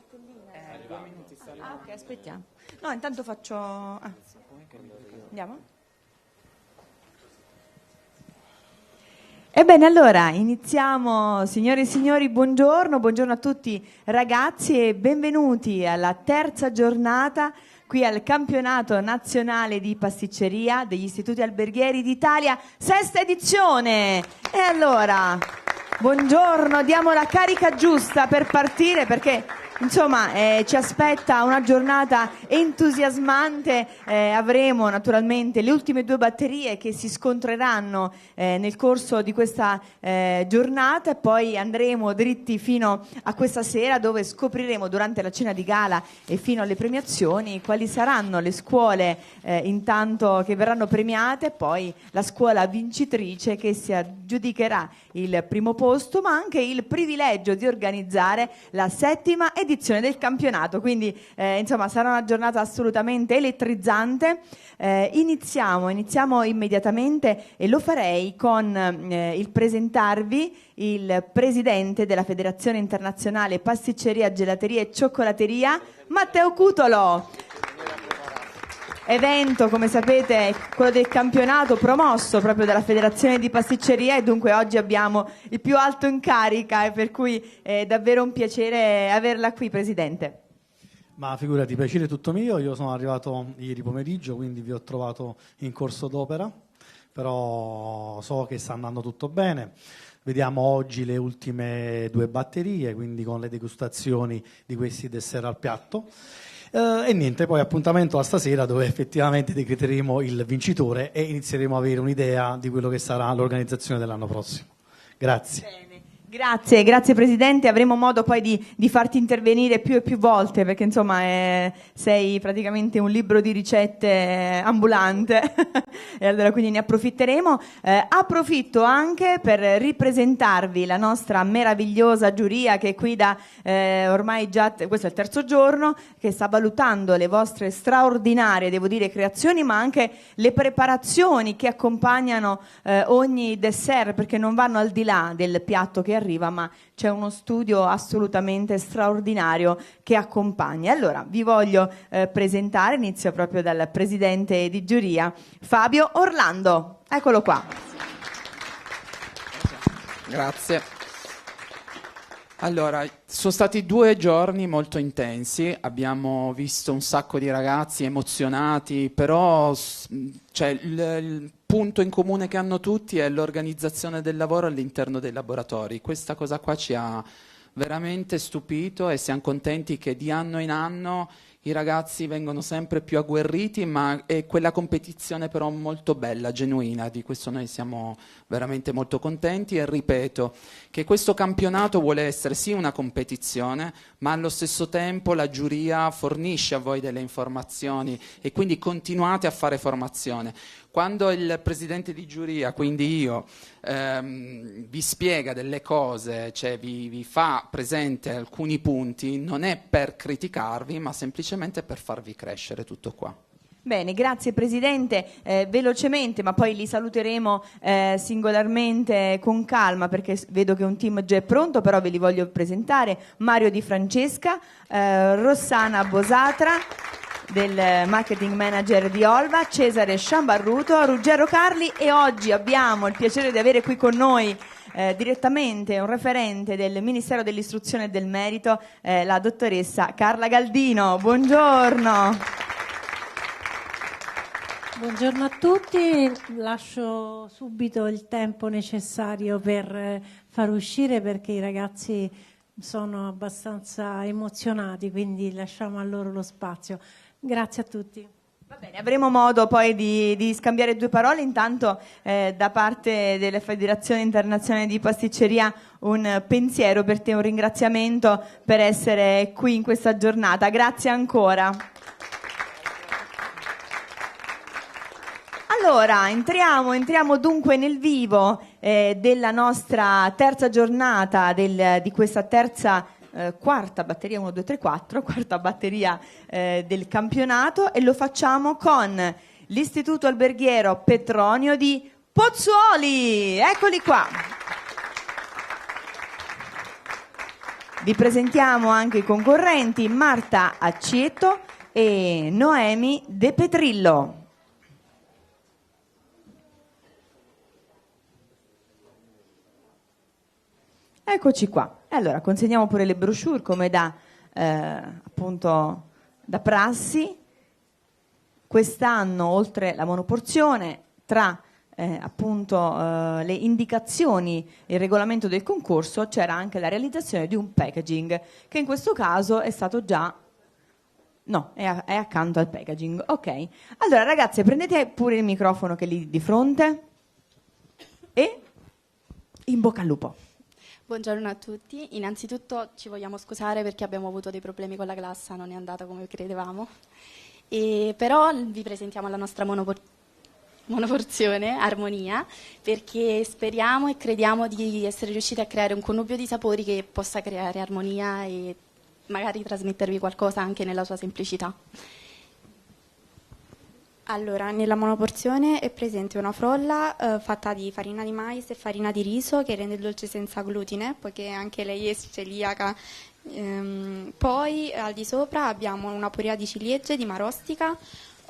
cartellina. 2 minuti sta arrivando. Ok, aspettiamo. No, intanto faccio... Andiamo? Ebbene, allora, iniziamo, signore e signori, buongiorno a tutti ragazzi e benvenuti alla terza giornata qui al campionato nazionale di pasticceria degli istituti alberghieri d'Italia, sesta edizione. E allora, buongiorno, diamo la carica giusta per partire perché... Insomma, ci aspetta una giornata entusiasmante, avremo naturalmente le ultime 2 batterie che si scontreranno nel corso di questa giornata e poi andremo dritti fino a questa sera dove scopriremo durante la cena di gala e fino alle premiazioni quali saranno le scuole intanto che verranno premiate e poi la scuola vincitrice che si aggiudicherà il primo posto ma anche il privilegio di organizzare la 7ª edizione del campionato, quindi insomma sarà una giornata assolutamente elettrizzante. Iniziamo immediatamente e lo farei con il presentarvi il presidente della Federazione Internazionale Pasticceria, Gelateria e Cioccolateria, Matteo Cutolo. Evento, come sapete, quello del campionato promosso proprio dalla Federazione di Pasticceria e dunque oggi abbiamo il più alto in carica e per cui è davvero un piacere averla qui, Presidente. Ma figurati, piacere tutto mio, io sono arrivato ieri pomeriggio, quindi vi ho trovato in corso d'opera, però so che sta andando tutto bene. Vediamo oggi le ultime 2 batterie, quindi con le degustazioni di questi dessert al piatto. E niente, poi appuntamento a stasera dove effettivamente decreteremo il vincitore e inizieremo a avere un'idea di quello che sarà l'organizzazione dell'anno prossimo. Grazie. Bene. Grazie Presidente, avremo modo poi di farti intervenire più e più volte perché insomma sei praticamente un libro di ricette ambulante e allora quindi ne approfitteremo. Approfitto anche per ripresentarvi la nostra meravigliosa giuria che è qui da ormai già, questo è il 3° giorno, che sta valutando le vostre straordinarie, devo dire, creazioni ma anche le preparazioni che accompagnano ogni dessert perché non vanno al di là del piatto che arriva, ma c'è uno studio assolutamente straordinario che accompagna. Allora, vi voglio presentare, inizio proprio dal presidente di giuria, Fabio Orlando. Eccolo qua. Grazie. Allora, sono stati 2 giorni molto intensi, abbiamo visto un sacco di ragazzi emozionati, però cioè, il punto in comune che hanno tutti è l'organizzazione del lavoro all'interno dei laboratori. Questa cosa qua ci ha veramente stupito e siamo contenti che di anno in anno i ragazzi vengono sempre più agguerriti, ma è quella competizione però molto bella, genuina, di questo noi siamo veramente molto contenti e ripeto che questo campionato vuole essere sì una competizione, ma allo stesso tempo la giuria fornisce a voi delle informazioni e quindi continuate a fare formazione. Quando il presidente di giuria, quindi io, vi spiega delle cose, cioè vi fa presente alcuni punti, non è per criticarvi, ma semplicemente per farvi crescere, tutto qua. Bene, grazie Presidente. Velocemente, ma poi li saluteremo singolarmente con calma perché vedo che un team già è pronto, però ve li voglio presentare. Mario Di Francesca, Rossana Bosatra, del marketing manager di Olva, Cesare Sciambarruto, Ruggero Carli e oggi abbiamo il piacere di avere qui con noi direttamente un referente del Ministero dell'Istruzione e del Merito, la dottoressa Carla Galdino. Buongiorno. Buongiorno a tutti, lascio subito il tempo necessario per far uscire perché i ragazzi sono abbastanza emozionati, quindi lasciamo a loro lo spazio. Grazie a tutti. Va bene, avremo modo poi di scambiare 2 parole. Intanto da parte della Federazione Internazionale di Pasticceria un pensiero per te, un ringraziamento per essere qui in questa giornata. Grazie ancora. Allora, entriamo dunque nel vivo della nostra terza giornata di questa quarta batteria, 1, 2, 3, 4, quarta batteria del campionato e lo facciamo con l'Istituto Alberghiero Petronio di Pozzuoli. Eccoli qua. Vi presentiamo anche i concorrenti Marta Acceto e Noemi De Petrillo. Eccoci qua. Allora, consegniamo pure le brochure come da appunto da prassi. Quest'anno, oltre la monoporzione, tra le indicazioni e il regolamento del concorso c'era anche la realizzazione di un packaging che in questo caso è stato già è accanto al packaging. Ok, allora ragazze, prendete pure il microfono che è lì di fronte e in bocca al lupo. Buongiorno a tutti, innanzitutto ci vogliamo scusare perché abbiamo avuto dei problemi con la classe, non è andata come credevamo, però vi presentiamo la nostra monoporzione Armonia, perché speriamo e crediamo di essere riusciti a creare un connubio di sapori che possa creare armonia e magari trasmettervi qualcosa anche nella sua semplicità. Allora, nella monoporzione è presente una frolla fatta di farina di mais e farina di riso che rende il dolce senza glutine, poiché anche lei è celiaca. Poi al di sopra abbiamo una purea di ciliegie, di marostica,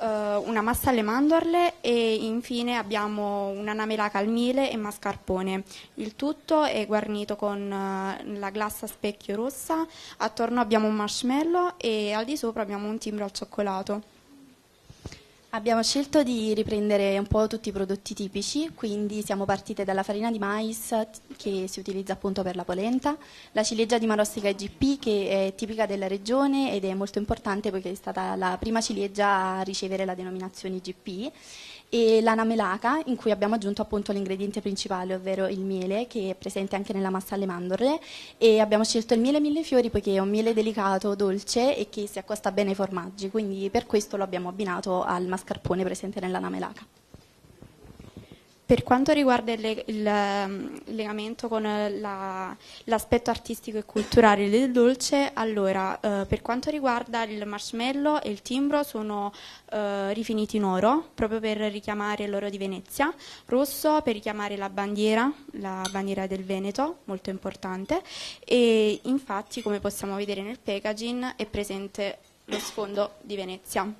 una massa alle mandorle e infine abbiamo una namelaca al miele e mascarpone. Il tutto è guarnito con la glassa a specchio rossa, attorno abbiamo un marshmallow e al di sopra abbiamo un timbro al cioccolato. Abbiamo scelto di riprendere un po' tutti i prodotti tipici, quindi siamo partite dalla farina di mais che si utilizza appunto per la polenta, la ciliegia di marostica IGP che è tipica della regione ed è molto importante poiché è stata la prima ciliegia a ricevere la denominazione IGP, e la namelaca in cui abbiamo aggiunto appunto l'ingrediente principale, ovvero il miele che è presente anche nella massa alle mandorle, e abbiamo scelto il miele millefiori poiché è un miele delicato, dolce e che si accosta bene ai formaggi, quindi per questo lo abbiamo abbinato al mascarpone presente nella namelaca. Per quanto riguarda il legamento con l'aspetto artistico e culturale del dolce, allora per quanto riguarda il marshmallow e il timbro sono rifiniti in oro, proprio per richiamare l'oro di Venezia, rosso per richiamare la bandiera del Veneto, molto importante, e infatti come possiamo vedere nel packaging è presente lo sfondo di Venezia.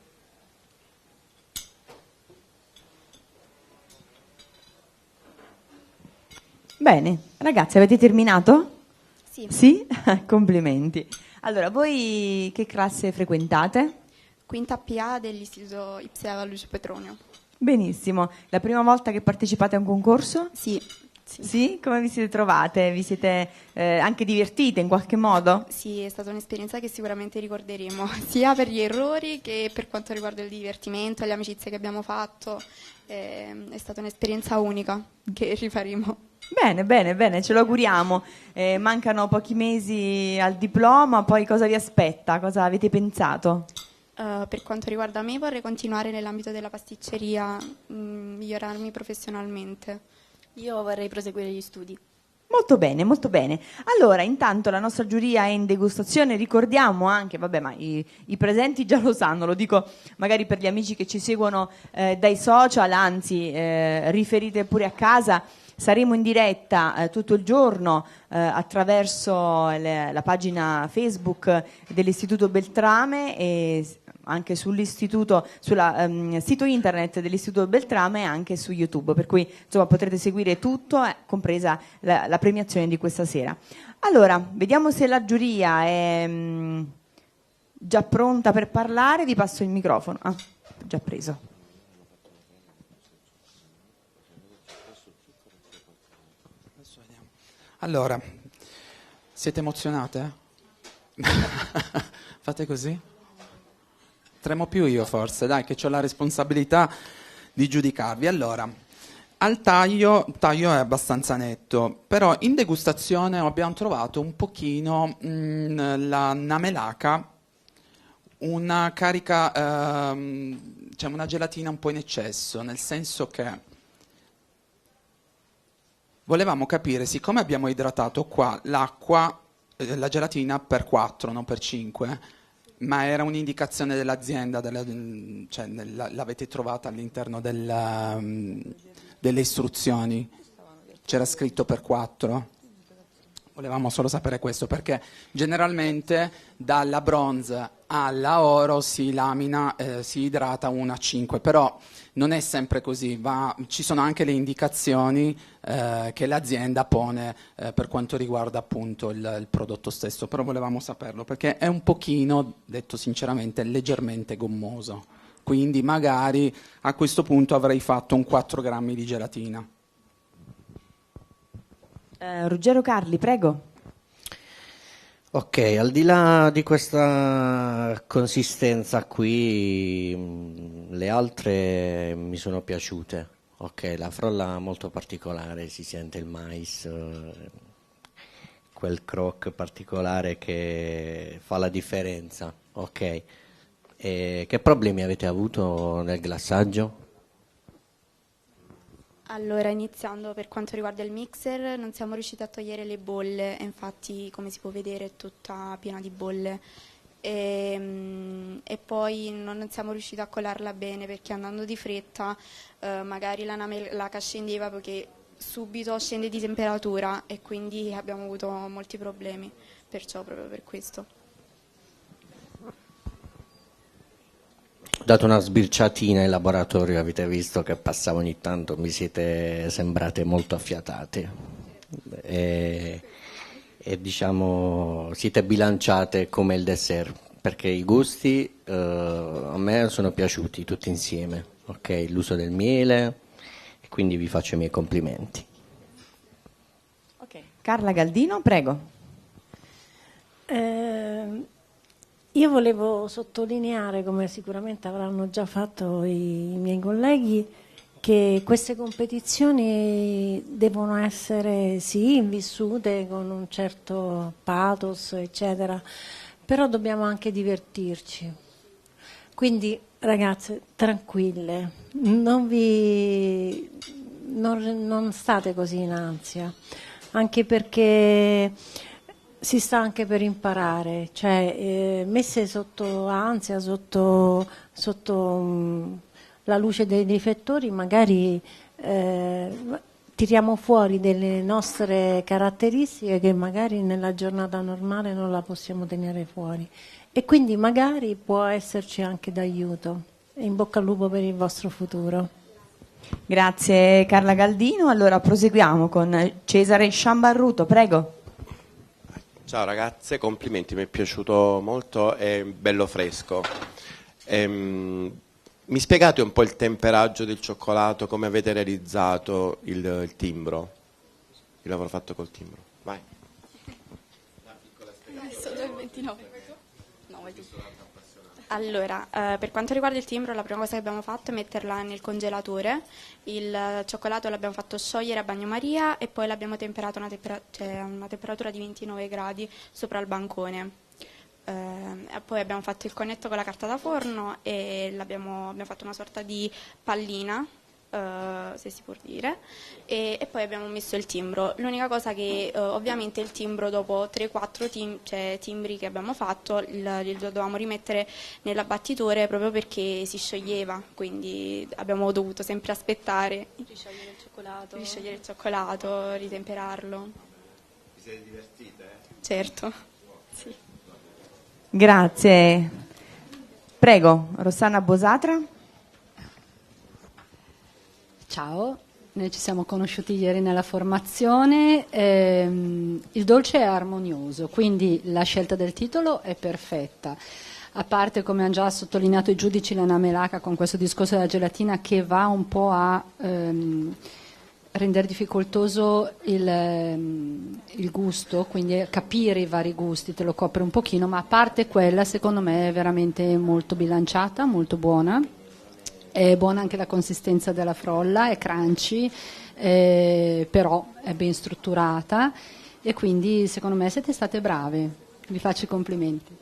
Bene, ragazzi, avete terminato? Sì. Sì? Complimenti. Allora, voi che classe frequentate? Quinta PA dell'Istituto Ipsea Lucio Petronio. Benissimo. La prima volta che partecipate a un concorso? Sì. Sì? Come vi siete trovate? Vi siete anche divertite in qualche modo? Sì, è stata un'esperienza che sicuramente ricorderemo, sia per gli errori che per quanto riguarda il divertimento, le amicizie che abbiamo fatto. È stata un'esperienza unica che rifaremo. Bene, ce lo auguriamo. Mancano pochi mesi al diploma, poi cosa vi aspetta? Cosa avete pensato? Per quanto riguarda me vorrei continuare nell'ambito della pasticceria, migliorarmi professionalmente. Io vorrei proseguire gli studi. Molto bene, molto bene. Allora, intanto la nostra giuria è in degustazione, ricordiamo anche, vabbè, ma i presenti già lo sanno, lo dico magari per gli amici che ci seguono dai social, anzi riferite pure a casa, saremo in diretta tutto il giorno attraverso la pagina Facebook dell'Istituto Beltrame e anche sul sito internet dell'Istituto Beltrame e anche su YouTube, per cui insomma potrete seguire tutto, compresa la premiazione di questa sera. Allora, vediamo se la giuria è già pronta per parlare, vi passo il microfono. Ah, già preso. Allora, siete emozionate? Fate così? Tremo più io forse, dai, che ho la responsabilità di giudicarvi. Allora, al taglio è abbastanza netto, però in degustazione abbiamo trovato un pochino la namelaca, una carica, cioè una gelatina un po' in eccesso, nel senso che volevamo capire, siccome abbiamo idratato qua l'acqua, la gelatina per 4, non per 5, ma era un'indicazione dell'azienda, cioè l'avete trovata all'interno delle istruzioni? C'era scritto per 4? Volevamo solo sapere questo, perché generalmente dalla bronze alla oro si lamina, si idrata 1 a 5, però non è sempre così, ci sono anche le indicazioni che l'azienda pone per quanto riguarda appunto il prodotto stesso, però volevamo saperlo, perché è un pochino, detto sinceramente, leggermente gommoso, quindi magari a questo punto avrei fatto un 4 grammi di gelatina. Ruggero Carli, prego. Ok, al di là di questa consistenza qui, le altre mi sono piaciute. Ok, la frolla molto particolare, si sente il mais, quel croc particolare che fa la differenza. Ok, e che problemi avete avuto nel glassaggio? Allora, iniziando per quanto riguarda il mixer, non siamo riusciti a togliere le bolle, e infatti come si può vedere è tutta piena di bolle. E poi non siamo riusciti a colarla bene perché andando di fretta magari la namaca scendeva perché subito scende di temperatura e quindi abbiamo avuto molti problemi, perciò proprio per questo. Ho dato una sbirciatina in laboratorio, avete visto che passava ogni tanto, mi siete sembrate molto affiatate e diciamo siete bilanciate come il dessert, perché i gusti a me sono piaciuti tutti insieme, ok? L'uso del miele, e quindi vi faccio i miei complimenti. Ok. Carla Galdino, prego. Io volevo sottolineare, come sicuramente avranno già fatto i miei colleghi, che queste competizioni devono essere sì vissute con un certo pathos, eccetera, però dobbiamo anche divertirci. Quindi ragazze, tranquille, non state così in ansia, anche perché si sta anche per imparare, cioè messe sotto ansia, sotto la luce dei riflettori, magari tiriamo fuori delle nostre caratteristiche che magari nella giornata normale non la possiamo tenere fuori, e quindi magari può esserci anche d'aiuto. In bocca al lupo per il vostro futuro. Grazie Carla Galdino. Allora proseguiamo con Cesare Sciambarruto, prego. Ciao ragazze, complimenti, mi è piaciuto molto, è bello fresco. Mi spiegate un po' il temperaggio del cioccolato, come avete realizzato il timbro, il lavoro fatto col timbro? Vai. Solo il 29. No, vai tu. Allora, per quanto riguarda il timbro, la prima cosa che abbiamo fatto è metterla nel congelatore. Il cioccolato l'abbiamo fatto sciogliere a bagnomaria e poi l'abbiamo temperato a una temperatura di 29 gradi sopra il bancone. Poi abbiamo fatto il cornetto con la carta da forno e abbiamo fatto una sorta di pallina, se si può dire, e poi abbiamo messo il timbro. L'unica cosa che ovviamente il timbro dopo 3-4 timbri che abbiamo fatto li dovevamo rimettere nell'abbattitore proprio perché si scioglieva, quindi abbiamo dovuto sempre aspettare risciogliere il cioccolato, ritemperarlo. Vi siete divertite? Certo, sì. Grazie. Prego, Rossana Bosatra. Ciao, noi ci siamo conosciuti ieri nella formazione, il dolce è armonioso, quindi la scelta del titolo è perfetta, a parte come hanno già sottolineato i giudici la namelaca con questo discorso della gelatina che va un po' a rendere difficoltoso il gusto, quindi capire i vari gusti, te lo copre un pochino, ma a parte quella secondo me è veramente molto bilanciata, molto buona. È buona anche la consistenza della frolla, è crunchy, però è ben strutturata e quindi secondo me siete state brave, vi faccio i complimenti.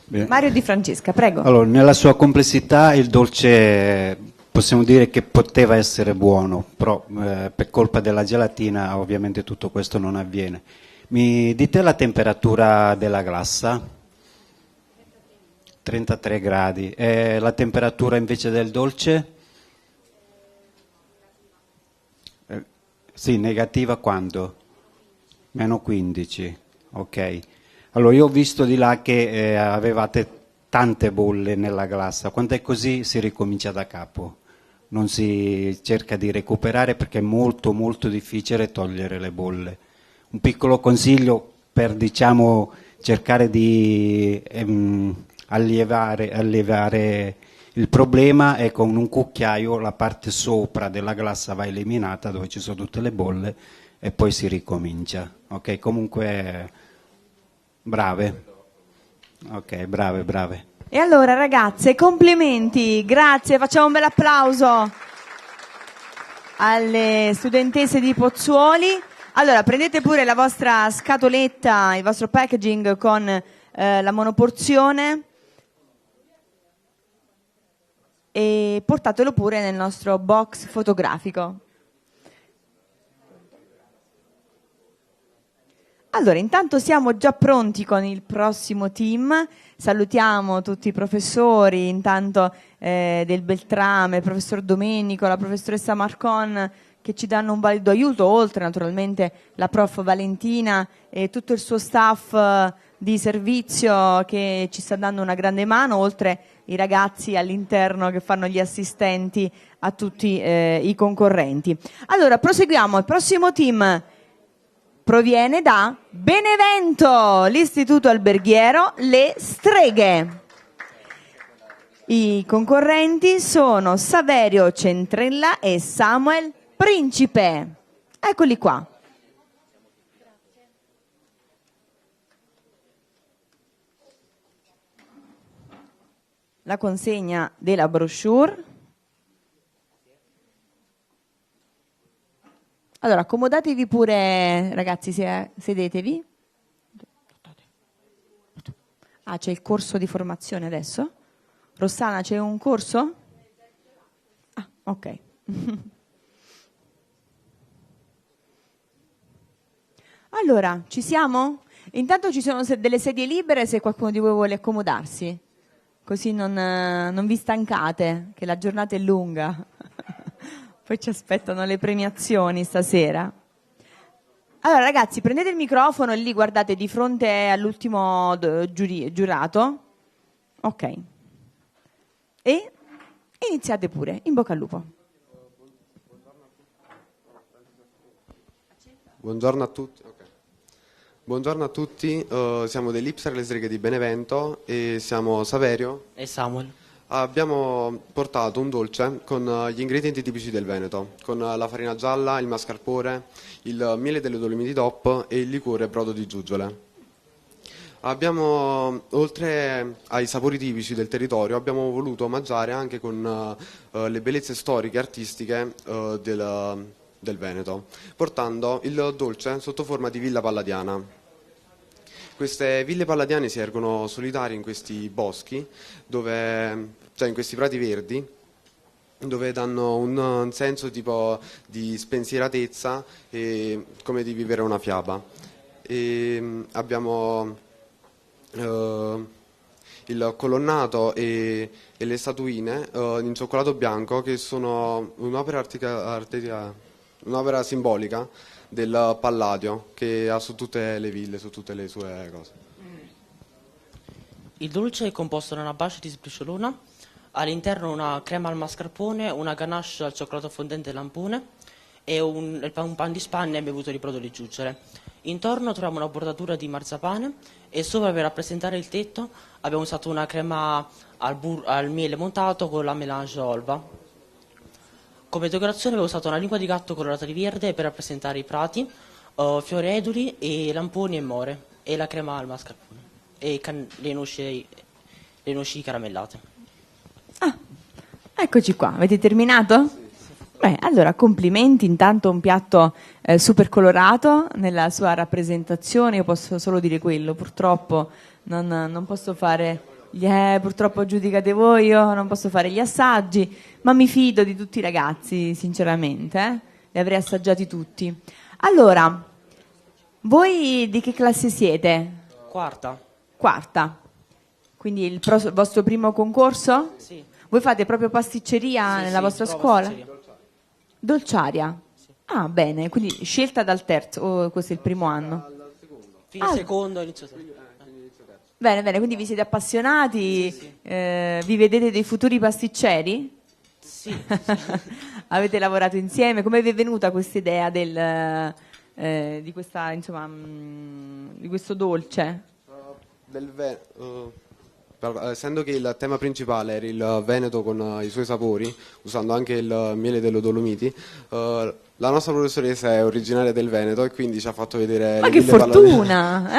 Bene. Mario Di Francesca, prego. Allora, nella sua complessità il dolce possiamo dire che poteva essere buono, però per colpa della gelatina ovviamente tutto questo non avviene. Mi dite la temperatura della glassa? 33 gradi. E la temperatura invece del dolce? Sì, negativa quando? Meno 15, ok. Allora io ho visto di là che avevate tante bolle nella glassa, quando è così si ricomincia da capo, non si cerca di recuperare perché è molto molto difficile togliere le bolle. Un piccolo consiglio per, diciamo, cercare di alleviare il problema è con un cucchiaio la parte sopra della glassa va eliminata dove ci sono tutte le bolle e poi si ricomincia. Ok, comunque brave. Ok, brave. E allora ragazze, complimenti, grazie, facciamo un bel applauso alle studentesse di Pozzuoli. Allora, prendete pure la vostra scatoletta, il vostro packaging con la monoporzione e portatelo pure nel nostro box fotografico. Allora, intanto siamo già pronti con il prossimo team. Salutiamo tutti i professori, intanto del Beltrame, il professor Domenico, la professoressa Marcon, che ci danno un valido aiuto, oltre naturalmente la prof Valentina e tutto il suo staff di servizio che ci sta dando una grande mano, oltre i ragazzi all'interno che fanno gli assistenti a tutti i concorrenti. Allora, proseguiamo. Il prossimo team proviene da Benevento, l'Istituto Alberghiero Le Streghe. I concorrenti sono Saverio Centrella e Samuel Principe. Eccoli qua. La consegna della brochure. Allora, accomodatevi pure, ragazzi, sedetevi. Ah, c'è il corso di formazione adesso? Rossana, c'è un corso? Ah, ok. Allora, ci siamo? Intanto ci sono delle sedie libere se qualcuno di voi vuole accomodarsi, così non vi stancate, che la giornata è lunga. Poi ci aspettano le premiazioni stasera. Allora ragazzi, prendete il microfono e lì guardate di fronte all'ultimo giurato. Ok. E iniziate pure, in bocca al lupo. Buongiorno a tutti. Okay. Buongiorno a tutti, siamo dell'Ipsera Le Streghe di Benevento e siamo Saverio e Samuel. Abbiamo portato un dolce con gli ingredienti tipici del Veneto, con la farina gialla, il mascarpone, il miele delle Dolomiti DOP e il liquore brodo di giuggiole. Abbiamo, oltre ai sapori tipici del territorio, abbiamo voluto omaggiare anche con le bellezze storiche e artistiche del Veneto, portando il dolce sotto forma di villa palladiana. Queste ville palladiane si ergono solitarie in questi boschi, cioè in questi prati verdi, dove danno un senso tipo di spensieratezza e come di vivere una fiaba. E abbiamo il colonnato e le statuine in cioccolato bianco, che sono un'opera un'opera simbolica del Palladio che ha su tutte le ville, su tutte le sue cose. Il dolce è composto da una base di sbriciolona, all'interno una crema al mascarpone, una ganache al cioccolato fondente lampone e un pan di spanne bevuto di brodo di giuggiole. Intorno troviamo una bordatura di marzapane e sopra, per rappresentare il tetto, abbiamo usato una crema al miele montato con la melange Olva. Come decorazione abbiamo usato una lingua di gatto colorata di verde per rappresentare i prati, fiori eduli e lamponi e more, e la crema al mascarpone e le noci caramellate. Ah, eccoci qua, avete terminato? Beh, allora complimenti, intanto un piatto super colorato nella sua rappresentazione. Io posso solo dire quello, purtroppo non posso fare purtroppo giudicate voi, io non posso fare gli assaggi, ma mi fido di tutti i ragazzi, sinceramente, li avrei assaggiati tutti. Allora, voi di che classe siete? Quarta. Quindi il vostro primo concorso? Sì. Voi fate proprio pasticceria nella vostra scuola? Pasticceria. Dolciaria? Sì. Ah, bene, quindi scelta dal terzo, o questo è il primo anno? Fine secondo, inizio terzo. Bene, bene, quindi vi siete appassionati, vi vedete dei futuri pasticceri? Sì. Avete lavorato insieme? Come vi è venuta questa idea di questa, insomma, di questo dolce? Essendo che il tema principale era il Veneto con i suoi sapori, usando anche il miele delle Dolomiti, la nostra professoressa è originaria del Veneto e quindi ci ha fatto vedere Ma le che ville fortuna!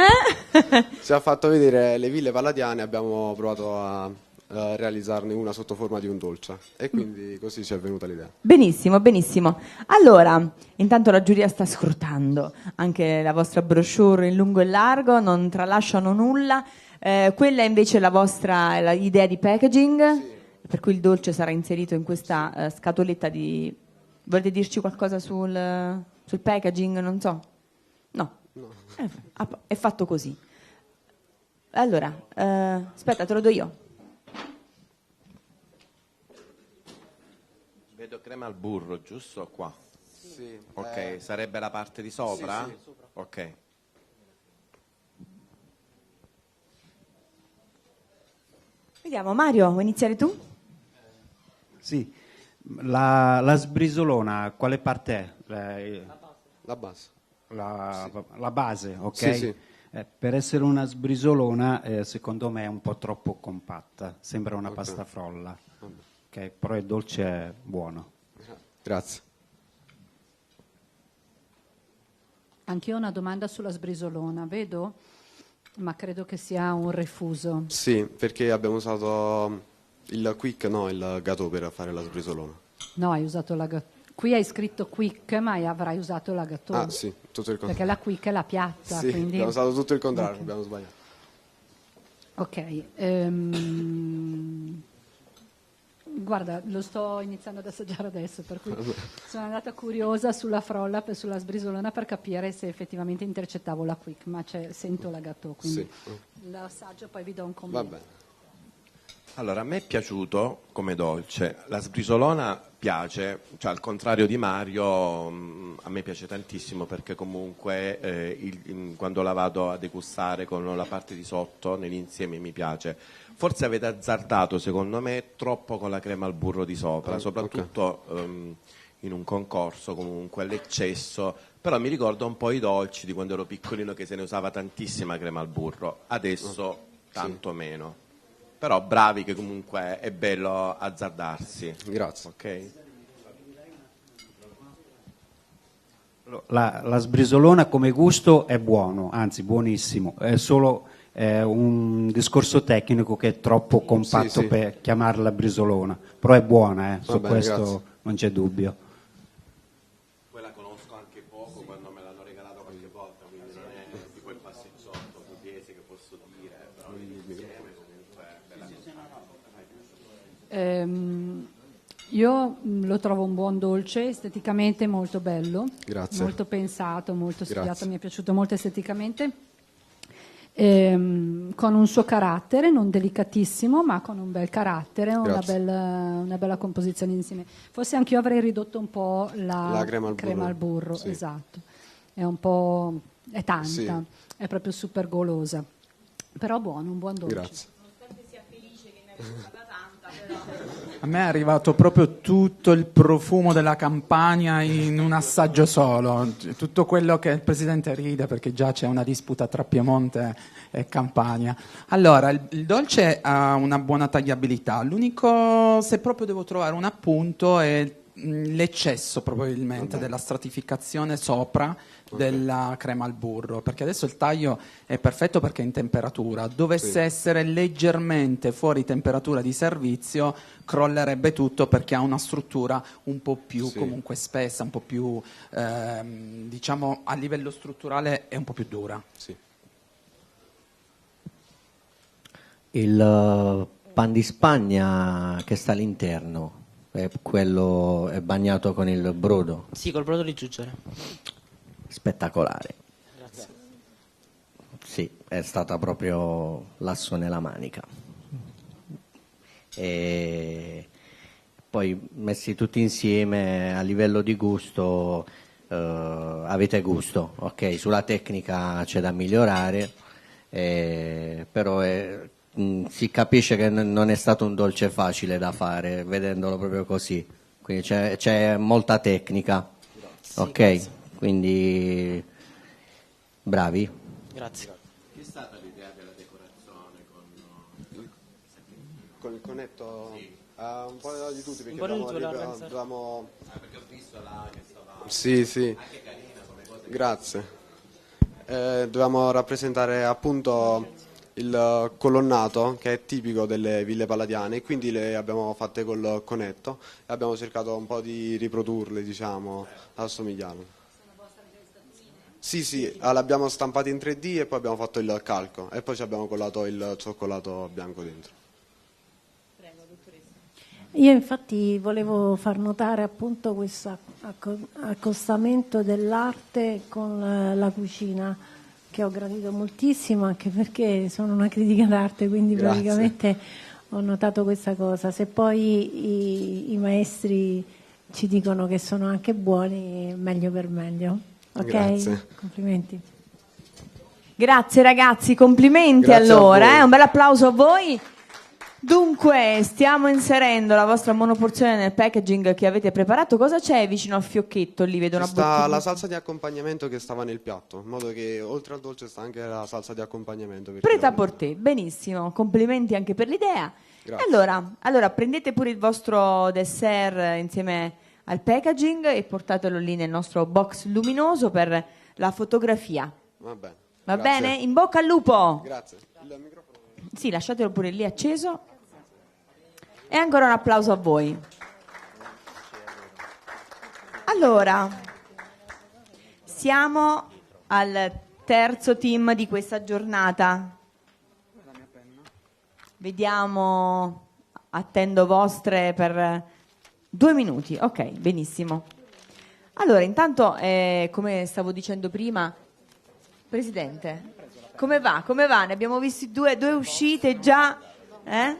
ci ha fatto vedere le ville palladiane e abbiamo provato a realizzarne una sotto forma di un dolce e quindi così ci è venuta l'idea. Benissimo, benissimo. Allora, intanto la giuria sta scrutando anche la vostra brochure in lungo e largo, non tralasciano nulla. Quella è invece la vostra idea di packaging, sì. Per cui il dolce sarà inserito in questa scatoletta di... Volete dirci qualcosa sul packaging? Non so. No. È fatto così. Allora, aspetta, te lo do io. Vedo crema al burro, giusto? Qua. Sì. Ok, sarebbe la parte di sopra? Sì. Ok. Vediamo, Mario, vuoi iniziare tu? Sì, la sbrisolona, quale parte è? La base. La base, ok? Sì, sì. Per essere una sbrisolona, secondo me è un po' troppo compatta, sembra una pasta frolla, ok? Però il dolce è buono. Grazie. Anch'io ho una domanda sulla sbrisolona, vedo? Ma credo che sia un refuso. Sì, perché abbiamo usato il quick, no, il gâteau per fare la sbrisolona. No, hai usato la gâteau. Qui hai scritto quick, ma avrai usato la gâteau. Ah, sì, tutto il contrario. Perché la quick è la piatta. Sì, quindi... abbiamo usato tutto il contrario, abbiamo sbagliato. Ok. Guarda, lo sto iniziando ad assaggiare adesso, per cui sono andata curiosa sulla frolla, sulla sbrisolona, per capire se effettivamente intercettavo la quick, ma sento la gâteau, quindi l'assaggio, poi vi do un commento. Va bene. Allora, a me è piaciuto come dolce. La sbrisolona piace, cioè al contrario di Mario, a me piace tantissimo perché comunque quando la vado a degustare con la parte di sotto, nell'insieme mi piace. Forse avete azzardato, secondo me, troppo con la crema al burro di sopra, soprattutto in un concorso comunque, l'eccesso. Però mi ricordo un po' i dolci di quando ero piccolino che se ne usava tantissima crema al burro, adesso tanto meno. Però bravi che comunque è bello azzardarsi. Grazie. Ok? La sbrisolona come gusto è buono, anzi buonissimo, è solo un discorso tecnico che è troppo compatto per chiamarla brisolona, però è buona, su bene, questo grazie. Non c'è dubbio. Quella conosco anche poco, quando me l'hanno regalata qualche volta, quindi non è di quel passeggotto pugliese che posso dire, però l'insieme comunque è bella. Io lo trovo un buon dolce, esteticamente molto bello. Grazie. Molto pensato, molto studiato, Grazie. mi è piaciuto molto esteticamente. Con un suo carattere, non delicatissimo, ma con un bel carattere, una bella composizione insieme. Forse anch'io avrei ridotto un po' la crema al burro, sì. esatto. È tanta, Sì. è proprio super golosa. Però buono, un buon dolce. Grazie. A me è arrivato proprio tutto il profumo della Campania in un assaggio solo, tutto quello che il Presidente ride perché già c'è una disputa tra Piemonte e Campania. Allora, il dolce ha una buona tagliabilità, l'unico, se proprio devo trovare un appunto, è l'eccesso probabilmente della stratificazione sopra della crema al burro, perché adesso il taglio è perfetto perché è in temperatura, dovesse essere leggermente fuori temperatura di servizio crollerebbe tutto perché ha una struttura un po' più comunque spessa, un po' più diciamo a livello strutturale è un po' più dura. Sì. Il pan di Spagna che sta all'interno quello è bagnato con il brodo? Sì, col brodo di giuggiole. Spettacolare. Grazie. Sì, è stata proprio l'asso nella manica. E poi messi tutti insieme a livello di gusto avete gusto, ok? Sulla tecnica c'è da migliorare, però si capisce che non è stato un dolce facile da fare, vedendolo proprio così, quindi c'è molta tecnica, Sì, ok? grazie. Quindi bravi. Grazie. Che è stata l'idea della decorazione Con il conetto? Un po' di tutti, perché Un po' di tutti voleva organizzare. dovevamo... perché ho visto là che stava Sì, sì, anche carina come cosa. grazie. Dovevamo rappresentare appunto il colonnato che è tipico delle ville palladiane, e quindi le abbiamo fatte col conetto e abbiamo cercato un po' di riprodurle, diciamo, assomigliare. Sì, sì, l'abbiamo stampate in 3D e poi abbiamo fatto il calco e poi ci abbiamo collato il cioccolato bianco dentro. Io infatti volevo far notare appunto questo accostamento dell'arte con la cucina, che ho gradito moltissimo, anche perché sono una critica d'arte, quindi Grazie. praticamente ho notato questa cosa. Se poi i maestri ci dicono che sono anche buoni, meglio per meglio. Ok? Grazie. Complimenti. Grazie ragazzi, complimenti Grazie a allora, voi. un bel applauso a voi. Dunque, stiamo inserendo la vostra monoporzione nel packaging che avete preparato. Cosa c'è vicino al fiocchetto? Lì vedo Ci una sta bottiglia. la salsa di accompagnamento che stava nel piatto, in modo che oltre al dolce sta anche la salsa di accompagnamento. per Preta a tirare. portè, benissimo, complimenti anche per l'idea. Grazie. Allora, prendete pure il vostro dessert insieme al packaging e portatelo lì nel nostro box luminoso per la fotografia. Va bene. Va Grazie. bene? In bocca al lupo! Grazie. Il microfono. Sì, lasciatelo pure lì acceso. E ancora un applauso a voi. Allora, siamo al terzo team di questa giornata. Vediamo, attendo vostre per 2 minuti. Ok, benissimo. Allora, intanto, come stavo dicendo prima, Presidente, come va? Come va? Ne abbiamo visti due uscite già, eh?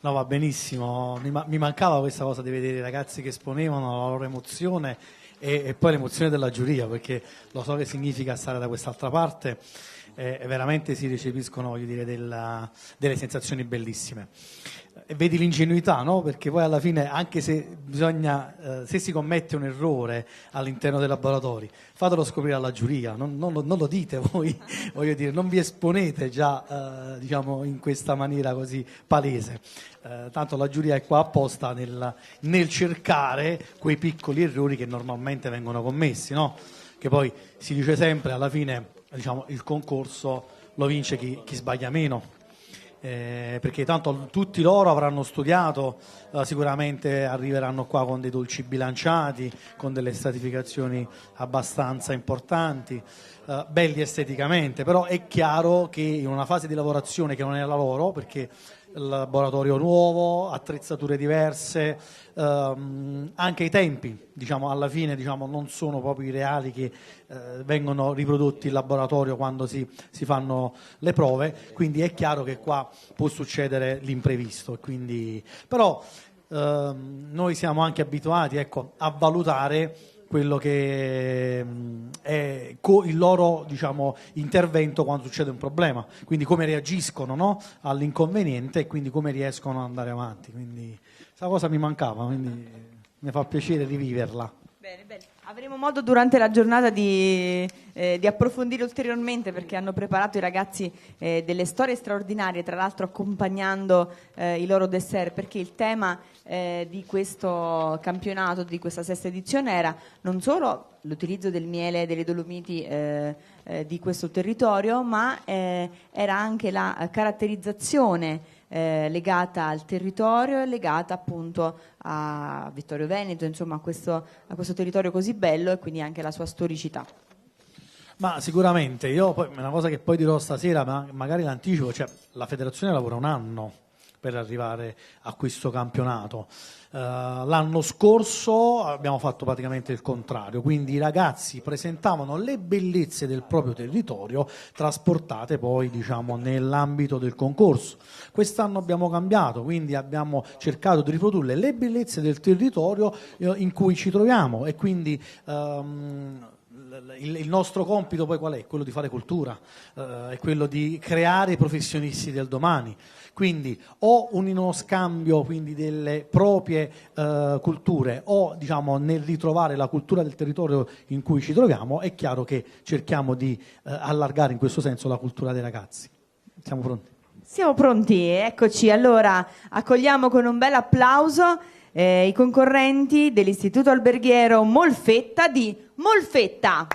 No, va benissimo, mi mancava questa cosa di vedere i ragazzi che esponevano la loro emozione e poi l'emozione della giuria, perché lo so che significa stare da quest'altra parte e veramente si recepiscono, voglio dire, delle sensazioni bellissime. E vedi l'ingenuità, no? Perché poi alla fine, anche se se si commette un errore all'interno dei laboratori, fatelo scoprire alla giuria, non lo dite voi, voglio dire, non vi esponete già diciamo in questa maniera così palese. Tanto la giuria è qua apposta nel cercare quei piccoli errori che normalmente vengono commessi, no? Che poi si dice sempre alla fine, diciamo, il concorso lo vince chi sbaglia meno. Perché tanto tutti loro avranno studiato, sicuramente arriveranno qua con dei dolci bilanciati, con delle stratificazioni abbastanza importanti, belli esteticamente, però è chiaro che in una fase di lavorazione che non è la loro, perché il laboratorio nuovo, attrezzature diverse, anche i tempi, diciamo, alla fine, diciamo, non sono proprio i reali che vengono riprodotti in laboratorio quando si fanno le prove, quindi è chiaro che qua può succedere l'imprevisto. Però noi siamo anche abituati, ecco, a valutare quello che è il loro, diciamo, intervento quando succede un problema, quindi come reagiscono, no, all'inconveniente e quindi come riescono ad andare avanti. Quindi questa cosa mi mancava, quindi mi fa piacere riviverla. Bene, bene. Avremo modo durante la giornata di approfondire ulteriormente, perché hanno preparato i ragazzi delle storie straordinarie, tra l'altro accompagnando i loro dessert, perché il tema di questo campionato, di questa sesta edizione, era non solo l'utilizzo del miele e delle Dolomiti di questo territorio, ma era anche la caratterizzazione legata al territorio e legata appunto a Vittorio Veneto, insomma a questo territorio così bello, e quindi anche la sua storicità. Ma sicuramente, io poi una cosa che poi dirò stasera, ma magari l'anticipo, cioè la federazione lavora un anno per arrivare a questo campionato. L'anno scorso abbiamo fatto praticamente il contrario, quindi i ragazzi presentavano le bellezze del proprio territorio trasportate poi, diciamo, nell'ambito del concorso. Quest'anno abbiamo cambiato, quindi abbiamo cercato di riprodurre le bellezze del territorio in cui ci troviamo, e quindi il nostro compito poi qual è? Quello di fare cultura, è quello di creare i professionisti del domani. Quindi o uno scambio, quindi, delle proprie culture, o, diciamo, nel ritrovare la cultura del territorio in cui ci troviamo, è chiaro che cerchiamo di allargare in questo senso la cultura dei ragazzi. Siamo pronti? Siamo pronti, eccoci. Allora accogliamo con un bel applauso i concorrenti dell'Istituto Alberghiero Molfetta di Molfetta.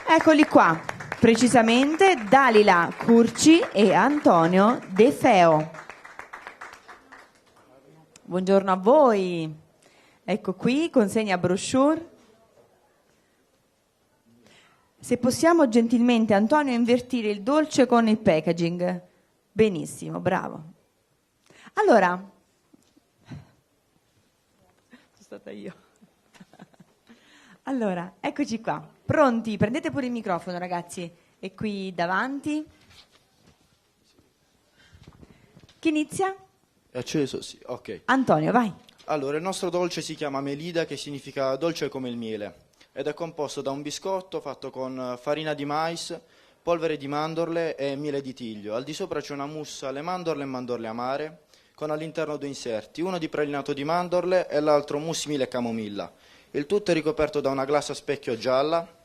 Eccoli qua, precisamente Dalila Curci e Antonio De Feo. Buongiorno a voi. Ecco qui, consegna brochure. Se possiamo gentilmente, Antonio, invertire il dolce con il packaging. Benissimo, bravo. Allora, sono stata io. Allora, eccoci qua. Pronti? Prendete pure il microfono, ragazzi. E qui davanti. Chi inizia? È acceso, sì. Ok. Antonio, vai. Allora, il nostro dolce si chiama melida, che significa dolce come il miele, ed è composto da un biscotto fatto con farina di mais, polvere di mandorle e miele di tiglio. Al di sopra c'è una mousse alle mandorle e mandorle amare, con all'interno due inserti, uno di pralinato di mandorle e l'altro mousse miele e camomilla. Il tutto è ricoperto da una glassa a specchio gialla,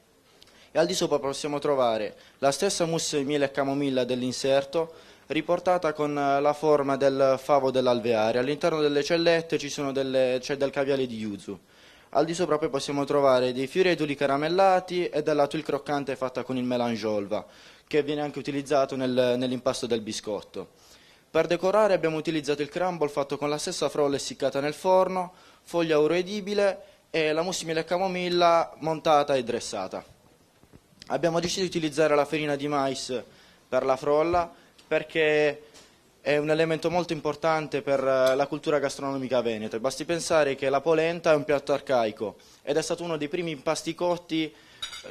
e al di sopra possiamo trovare la stessa mousse miele e camomilla dell'inserto, riportata con la forma del favo dell'alveare. All'interno delle cellette c'è del caviale di yuzu. Al di sopra poi possiamo trovare dei fioretuli caramellati e della tuile croccante fatta con il melangiolva, che viene anche utilizzato nell'impasto del biscotto. Per decorare abbiamo utilizzato il crumble fatto con la stessa frolla essiccata nel forno, foglia uroedibile e la mousse miele e camomilla montata e dressata. Abbiamo deciso di utilizzare la farina di mais per la frolla, perché è un elemento molto importante per la cultura gastronomica veneta. Basti pensare che la polenta è un piatto arcaico ed è stato uno dei primi impasti cotti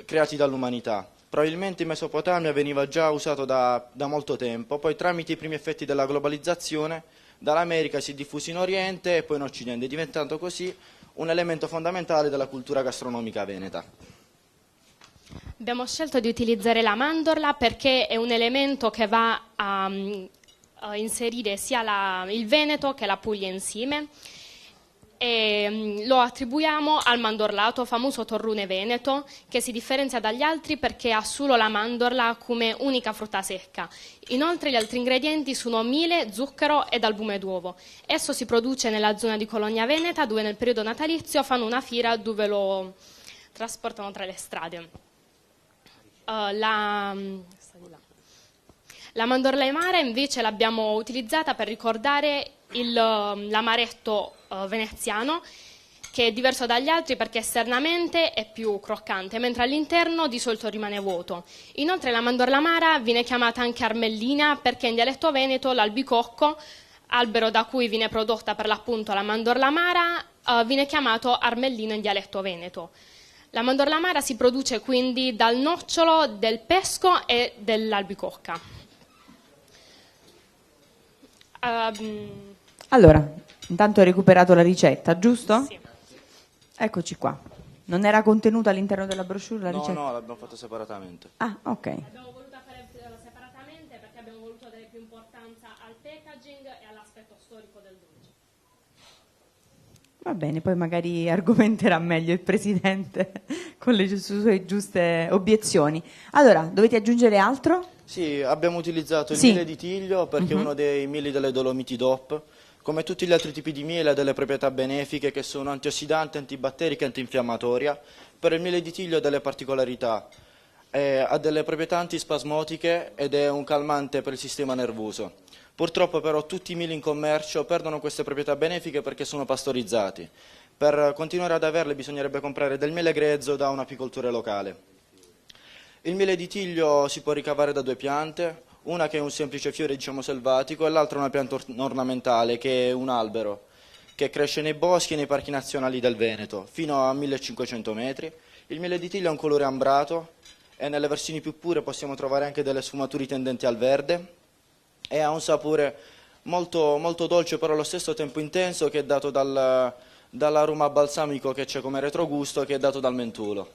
creati dall'umanità. Probabilmente in Mesopotamia veniva già usato da molto tempo, poi tramite i primi effetti della globalizzazione dall'America si è diffuso in Oriente e poi in Occidente, diventando così un elemento fondamentale della cultura gastronomica veneta. Abbiamo scelto di utilizzare la mandorla perché è un elemento che va a inserire sia il Veneto che la Puglia insieme, e lo attribuiamo al mandorlato, famoso torrone veneto, che si differenzia dagli altri perché ha solo la mandorla come unica frutta secca. Inoltre gli altri ingredienti sono miele, zucchero ed albume d'uovo. Esso si produce nella zona di Cologna Veneta, dove nel periodo natalizio fanno una fiera dove lo trasportano tra le strade. La mandorla amara invece l'abbiamo utilizzata per ricordare l'amaretto veneziano, che è diverso dagli altri perché esternamente è più croccante, mentre all'interno di solito rimane vuoto. Inoltre la mandorla amara viene chiamata anche armellina perché in dialetto veneto l'albicocco, albero da cui viene prodotta per l'appunto la mandorla amara, viene chiamato armellino in dialetto veneto. La mandorla amara si produce quindi dal nocciolo del pesco e dell'albicocca. Allora, intanto hai recuperato la ricetta, giusto? Sì. Eccoci qua. Non era contenuta all'interno della brochure la ricetta? No, l'abbiamo fatta separatamente. Ah, ok. Abbiamo voluto fare separatamente perché abbiamo voluto dare più importanza al packaging e all'aspetto storico del dolce. Va bene, poi magari argomenterà meglio il Presidente con le sue giuste obiezioni. Allora, dovete aggiungere altro? Sì, abbiamo utilizzato il miele di tiglio perché è uno dei mieli delle Dolomiti DOP. Come tutti gli altri tipi di miele ha delle proprietà benefiche che sono antiossidanti, antibatteriche e antinfiammatoria. Per il miele di tiglio ha delle particolarità, ha delle proprietà antispasmodiche ed è un calmante per il sistema nervoso. Purtroppo però tutti i mieli in commercio perdono queste proprietà benefiche perché sono pastorizzati. Per continuare ad averle bisognerebbe comprare del miele grezzo da un apicoltore locale. Il miele di tiglio si può ricavare da due piante, una che è un semplice fiore, diciamo, selvatico, e l'altra una pianta ornamentale, che è un albero, che cresce nei boschi e nei parchi nazionali del Veneto, fino a 1500 metri. Il miele di tiglio ha un colore ambrato e nelle versioni più pure possiamo trovare anche delle sfumature tendenti al verde, e ha un sapore molto, molto dolce, però allo stesso tempo intenso, che è dato dall'aroma balsamico che c'è come retrogusto, che è dato dal mentolo.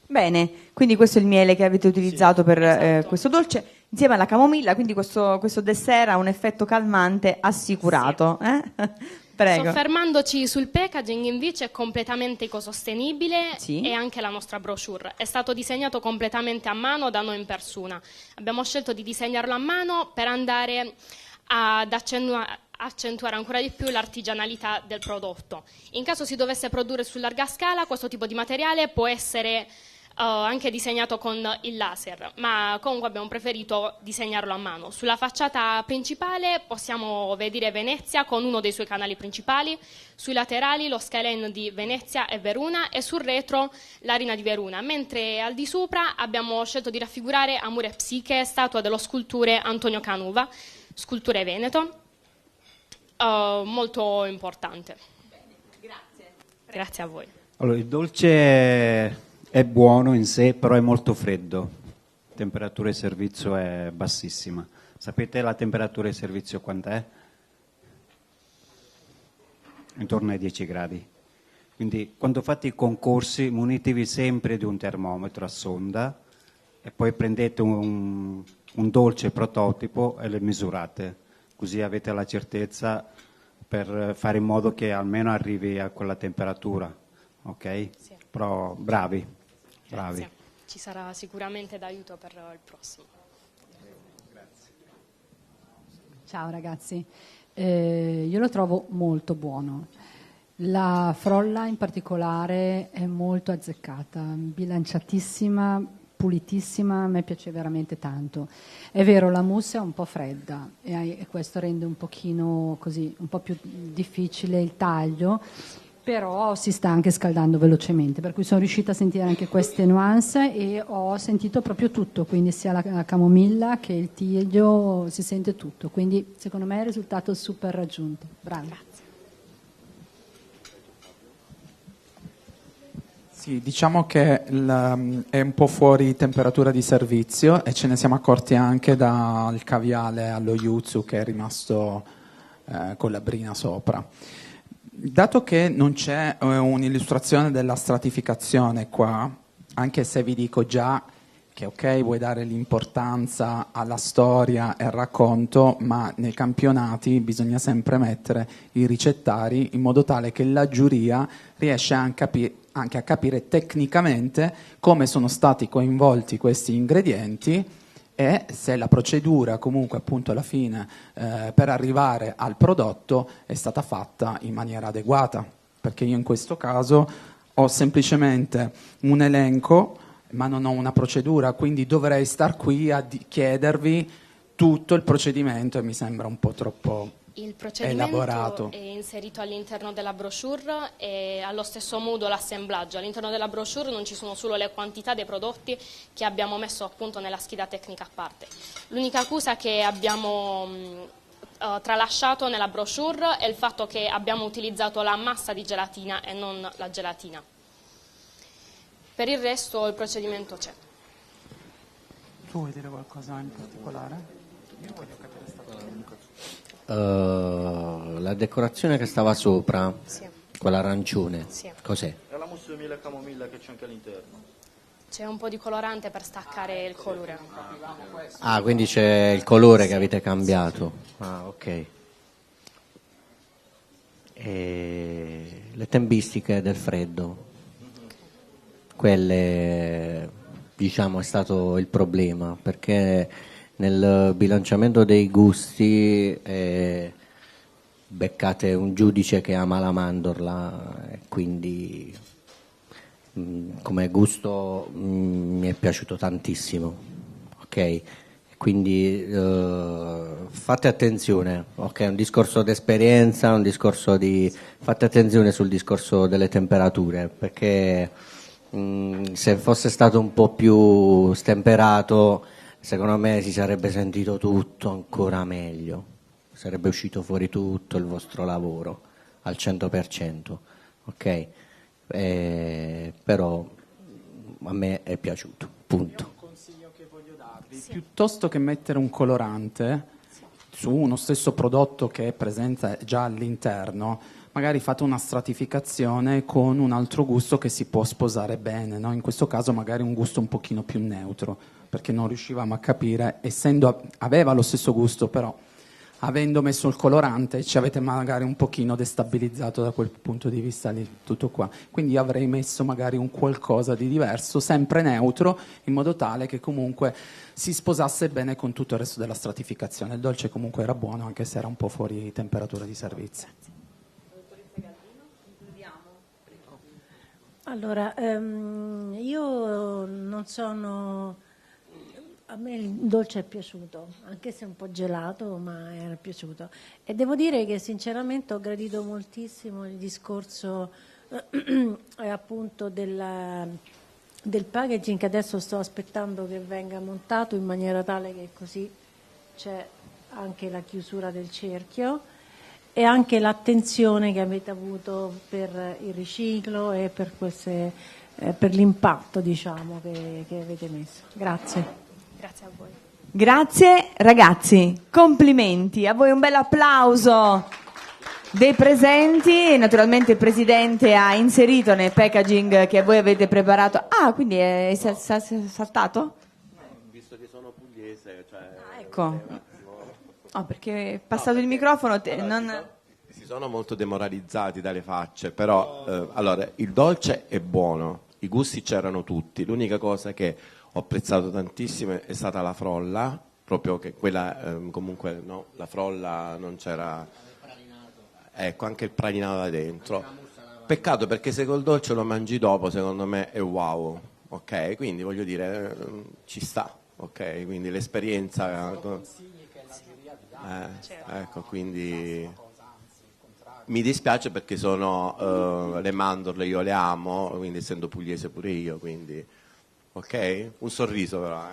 Bene, quindi questo è il miele che avete utilizzato per questo dolce, insieme alla camomilla, quindi questo dessert ha un effetto calmante assicurato. Prego. Soffermandoci sul packaging, invece, è completamente ecosostenibile e anche la nostra brochure. È stato disegnato completamente a mano da noi in persona. Abbiamo scelto di disegnarlo a mano per andare ad accentuare ancora di più l'artigianalità del prodotto. In caso si dovesse produrre su larga scala, questo tipo di materiale può essere anche disegnato con il laser, ma comunque abbiamo preferito disegnarlo a mano. Sulla facciata principale possiamo vedere Venezia con uno dei suoi canali principali, sui laterali lo skyline di Venezia e Verona, e sul retro l'Arena di Verona, mentre al di sopra abbiamo scelto di raffigurare Amore e Psiche, statua dello scultore Antonio Canuva, scultore veneto, molto importante. Grazie a voi. Allora, il dolce è buono in sé, però è molto freddo. La temperatura di servizio è bassissima. Sapete la temperatura di servizio quant'è? Intorno ai 10 gradi. Quindi quando fate i concorsi munitevi sempre di un termometro a sonda e poi prendete un dolce prototipo e le misurate, così avete la certezza per fare in modo che almeno arrivi a quella temperatura. Ok? Sì. Però bravi. Grazie. Ci sarà sicuramente d'aiuto per il prossimo. Grazie. Ciao ragazzi, io lo trovo molto buono. La frolla in particolare è molto azzeccata, bilanciatissima, pulitissima, a me piace veramente tanto. È vero, la mousse è un po' fredda e questo rende un pochino così, un po' più difficile il taglio, però si sta anche scaldando velocemente, per cui sono riuscita a sentire anche queste nuance e ho sentito proprio tutto, quindi sia la camomilla che il tiglio, si sente tutto, quindi secondo me è il risultato super raggiunto. Bravi. Grazie. Sì, diciamo che è un po' fuori temperatura di servizio e ce ne siamo accorti anche dal caviale allo yuzu che è rimasto con la brina sopra. Dato che non c'è un'illustrazione della stratificazione qua, anche se vi dico già che ok, vuoi dare l'importanza alla storia e al racconto, ma nei campionati bisogna sempre mettere i ricettari in modo tale che la giuria riesce anche a capire tecnicamente come sono stati coinvolti questi ingredienti e se la procedura comunque appunto alla fine per arrivare al prodotto è stata fatta in maniera adeguata, perché io in questo caso ho semplicemente un elenco ma non ho una procedura, quindi dovrei star qui a chiedervi tutto il procedimento e mi sembra un po' troppo Il procedimento elaborato. è inserito all'interno della brochure e allo stesso modo l'assemblaggio. All'interno della brochure non ci sono solo le quantità dei prodotti che abbiamo messo appunto nella scheda tecnica a parte. L'unica cosa che abbiamo tralasciato nella brochure è il fatto che abbiamo utilizzato la massa di gelatina e non la gelatina. Per il resto il procedimento c'è. Tu vuoi dire qualcosa in particolare? Io voglio capire la decorazione che stava sopra, sì, quella arancione, sì, cos'è? È la mousse di miele e camomilla che c'è anche all'interno. C'è un po' di colorante per staccare il colore. Ah, quindi c'è il colore che avete cambiato. Ah, ok. E le tempistiche del freddo, quelle diciamo è stato il problema, perché nel bilanciamento dei gusti beccate un giudice che ama la mandorla e quindi come gusto mi è piaciuto tantissimo, ok? Quindi fate attenzione, ok? È un discorso di esperienza, fate attenzione sul discorso delle temperature, perché se fosse stato un po' più stemperato secondo me si sarebbe sentito tutto ancora meglio, sarebbe uscito fuori tutto il vostro lavoro al 100%, ok? Però a me è piaciuto, punto. Un consiglio che voglio darvi, piuttosto che mettere un colorante su uno stesso prodotto che è presente già all'interno, magari fate una stratificazione con un altro gusto che si può sposare bene, no? In questo caso magari un gusto un pochino più neutro, perché non riuscivamo a capire, aveva lo stesso gusto, però avendo messo il colorante ci avete magari un pochino destabilizzato da quel punto di vista lì, tutto qua. Quindi avrei messo magari un qualcosa di diverso, sempre neutro, in modo tale che comunque si sposasse bene con tutto il resto della stratificazione. Il dolce comunque era buono, anche se era un po' fuori temperatura di servizio. Allora, io non sono... A me il dolce è piaciuto, anche se un po' gelato, ma è piaciuto. E devo dire che sinceramente ho gradito moltissimo il discorso appunto del packaging, che adesso sto aspettando che venga montato in maniera tale che così c'è anche la chiusura del cerchio e anche l'attenzione che avete avuto per il riciclo e per l'impatto, diciamo, che avete messo. Grazie. Grazie a voi. Grazie ragazzi, complimenti, a voi un bel applauso dei presenti. Naturalmente il Presidente ha inserito nel packaging che voi avete preparato. Ah, quindi è saltato? Visto che sono pugliese, cioè... Ecco. Oh, perché è passato il microfono. Si sono molto demoralizzati dalle facce, però allora il dolce è buono, i gusti c'erano tutti, l'unica cosa che ho apprezzato tantissimo è stata la frolla, proprio che quella comunque no, la frolla non c'era, ecco, anche il praninato da dentro. Peccato, perché se col dolce lo mangi dopo, secondo me è wow, ok? Quindi voglio dire, ci sta, ok? Quindi l'esperienza... ecco, quindi mi dispiace perché sono le mandorle, io le amo, quindi essendo pugliese pure io, quindi... Ok? Un sorriso però.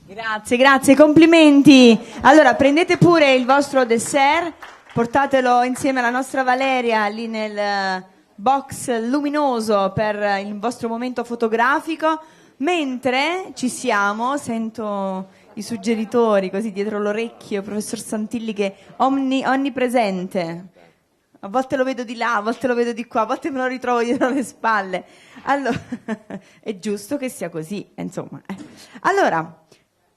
Grazie, complimenti. Allora prendete pure il vostro dessert, portatelo insieme alla nostra Valeria lì nel box luminoso per il vostro momento fotografico. Mentre ci siamo, sento i suggeritori così dietro l'orecchio, professor Santilli che onnipresente. A volte lo vedo di là, a volte lo vedo di qua, a volte me lo ritrovo dietro le spalle. Allora, è giusto che sia così, insomma. Allora,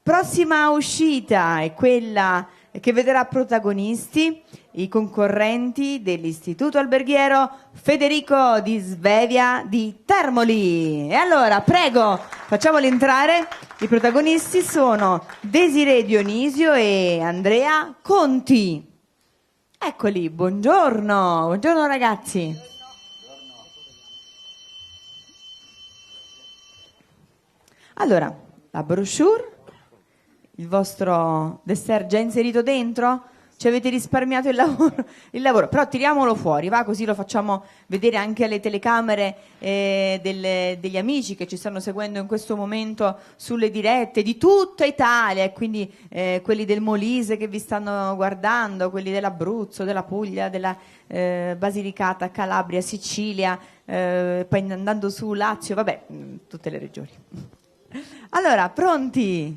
prossima uscita è quella che vedrà protagonisti i concorrenti dell'Istituto Alberghiero Federico di Svevia di Termoli. E allora, prego, facciamoli entrare. I protagonisti sono Desiree Dionisio e Andrea Conti. Eccoli, buongiorno ragazzi. Allora, la brochure, il vostro dessert già inserito dentro? Ci avete risparmiato il lavoro, però tiriamolo fuori, va, così lo facciamo vedere anche alle telecamere degli amici che ci stanno seguendo in questo momento sulle dirette di tutta Italia, e quindi quelli del Molise che vi stanno guardando, quelli dell'Abruzzo, della Puglia, della Basilicata, Calabria, Sicilia, poi andando su Lazio, vabbè, tutte le regioni. Allora, pronti?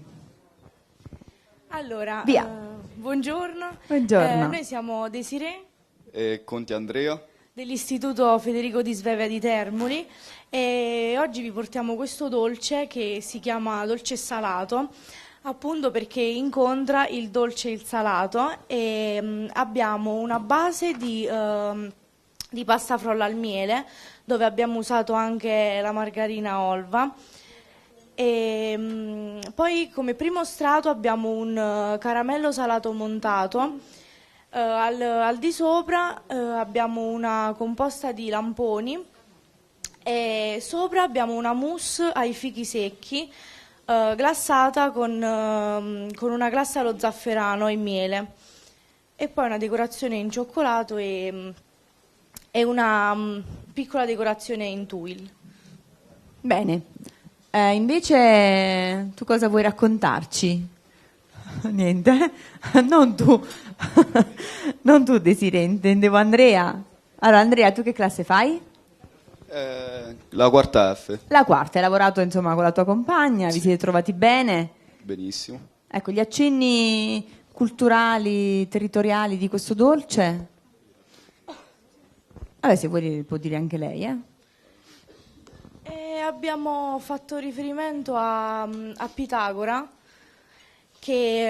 Allora, via. Buongiorno. Noi siamo Desiree e Conti Andrea dell'Istituto Federico di Svevia di Termoli e oggi vi portiamo questo dolce che si chiama dolce salato, appunto perché incontra il dolce e il salato, e abbiamo una base di pasta frolla al miele, dove abbiamo usato anche la margarina Olva. E poi come primo strato abbiamo un caramello salato montato, al di sopra abbiamo una composta di lamponi e sopra abbiamo una mousse ai fichi secchi glassata con una glassa allo zafferano e miele, e poi una decorazione in cioccolato e una piccola decorazione in tuile. Bene. Invece tu cosa vuoi raccontarci? Niente? Non tu. Non tu, Desiree, intendevo Andrea. Allora, Andrea, tu che classe fai? La quarta F. La quarta, hai lavorato insomma con la tua compagna, vi siete trovati bene? Benissimo. Ecco, gli accenni culturali, territoriali di questo dolce? Vabbè, se vuoi può dire anche lei, E abbiamo fatto riferimento a Pitagora, che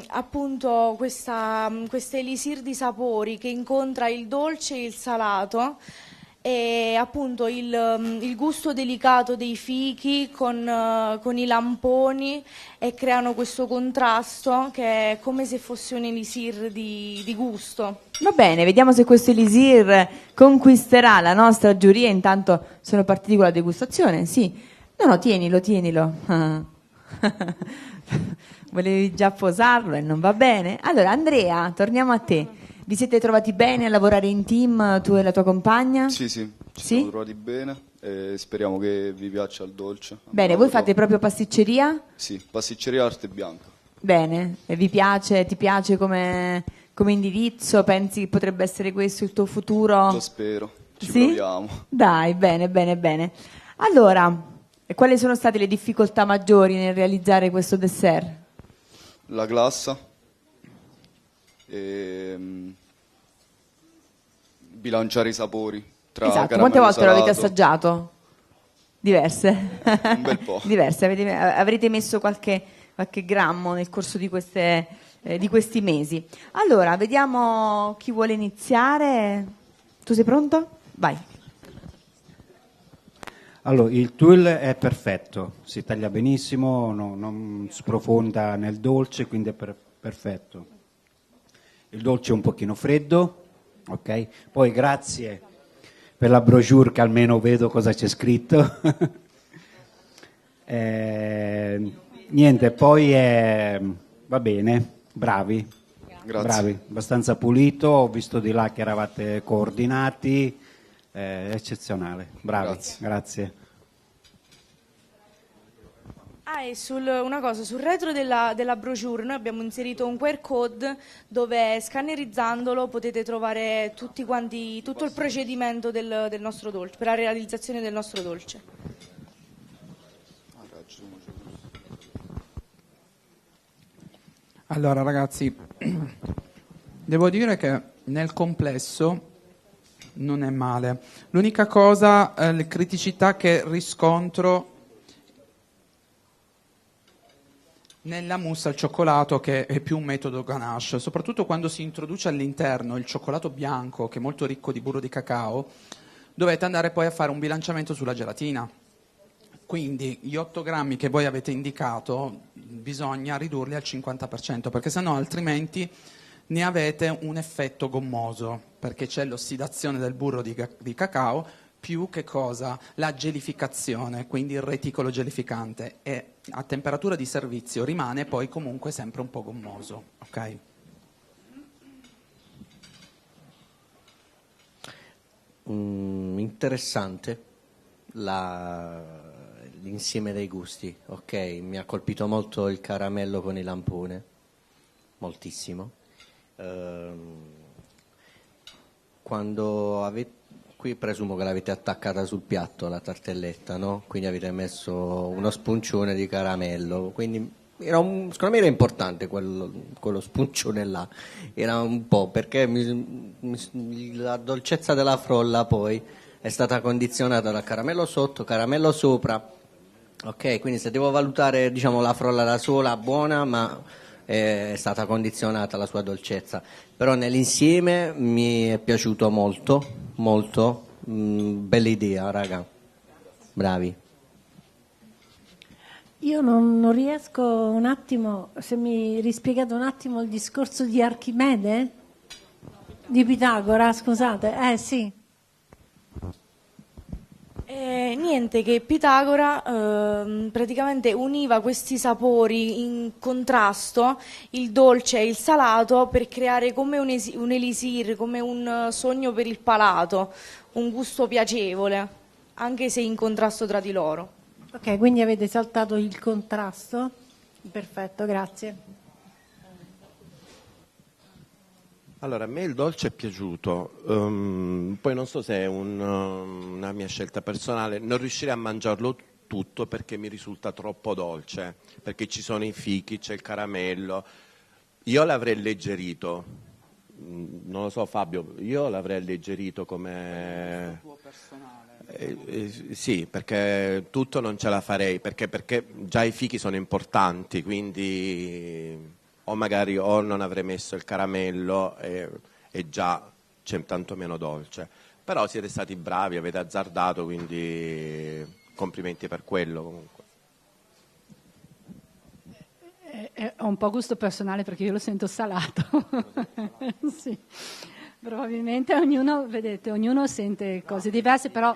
appunto questo elisir di sapori che incontra il dolce e il salato, e appunto il gusto delicato dei fichi con i lamponi, e creano questo contrasto che è come se fosse un elisir di gusto. Va bene, vediamo se questo elisir conquisterà la nostra giuria. Intanto sono partiti con la degustazione, sì. No, tienilo. Volevi già posarlo e non va bene. Allora, Andrea, torniamo a te. Vi siete trovati bene a lavorare in team, tu e la tua compagna? Sì, ci siamo trovati bene e speriamo che vi piaccia il dolce. Bene, voi fate proprio pasticceria? Sì, pasticceria Arte Bianca. Bene, e vi piace, ti piace come indirizzo? Pensi che potrebbe essere questo il tuo futuro? Lo spero, ci Sì? proviamo. Dai, bene. Allora, quali sono state le difficoltà maggiori nel realizzare questo dessert? La glassa, bilanciare i sapori tra Esatto, caramello quante volte salato. l'avete assaggiato? Diverse? Un bel po'. Diverse, avrete messo qualche grammo nel corso di questi mesi. Allora, vediamo chi vuole iniziare. Tu sei pronto? Vai. Allora, il tuile è perfetto, si taglia benissimo, non sprofonda nel dolce, quindi è perfetto. Il dolce è un pochino freddo, ok? Poi grazie per la brochure che almeno vedo cosa c'è scritto. Niente, poi va bene, bravi. Grazie. Bravi, abbastanza pulito, ho visto di là che eravate coordinati. Eccezionale, bravi, grazie. E una cosa, sul retro della brochure noi abbiamo inserito un QR code dove, scannerizzandolo, potete trovare tutto il procedimento del nostro dolce, per la realizzazione del nostro dolce. Allora ragazzi, devo dire che nel complesso non è male. L'unica cosa, le criticità che riscontro nella mousse al cioccolato, che è più un metodo ganache, soprattutto quando si introduce all'interno il cioccolato bianco, che è molto ricco di burro di cacao, dovete andare poi a fare un bilanciamento sulla gelatina. Quindi gli 8 grammi che voi avete indicato bisogna ridurli al 50%, perché sennò altrimenti ne avete un effetto gommoso, perché c'è l'ossidazione del burro di cacao più che cosa? La gelificazione, quindi il reticolo gelificante, e a temperatura di servizio rimane poi comunque sempre un po' gommoso, ok? Interessante l'insieme dei gusti, ok? Mi ha colpito molto il caramello con il lampone, moltissimo. Quando qui presumo che l'avete attaccata sul piatto la tartelletta, no? Quindi avete messo uno spuncione di caramello, quindi secondo me era importante quello spuncione là, era un po', perché la dolcezza della frolla poi è stata condizionata da caramello sotto, caramello sopra, ok? Quindi se devo valutare, diciamo, la frolla da sola buona, ma è stata condizionata la sua dolcezza, però nell'insieme mi è piaciuto molto, bella idea, raga, bravi. Io non riesco un attimo, se mi rispiegate un attimo il discorso di Archimede? Di Pitagora, scusate, sì. Niente, che Pitagora praticamente univa questi sapori in contrasto, il dolce e il salato, per creare come un elisir, come un sogno per il palato, un gusto piacevole, anche se in contrasto tra di loro. Ok, quindi avete saltato il contrasto. Perfetto, grazie. Allora, a me il dolce è piaciuto, poi non so se è una mia scelta personale, non riuscirei a mangiarlo tutto perché mi risulta troppo dolce, perché ci sono i fichi, c'è il caramello. Io l'avrei alleggerito, non lo so Fabio, io l'avrei alleggerito come... tuo personale. Sì, perché tutto non ce la farei, perché già i fichi sono importanti, quindi o magari o non avrei messo il caramello e già c'è tanto meno dolce. Però siete stati bravi, avete azzardato, quindi complimenti per quello comunque. Ho un po' gusto personale perché io lo sento salato. Sì. Probabilmente ognuno sente cose diverse, però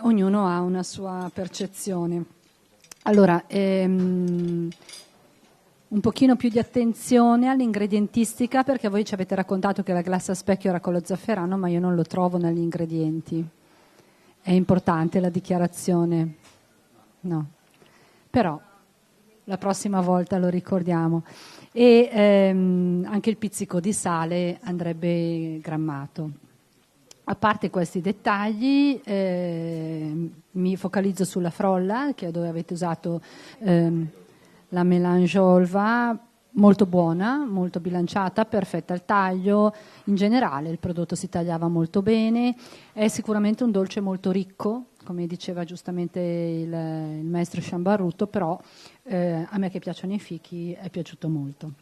ognuno ha una sua percezione. Allora, un pochino più di attenzione all'ingredientistica, perché voi ci avete raccontato che la glassa a specchio era con lo zafferano, ma io non lo trovo negli ingredienti. È importante la dichiarazione? No. Però la prossima volta lo ricordiamo. E anche il pizzico di sale andrebbe grammato. A parte questi dettagli, mi focalizzo sulla frolla, che è dove avete usato la melangiolva, molto buona, molto bilanciata, perfetta al taglio. In generale il prodotto si tagliava molto bene, è sicuramente un dolce molto ricco, come diceva giustamente il maestro Sciambarrutto, però a me che piacciono i fichi è piaciuto molto.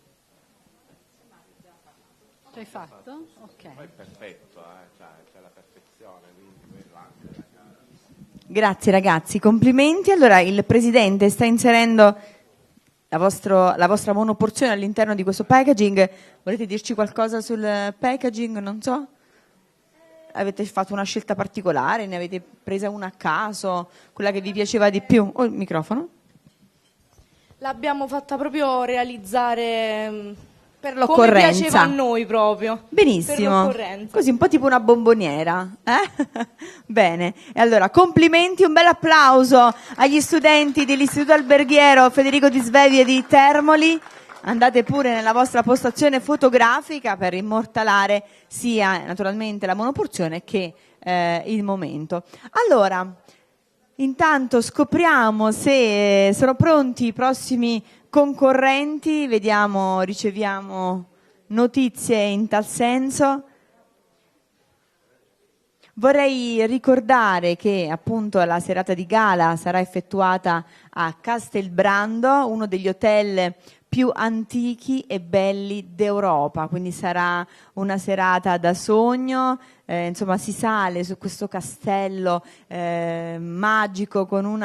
L'hai fatto? Ok. Poi è perfetto, c'è la perfezione, quindi anche... Grazie ragazzi, complimenti. Allora il Presidente sta inserendo la vostra monoporzione all'interno di questo packaging. Volete dirci qualcosa sul packaging? Non so. Avete fatto una scelta particolare? Ne avete presa una a caso? Quella che vi piaceva di più? Oh, il microfono. L'abbiamo fatta proprio realizzare per l'occorrenza. Come piaceva a noi proprio. Benissimo. Per l'occorrenza. Così un po' tipo una bomboniera. Bene. E allora complimenti, un bel applauso agli studenti dell'Istituto Alberghiero Federico Di Svevie di Termoli. Andate pure nella vostra postazione fotografica per immortalare sia naturalmente la monoporzione che il momento. Allora, intanto scopriamo se sono pronti i prossimi concorrenti, vediamo, riceviamo notizie in tal senso. Vorrei ricordare che appunto la serata di gala sarà effettuata a Castelbrando, uno degli hotel più antichi e belli d'Europa, quindi sarà una serata da sogno, insomma si sale su questo castello magico con un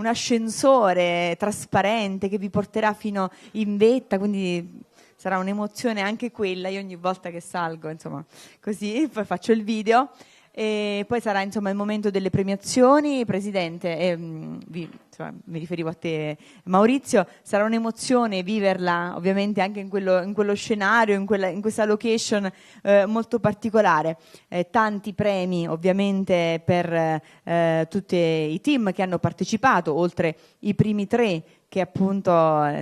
ascensore trasparente che vi porterà fino in vetta, quindi sarà un'emozione anche quella. Io ogni volta che salgo, insomma, così poi faccio il video. E poi sarà insomma il momento delle premiazioni, Presidente, mi riferivo a te Maurizio, sarà un'emozione viverla ovviamente anche in quello scenario, in questa location molto particolare, tanti premi ovviamente per tutti i team che hanno partecipato, oltre i primi 3 che appunto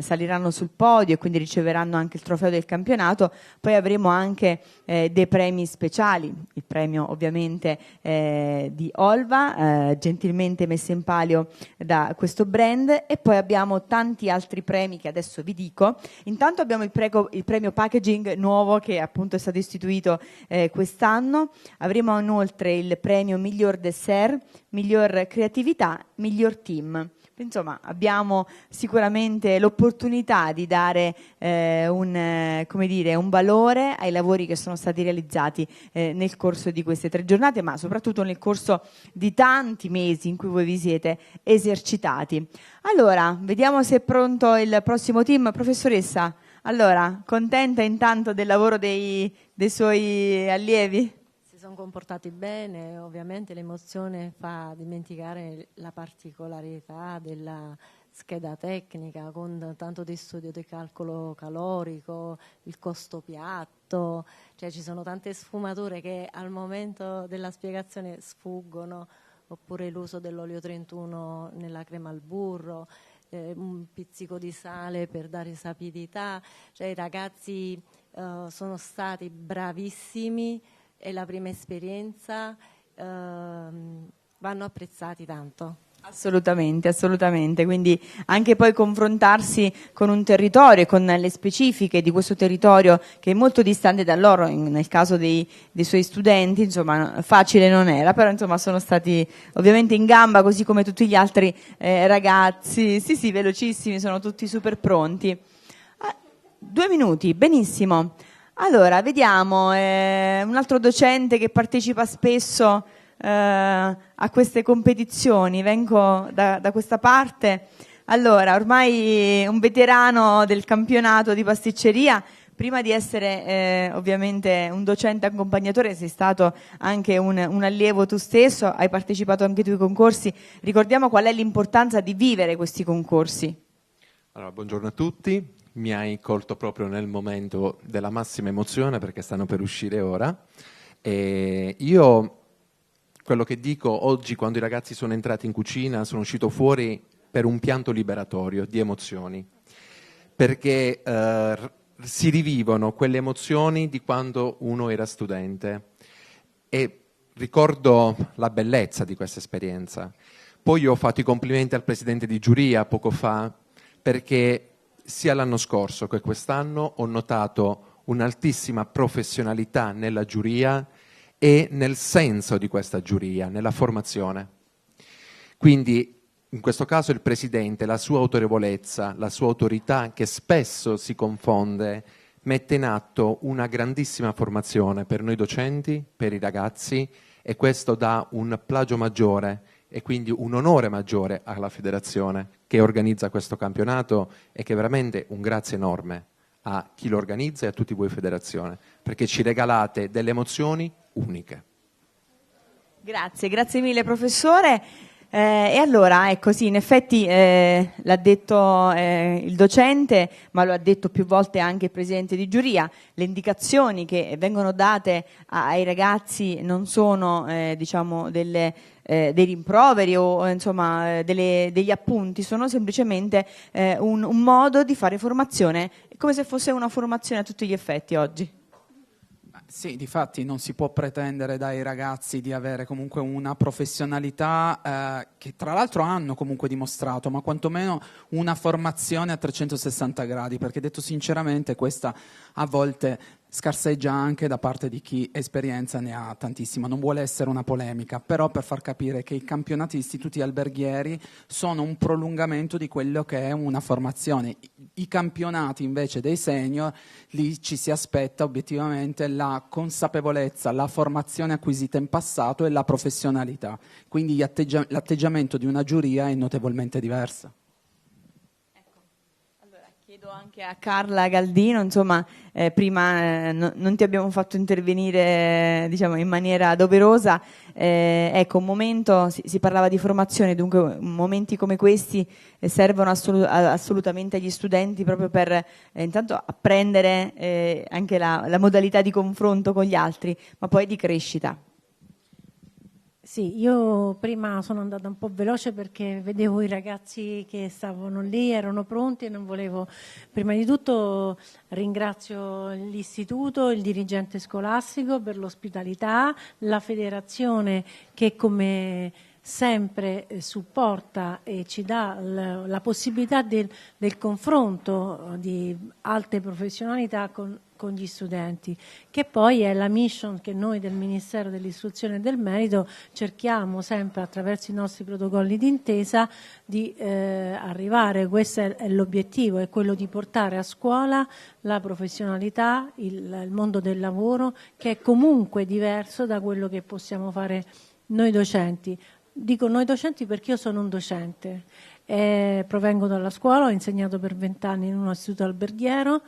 saliranno sul podio e quindi riceveranno anche il trofeo del campionato. Poi avremo anche dei premi speciali, il premio ovviamente di Olva, gentilmente messo in palio da questo brand, e poi abbiamo tanti altri premi che adesso vi dico. Intanto abbiamo il premio packaging nuovo che appunto è stato istituito quest'anno. Avremo inoltre il premio miglior dessert, miglior creatività, miglior team. Insomma, abbiamo sicuramente l'opportunità di dare un valore ai lavori che sono stati realizzati nel corso di queste 3 giornate, ma soprattutto nel corso di tanti mesi in cui voi vi siete esercitati. Allora, vediamo se è pronto il prossimo team. Professoressa, allora, contenta intanto del lavoro dei suoi allievi? Sono comportati bene, ovviamente l'emozione fa dimenticare la particolarità scheda tecnica con tanto di studio di calcolo calorico, il costo piatto, cioè ci sono tante sfumature che al momento della spiegazione sfuggono, oppure l'uso dell'olio 31 nella crema al burro, un pizzico di sale per dare sapidità, cioè i ragazzi sono stati bravissimi, è la prima esperienza, vanno apprezzati tanto. Assolutamente, assolutamente, quindi anche poi confrontarsi con un territorio e con le specifiche di questo territorio che è molto distante da loro, nel caso dei suoi studenti, insomma facile non era, però insomma sono stati ovviamente in gamba così come tutti gli altri ragazzi, sì velocissimi, sono tutti super pronti. 2 minuti, benissimo. Allora, vediamo un altro docente che partecipa spesso a queste competizioni, vengo da questa parte. Allora, ormai un veterano del campionato di pasticceria, prima di essere ovviamente un docente accompagnatore, sei stato anche un allievo tu stesso, hai partecipato anche tu ai concorsi. Ricordiamo qual è l'importanza di vivere questi concorsi. Allora, buongiorno a tutti, mi hai colto proprio nel momento della massima emozione perché stanno per uscire ora. E io quello che dico oggi, quando i ragazzi sono entrati in cucina, sono uscito fuori per un pianto liberatorio di emozioni, perché si rivivono quelle emozioni di quando uno era studente e ricordo la bellezza di questa esperienza. Poi io ho fatto i complimenti al presidente di giuria poco fa, perché sia l'anno scorso che quest'anno ho notato un'altissima professionalità nella giuria e nel senso di questa giuria, nella formazione. Quindi in questo caso il Presidente, la sua autorevolezza, la sua autorità, che spesso si confonde, mette in atto una grandissima formazione per noi docenti, per i ragazzi, e questo dà un plagio maggiore e quindi un onore maggiore alla federazione che organizza questo campionato, e che veramente un grazie enorme a chi lo organizza e a tutti voi federazione, perché ci regalate delle emozioni uniche. Grazie mille professore. E allora, ecco sì, in effetti l'ha detto il docente, ma lo ha detto più volte anche il presidente di giuria, le indicazioni che vengono date ai ragazzi non sono diciamo dei rimproveri o insomma degli appunti, sono semplicemente un modo di fare formazione, come se fosse una formazione a tutti gli effetti oggi. Sì, difatti non si può pretendere dai ragazzi di avere comunque una professionalità che tra l'altro hanno comunque dimostrato, ma quantomeno una formazione a 360 gradi, perché detto sinceramente questa a volte scarseggia anche da parte di chi esperienza ne ha tantissima. Non vuole essere una polemica, però per far capire che i campionati di istituti alberghieri sono un prolungamento di quello che è una formazione. I campionati invece dei senior, lì ci si aspetta obiettivamente la consapevolezza, la formazione acquisita in passato e la professionalità. Quindi l'atteggiamento di una giuria è notevolmente diverso. Chiedo anche a Carla Galdino, insomma, prima non ti abbiamo fatto intervenire diciamo in maniera doverosa, ecco un momento, si parlava di formazione, dunque momenti come questi servono assolutamente agli studenti proprio per intanto apprendere anche la modalità di confronto con gli altri, ma poi di crescita. Sì, io prima sono andata un po' veloce perché vedevo i ragazzi che stavano lì, erano pronti e non volevo. Prima di tutto ringrazio l'istituto, il dirigente scolastico per l'ospitalità, la federazione che come sempre supporta e ci dà la possibilità del confronto di alte professionalità con gli studenti, che poi è la mission che noi del Ministero dell'Istruzione e del Merito cerchiamo sempre attraverso i nostri protocolli d'intesa di arrivare. Questo è l'obiettivo, è quello di portare a scuola la professionalità, il mondo del lavoro, che è comunque diverso da quello che possiamo fare noi docenti. Dico noi docenti perché io sono un docente, provengo dalla scuola, ho insegnato per 20 anni in uno istituto alberghiero,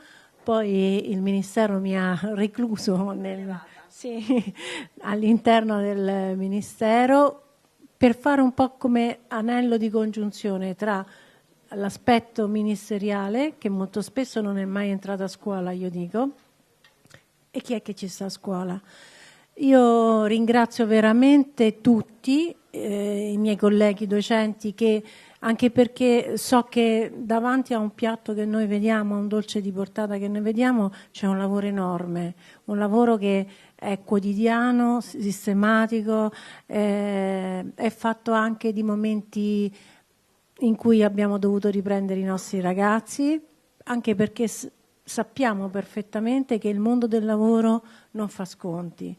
poi il Ministero mi ha recluso all'interno del Ministero per fare un po' come anello di congiunzione tra l'aspetto ministeriale, che molto spesso non è mai entrato a scuola, io dico, e chi è che ci sta a scuola. Io ringrazio veramente tutti i miei colleghi docenti, che anche perché so che davanti a un piatto che noi vediamo, a un dolce di portata che noi vediamo, c'è un lavoro enorme, un lavoro che è quotidiano, sistematico, è fatto anche di momenti in cui abbiamo dovuto riprendere i nostri ragazzi, anche perché sappiamo perfettamente che il mondo del lavoro non fa sconti.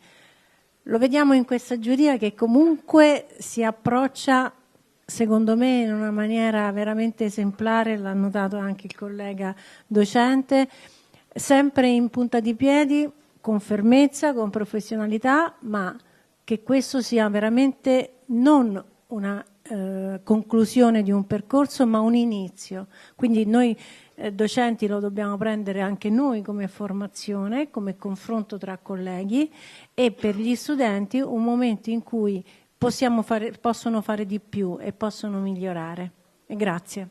Lo vediamo in questa giuria che comunque si approccia, secondo me, in una maniera veramente esemplare, l'ha notato anche il collega docente, sempre in punta di piedi, con fermezza, con professionalità, ma che questo sia veramente non una conclusione di un percorso, ma un inizio. Quindi noi docenti lo dobbiamo prendere anche noi come formazione, come confronto tra colleghi, e per gli studenti un momento in cui possono fare di più e possono migliorare. E grazie.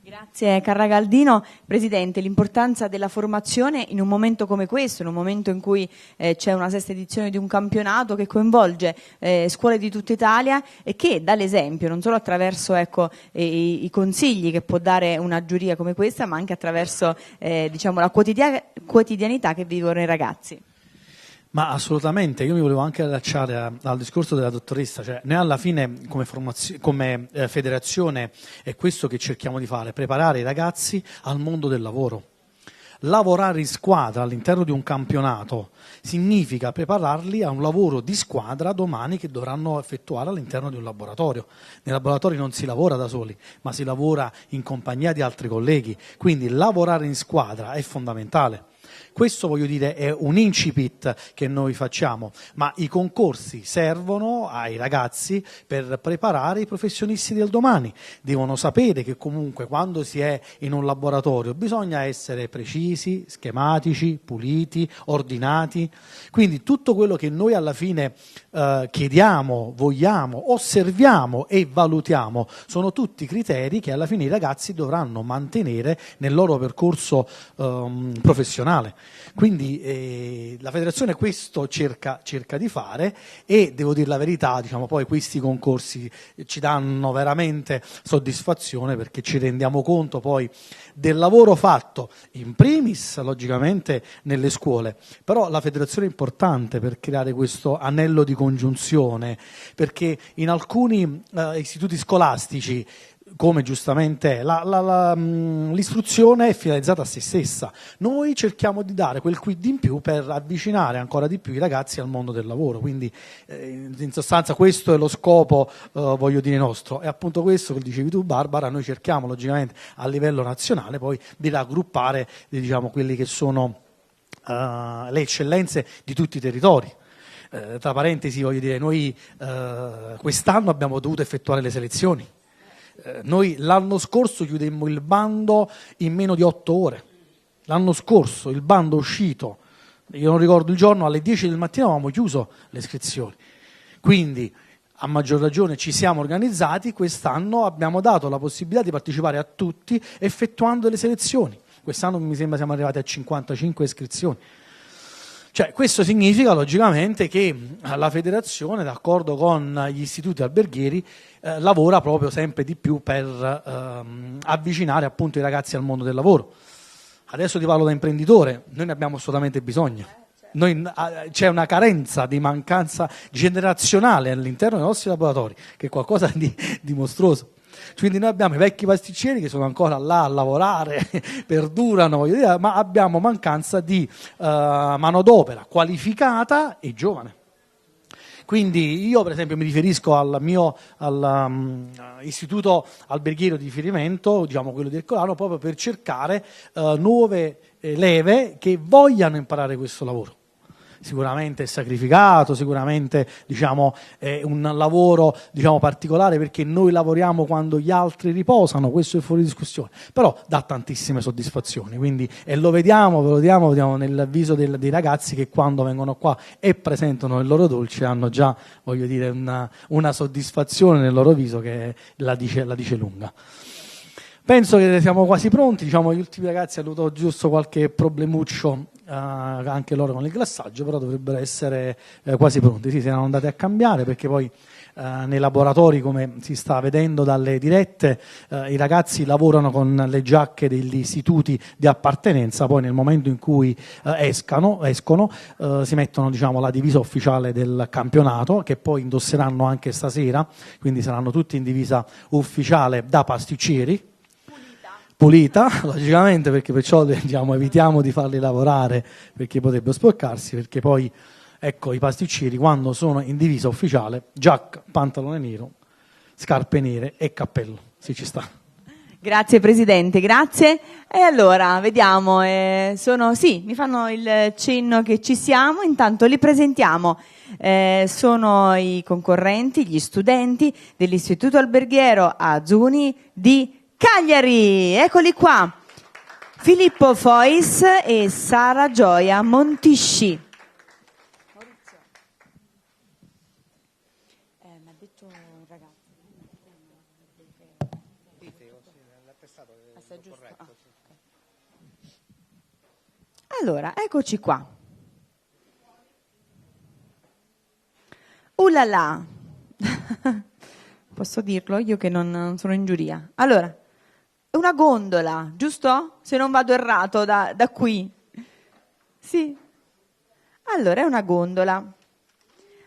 Grazie Carragaldino. Presidente, l'importanza della formazione in un momento come questo, in un momento in cui c'è una sesta edizione di un campionato che coinvolge scuole di tutta Italia e che dà l'esempio non solo attraverso i consigli che può dare una giuria come questa, ma anche attraverso la quotidianità che vivono i ragazzi. Ma assolutamente, io mi volevo anche allacciare al discorso della dottoressa, cioè noi alla fine come federazione è questo che cerchiamo di fare, preparare i ragazzi al mondo del lavoro. Lavorare in squadra all'interno di un campionato significa prepararli a un lavoro di squadra domani che dovranno effettuare all'interno di un laboratorio. Nei laboratori non si lavora da soli, ma si lavora in compagnia di altri colleghi, quindi lavorare in squadra è fondamentale. Questo, voglio dire, è un incipit che noi facciamo, ma i concorsi servono ai ragazzi per preparare i professionisti del domani. Devono sapere che comunque quando si è in un laboratorio bisogna essere precisi, schematici, puliti, ordinati. Quindi tutto quello che noi alla fine chiediamo, vogliamo, osserviamo e valutiamo sono tutti criteri che alla fine i ragazzi dovranno mantenere nel loro percorso professionale. Quindi la federazione questo cerca di fare, e devo dire la verità, poi questi concorsi ci danno veramente soddisfazione, perché ci rendiamo conto poi del lavoro fatto in primis logicamente nelle scuole, però la federazione è importante per creare questo anello di congiunzione, perché in alcuni istituti scolastici, come giustamente è, l'istruzione è finalizzata a se stessa. Noi cerchiamo di dare quel quid in più per avvicinare ancora di più i ragazzi al mondo del lavoro, quindi in sostanza questo è lo scopo, voglio dire, nostro. È appunto questo che dicevi tu, Barbara, noi cerchiamo logicamente a livello nazionale poi di raggruppare quelli che sono le eccellenze di tutti i territori. Tra parentesi, voglio dire, noi quest'anno abbiamo dovuto effettuare le selezioni. Noi l'anno scorso chiudemmo il bando in meno di 8 ore. L'anno scorso il bando è uscito, io non ricordo il giorno, alle 10 del mattino avevamo chiuso le iscrizioni. Quindi a maggior ragione ci siamo organizzati, quest'anno abbiamo dato la possibilità di partecipare a tutti effettuando le selezioni. Quest'anno mi sembra siamo arrivati a 55 iscrizioni. Cioè, questo significa logicamente che la federazione, d'accordo con gli istituti alberghieri, lavora proprio sempre di più per avvicinare appunto i ragazzi al mondo del lavoro. Adesso ti parlo da imprenditore, noi ne abbiamo assolutamente bisogno. C'è una carenza di mancanza generazionale all'interno dei nostri laboratori, che è qualcosa di mostruoso. Quindi noi abbiamo i vecchi pasticceri che sono ancora là a lavorare, perdurano, voglio dire, ma abbiamo mancanza di manodopera qualificata e giovane. Quindi io per esempio mi riferisco al mio istituto alberghiero di riferimento, quello di Ercolano, proprio per cercare nuove leve che vogliano imparare questo lavoro. Sicuramente è sacrificato, sicuramente è un lavoro particolare, perché noi lavoriamo quando gli altri riposano, questo è fuori discussione, però dà tantissime soddisfazioni, quindi, e lo vediamo nel viso dei ragazzi che quando vengono qua e presentano il loro dolce hanno già, voglio dire, una soddisfazione nel loro viso che la dice lunga. Penso che siamo quasi pronti, diciamo, gli ultimi ragazzi hanno avuto giusto qualche problemuccio anche loro con il glassaggio, però dovrebbero essere quasi pronti. Sì, si erano andati a cambiare perché poi nei laboratori, come si sta vedendo dalle dirette, i ragazzi lavorano con le giacche degli istituti di appartenenza, poi nel momento in cui escono si mettono, diciamo, la divisa ufficiale del campionato, che poi indosseranno anche stasera, quindi saranno tutti in divisa ufficiale da pasticceri. Pulita, logicamente, perché perciò, diciamo, evitiamo di farli lavorare perché potrebbero sporcarsi, perché poi ecco i pasticceri quando sono in divisa ufficiale, giacca, pantalone nero, scarpe nere e cappello, se ci sta. Grazie Presidente, grazie. E allora, vediamo, sì, mi fanno il cenno che ci siamo, intanto li presentiamo. Sono i concorrenti, gli studenti dell'Istituto Alberghiero Azuni di Cagliari, eccoli qua, Filippo Fois e Sara Gioia Montisci. Allora, eccoci qua. Ulala, posso dirlo io che non sono in giuria. Allora, una gondola, giusto? Se non vado errato da qui. Sì. Allora, è una gondola.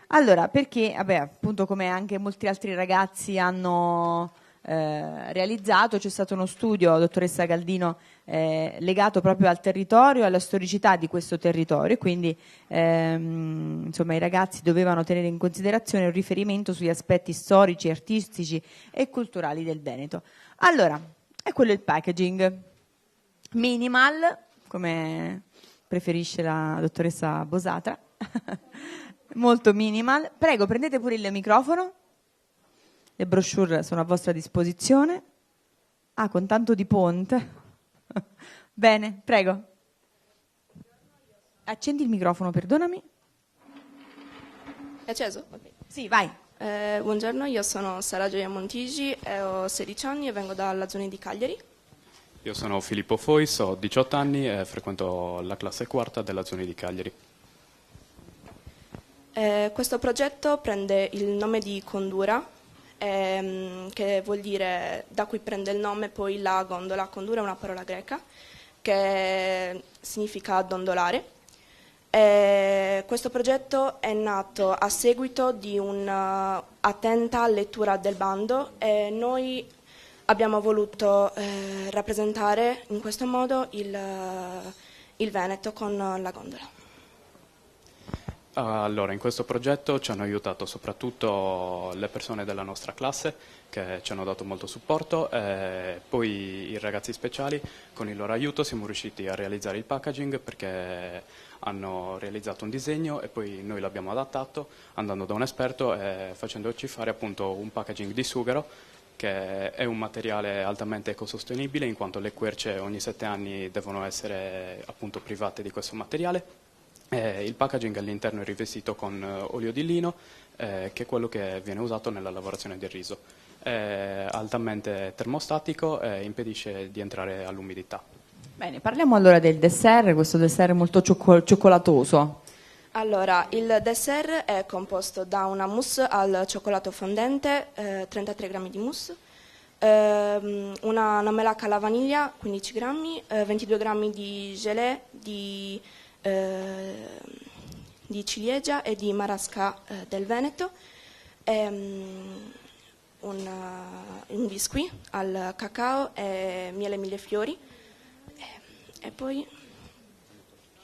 Allora, perché, vabbè, appunto come anche molti altri ragazzi hanno realizzato, c'è stato uno studio, dottoressa Galdino, legato proprio al territorio e alla storicità di questo territorio, quindi insomma i ragazzi dovevano tenere in considerazione un riferimento sugli aspetti storici, artistici e culturali del Veneto. Allora, è quello il packaging minimal, come preferisce la dottoressa Bosatra, molto minimal. Prego, prendete pure il microfono, le brochure sono a vostra disposizione. Ah, con tanto di ponte. Bene, prego. Accendi il microfono, perdonami. È acceso? Okay. Sì, vai. Buongiorno, io sono Sara Gioia Montigi, ho 16 anni e vengo dalla zona di Cagliari. Io sono Filippo Fois, ho 18 anni e frequento la classe quarta della zona di Cagliari. Questo progetto prende il nome di Condura, che vuol dire, da cui prende il nome poi la gondola. Condura è una parola greca che significa dondolare. Questo progetto è nato a seguito di un'attenta lettura del bando e noi abbiamo voluto rappresentare in questo modo il Veneto con la gondola. Allora, in questo progetto ci hanno aiutato soprattutto le persone della nostra classe che ci hanno dato molto supporto, e poi i ragazzi speciali, con il loro aiuto siamo riusciti a realizzare il packaging perché hanno realizzato un disegno e poi noi l'abbiamo adattato andando da un esperto e facendoci fare appunto un packaging di sughero, che è un materiale altamente ecosostenibile in quanto le querce ogni 7 anni devono essere appunto private di questo materiale. Il packaging all'interno è rivestito con olio di lino, che è quello che viene usato nella lavorazione del riso. È altamente termostatico e impedisce di entrare all'umidità. Bene, parliamo allora del dessert, questo dessert molto cioccolato. Allora, il dessert è composto da una mousse al cioccolato fondente, 33 grammi di mousse, una melaca alla vaniglia, 15 grammi, 22 grammi di gelée, di ciliegia e di marasca del Veneto, un biscuit al cacao e miele millefiori, e poi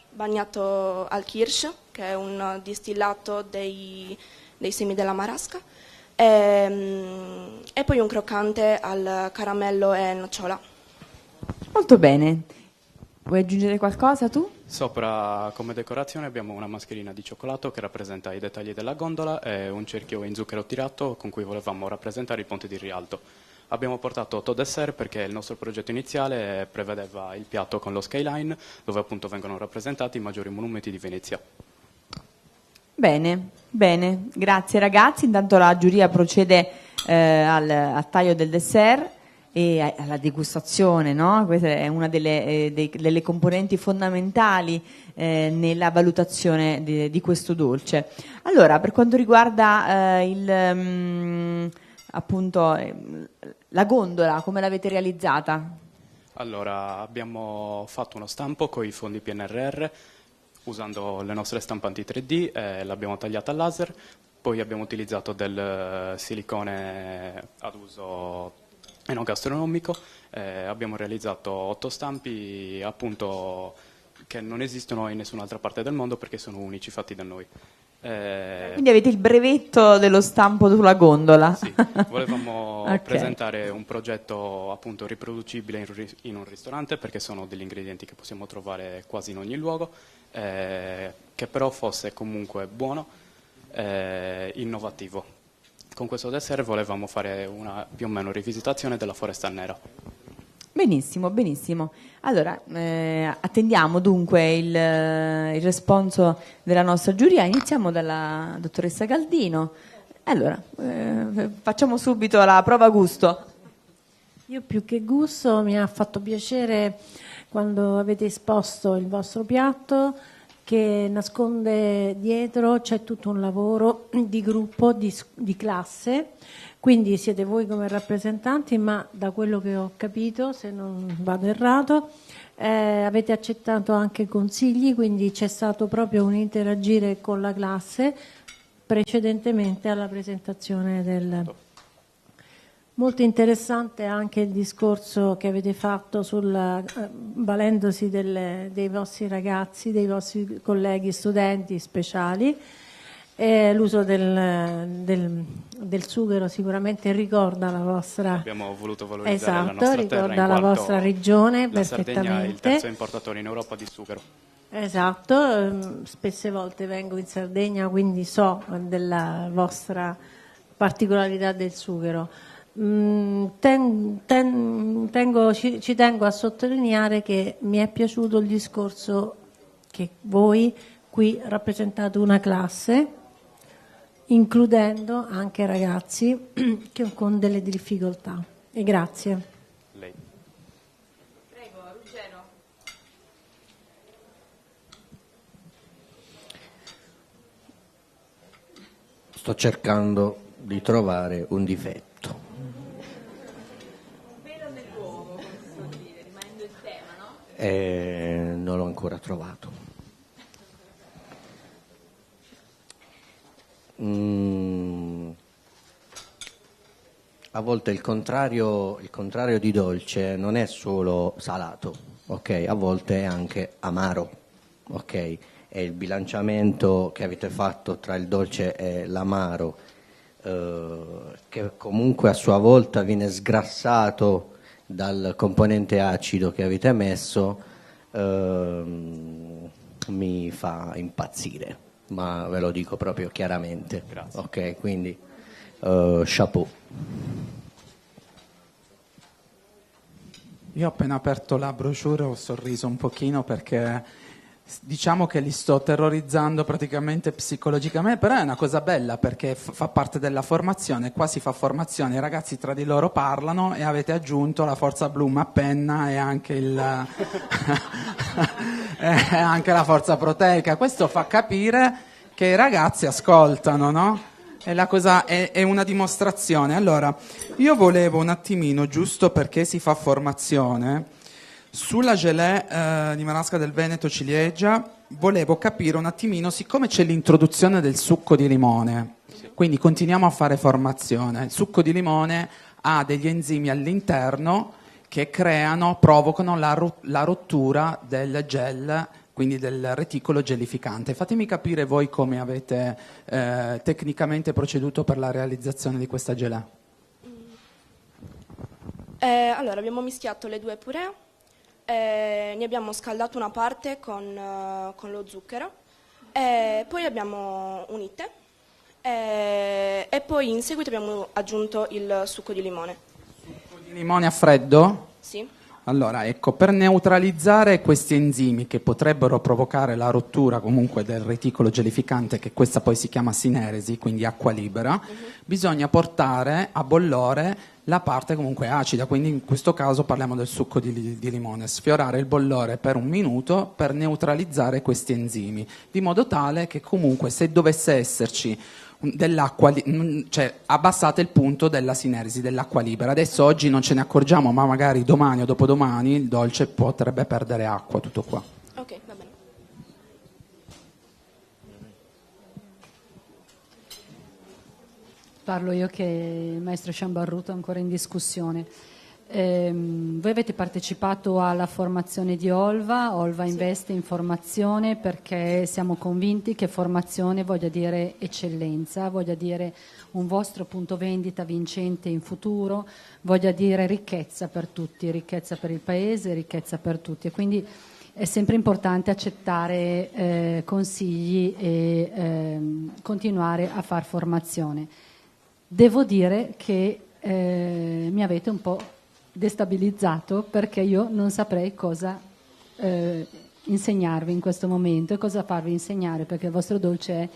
bagnato al kirsch, che è un distillato dei semi della marasca, e poi un croccante al caramello e nocciola. Molto bene. Vuoi aggiungere qualcosa tu? Sopra, come decorazione, abbiamo una mascherina di cioccolato che rappresenta i dettagli della gondola e un cerchio in zucchero tirato con cui volevamo rappresentare il ponte di Rialto. Abbiamo portato 8 dessert perché il nostro progetto iniziale prevedeva il piatto con lo skyline, dove appunto vengono rappresentati i maggiori monumenti di Venezia. Bene, bene, grazie ragazzi. Intanto la giuria procede al taglio del dessert e alla degustazione, no? Questa è una delle componenti fondamentali nella valutazione di questo dolce. Allora, per quanto riguarda appunto la gondola, come l'avete realizzata? Allora, abbiamo fatto uno stampo con i fondi PNRR usando le nostre stampanti 3D, l'abbiamo tagliata a laser, poi abbiamo utilizzato del silicone ad uso enogastronomico, abbiamo realizzato 8 stampi appunto che non esistono in nessun'altra parte del mondo perché sono unici, fatti da noi. Quindi avete il brevetto dello stampo sulla gondola? Sì, volevamo Okay. presentare un progetto appunto riproducibile in un ristorante perché sono degli ingredienti che possiamo trovare quasi in ogni luogo, che però fosse comunque buono, innovativo. Con questo dessert volevamo fare una più o meno rivisitazione della foresta nera. Benissimo, benissimo. Allora, attendiamo dunque il responso della nostra giuria. Iniziamo dalla dottoressa Galdino. Allora, facciamo subito la prova gusto. Io più che gusto mi ha fatto piacere quando avete esposto il vostro piatto, che nasconde dietro c'è tutto un lavoro di gruppo, di classe, quindi siete voi come rappresentanti, ma da quello che ho capito, se non vado errato, avete accettato anche consigli, quindi c'è stato proprio un interagire con la classe precedentemente alla presentazione del... Molto interessante anche il discorso che avete fatto valendosi dei vostri ragazzi, dei vostri colleghi studenti speciali. L'uso del sughero sicuramente ricorda la vostra... Abbiamo voluto valorizzare la esatto, nostra terra ricorda in la quanto vostra regione la Sardegna è il perfettamente. terzo importatore in Europa di sughero. Esatto, spesse volte vengo in Sardegna, quindi so della vostra particolarità del sughero. Ci tengo a sottolineare che mi è piaciuto il discorso che voi qui rappresentate una classe, includendo anche ragazzi che con delle difficoltà. E grazie. Lei. Prego, Ruggero. Sto cercando di trovare un difetto. Non l'ho ancora trovato. A volte il contrario di dolce non è solo salato, ok? A volte è anche amaro, ok? E il bilanciamento che avete fatto tra il dolce e l'amaro, che comunque a sua volta viene sgrassato dal componente acido che avete messo, mi fa impazzire, ma ve lo dico proprio chiaramente. Grazie. Ok, quindi chapeau. Io ho appena aperto la brochure e ho sorriso un pochino perché diciamo che li sto terrorizzando praticamente psicologicamente, però è una cosa bella perché fa parte della formazione, qua si fa formazione, i ragazzi tra di loro parlano e avete aggiunto la forza Bloom a penna e anche e anche la forza proteica. Questo fa capire che i ragazzi ascoltano, no? E la cosa è una dimostrazione. Allora, io volevo un attimino, giusto perché si fa formazione, sulla gelée di Marasca del Veneto ciliegia, volevo capire un attimino, siccome c'è l'introduzione del succo di limone, quindi continuiamo a fare formazione, il succo di limone ha degli enzimi all'interno che provocano la rottura del gel, quindi del reticolo gelificante. Fatemi capire voi come avete tecnicamente proceduto per la realizzazione di questa gelée. Allora, abbiamo mischiato le due puree, ne abbiamo scaldato una parte con lo zucchero, poi abbiamo unite e poi in seguito abbiamo aggiunto il succo di limone. Succo di limone a freddo? Sì. Allora, ecco, per neutralizzare questi enzimi che potrebbero provocare la rottura comunque del reticolo gelificante, che questa poi si chiama sineresi, quindi acqua libera, bisogna portare a bollore la parte comunque acida, quindi in questo caso parliamo del succo di limone, sfiorare il bollore per 1 minuto per neutralizzare questi enzimi, di modo tale che comunque se dovesse esserci dell'acqua, cioè abbassate il punto della sineresi, dell'acqua libera. Adesso oggi non ce ne accorgiamo, ma magari domani o dopodomani il dolce potrebbe perdere acqua, tutto qua. Ok, va bene. Parlo io che il maestro Ciambarruto è ancora in discussione. Voi avete partecipato alla formazione di Olva investe in formazione perché siamo convinti che formazione voglia dire eccellenza, voglia dire un vostro punto vendita vincente in futuro, voglia dire ricchezza per tutti, ricchezza per il paese, ricchezza per tutti, e quindi è sempre importante accettare consigli e continuare a far formazione. Devo dire che mi avete un po' destabilizzato perché io non saprei cosa insegnarvi in questo momento e cosa farvi insegnare, perché il vostro dolce è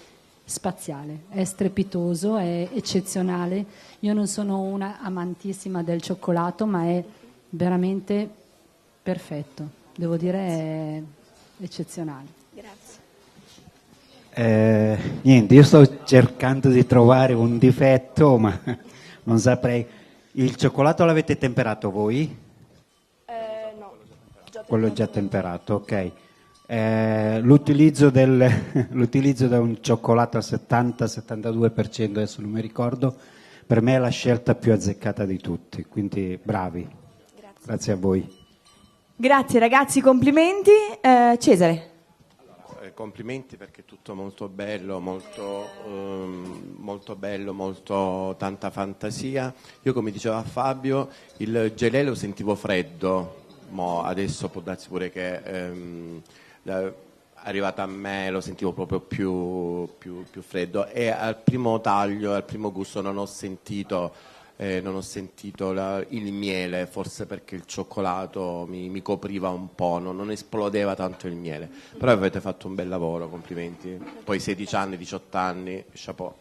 spaziale, è strepitoso, è eccezionale. Io non sono una amantissima del cioccolato, ma è veramente perfetto, devo dire è eccezionale. Grazie. Niente, io sto cercando di trovare un difetto, ma non saprei. Il cioccolato l'avete temperato voi? No, Quello già temperato, ok. L'utilizzo di un cioccolato al 70-72%, adesso non mi ricordo, per me è la scelta più azzeccata di tutti, quindi bravi. Grazie a voi. Grazie ragazzi, complimenti. Cesare. Complimenti perché è tutto molto bello, molto tanta fantasia. Io, come diceva Fabio, il gelé lo sentivo freddo, adesso può darsi pure che arrivato a me lo sentivo proprio più freddo, e al primo taglio, al primo gusto non ho sentito il miele, forse perché il cioccolato mi copriva un po', non esplodeva tanto il miele. Però avete fatto un bel lavoro, complimenti. Poi 16 anni, 18 anni, chapeau.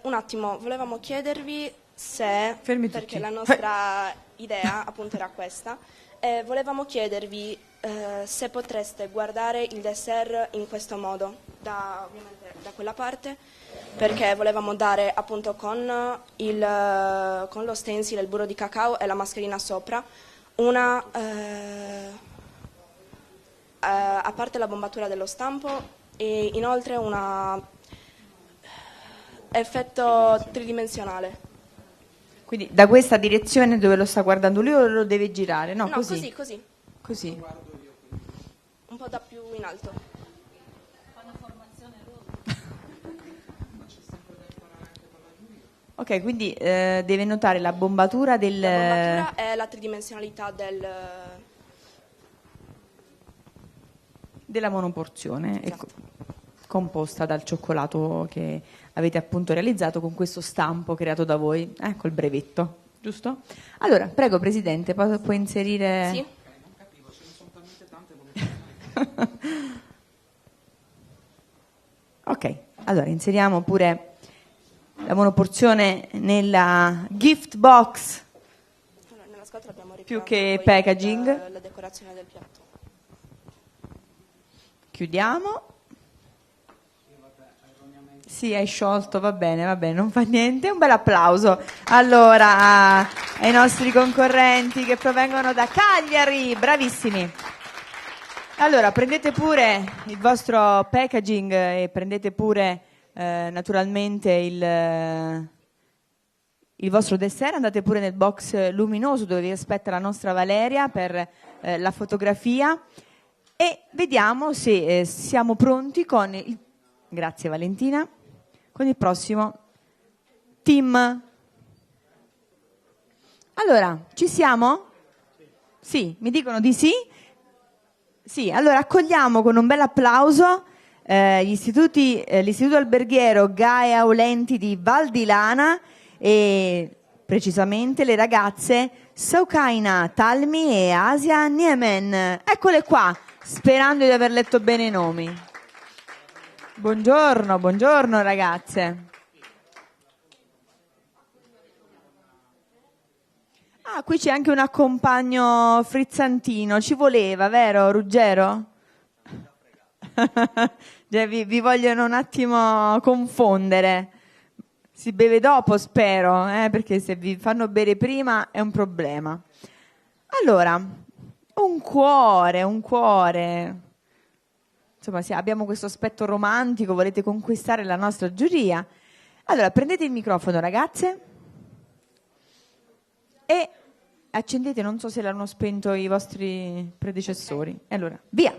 Un attimo, volevamo chiedervi se, Fermi perché tutti. la nostra idea appunto era questa, volevamo chiedervi se potreste guardare il dessert in questo modo, ovviamente da quella parte, perché volevamo dare appunto con lo stencil, il burro di cacao e la mascherina sopra una, a parte la bombatura dello stampo, e inoltre un effetto tridimensionale. Quindi da questa direzione dove lo sta guardando lui o lo deve girare? No, così. Così. Un po' da più in alto. Ok, quindi deve notare la bombatura La bombatura è la tridimensionalità della monoporzione, Esatto. composta dal cioccolato che avete appunto realizzato con questo stampo creato da voi, col brevetto, giusto? Allora, prego Presidente, puoi inserire... Sì. Ok, allora inseriamo pure la monoporzione nella gift box, Allora, nella scatola abbiamo più ripianto che poi packaging. la decorazione del piatto. Chiudiamo. Sì, hai sciolto, va bene, non fa niente. Un bel applauso allora ai nostri concorrenti che provengono da Cagliari, bravissimi. Allora, prendete pure il vostro packaging e prendete pure naturalmente il vostro dessert, andate pure nel box luminoso dove vi aspetta la nostra Valeria per la fotografia e vediamo se siamo pronti con il... Grazie Valentina. Con il prossimo team. Allora, ci siamo? Sì, mi dicono di sì? Sì, allora accogliamo con un bel applauso l'Istituto Alberghiero Gae Aulenti di Val di Lana e precisamente le ragazze Soukaina Talmi e Asia Niemen. Eccole qua, sperando di aver letto bene i nomi. Buongiorno, buongiorno ragazze. Ah, qui c'è anche un accompagno frizzantino, ci voleva, vero Ruggero? vi vogliono un attimo confondere. Si beve dopo, spero, perché se vi fanno bere prima è un problema. Allora, un cuore. Insomma, sì, abbiamo questo aspetto romantico, volete conquistare la nostra giuria. Allora, prendete il microfono, ragazze, e accendete, non so se l'hanno spento i vostri predecessori. Allora, via!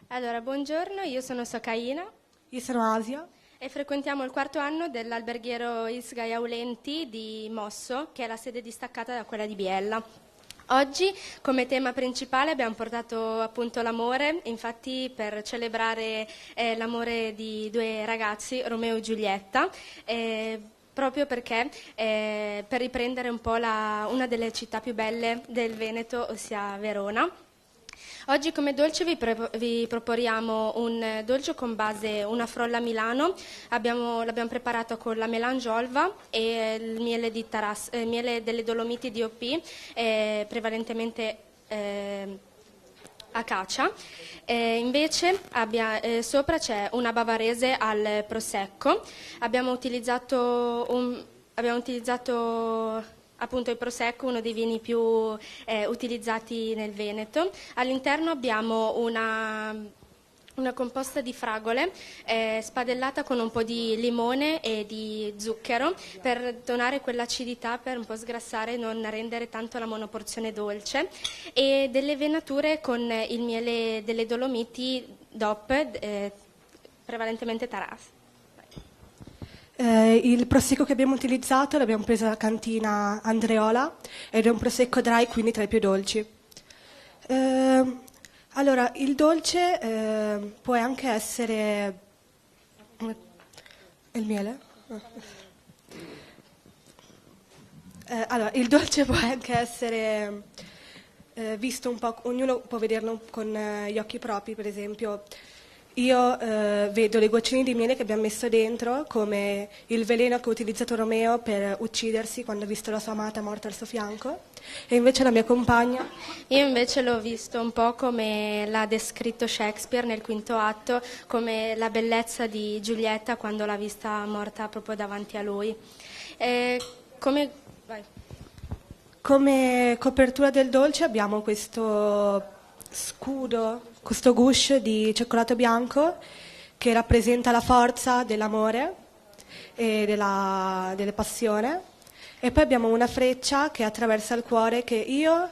Allora, buongiorno, io sono Soukaina. Io sono Asia. E frequentiamo il 4º anno dell'alberghiero Isgai Aulenti di Mosso, che è la sede distaccata da quella di Biella. Oggi come tema principale abbiamo portato appunto l'amore, infatti per celebrare l'amore di due ragazzi, Romeo e Giulietta, proprio perché per riprendere un po' una delle città più belle del Veneto, ossia Verona. Oggi come dolce vi proponiamo un dolce con base una frolla Milano. L'abbiamo preparato con la melangiolva e il miele, miele delle Dolomiti DOP, prevalentemente acacia. Invece sopra c'è una bavarese al prosecco. Abbiamo utilizzato appunto il prosecco, uno dei vini più utilizzati nel Veneto. All'interno abbiamo una composta di fragole spadellata con un po' di limone e di zucchero per donare quell'acidità, per un po' sgrassare e non rendere tanto la monoporzione dolce, e delle venature con il miele delle Dolomiti DOP, prevalentemente Taras. Il prosecco che abbiamo utilizzato l'abbiamo preso dalla cantina Andreola ed è un prosecco dry, quindi tra i più dolci. Allora, il dolce può anche essere... il miele? Allora, il dolce può anche essere visto un po', ognuno può vederlo con gli occhi propri, per esempio. Io vedo le goccine di miele che abbiamo messo dentro come il veleno che ha utilizzato Romeo per uccidersi quando ha visto la sua amata morta al suo fianco, e invece la mia compagna... Io invece l'ho visto un po' come l'ha descritto Shakespeare nel 5º atto, come la bellezza di Giulietta quando l'ha vista morta proprio davanti a lui. Come copertura del dolce abbiamo questo scudo, questo guscio di cioccolato bianco che rappresenta la forza dell'amore e della passione, e poi abbiamo una freccia che attraversa il cuore, che io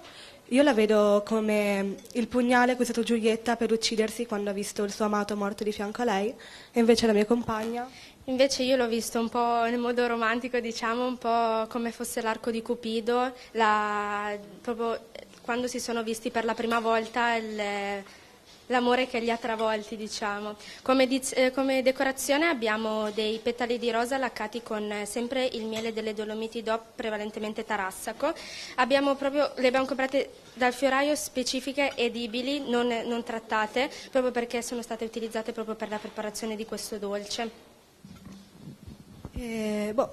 la vedo come il pugnale che ha usato Giulietta per uccidersi quando ha visto il suo amato morto di fianco a lei, e invece la mia compagna... Invece io l'ho visto un po' nel modo romantico, diciamo, un po' come fosse l'arco di Cupido, proprio quando si sono visti per la prima volta, l'amore che li ha travolti, diciamo. Come decorazione abbiamo dei petali di rosa laccati con sempre il miele delle Dolomiti DOP, prevalentemente Tarassaco. Le abbiamo comprate dal fioraio, specifiche, edibili, non trattate, proprio perché sono state utilizzate proprio per la preparazione di questo dolce.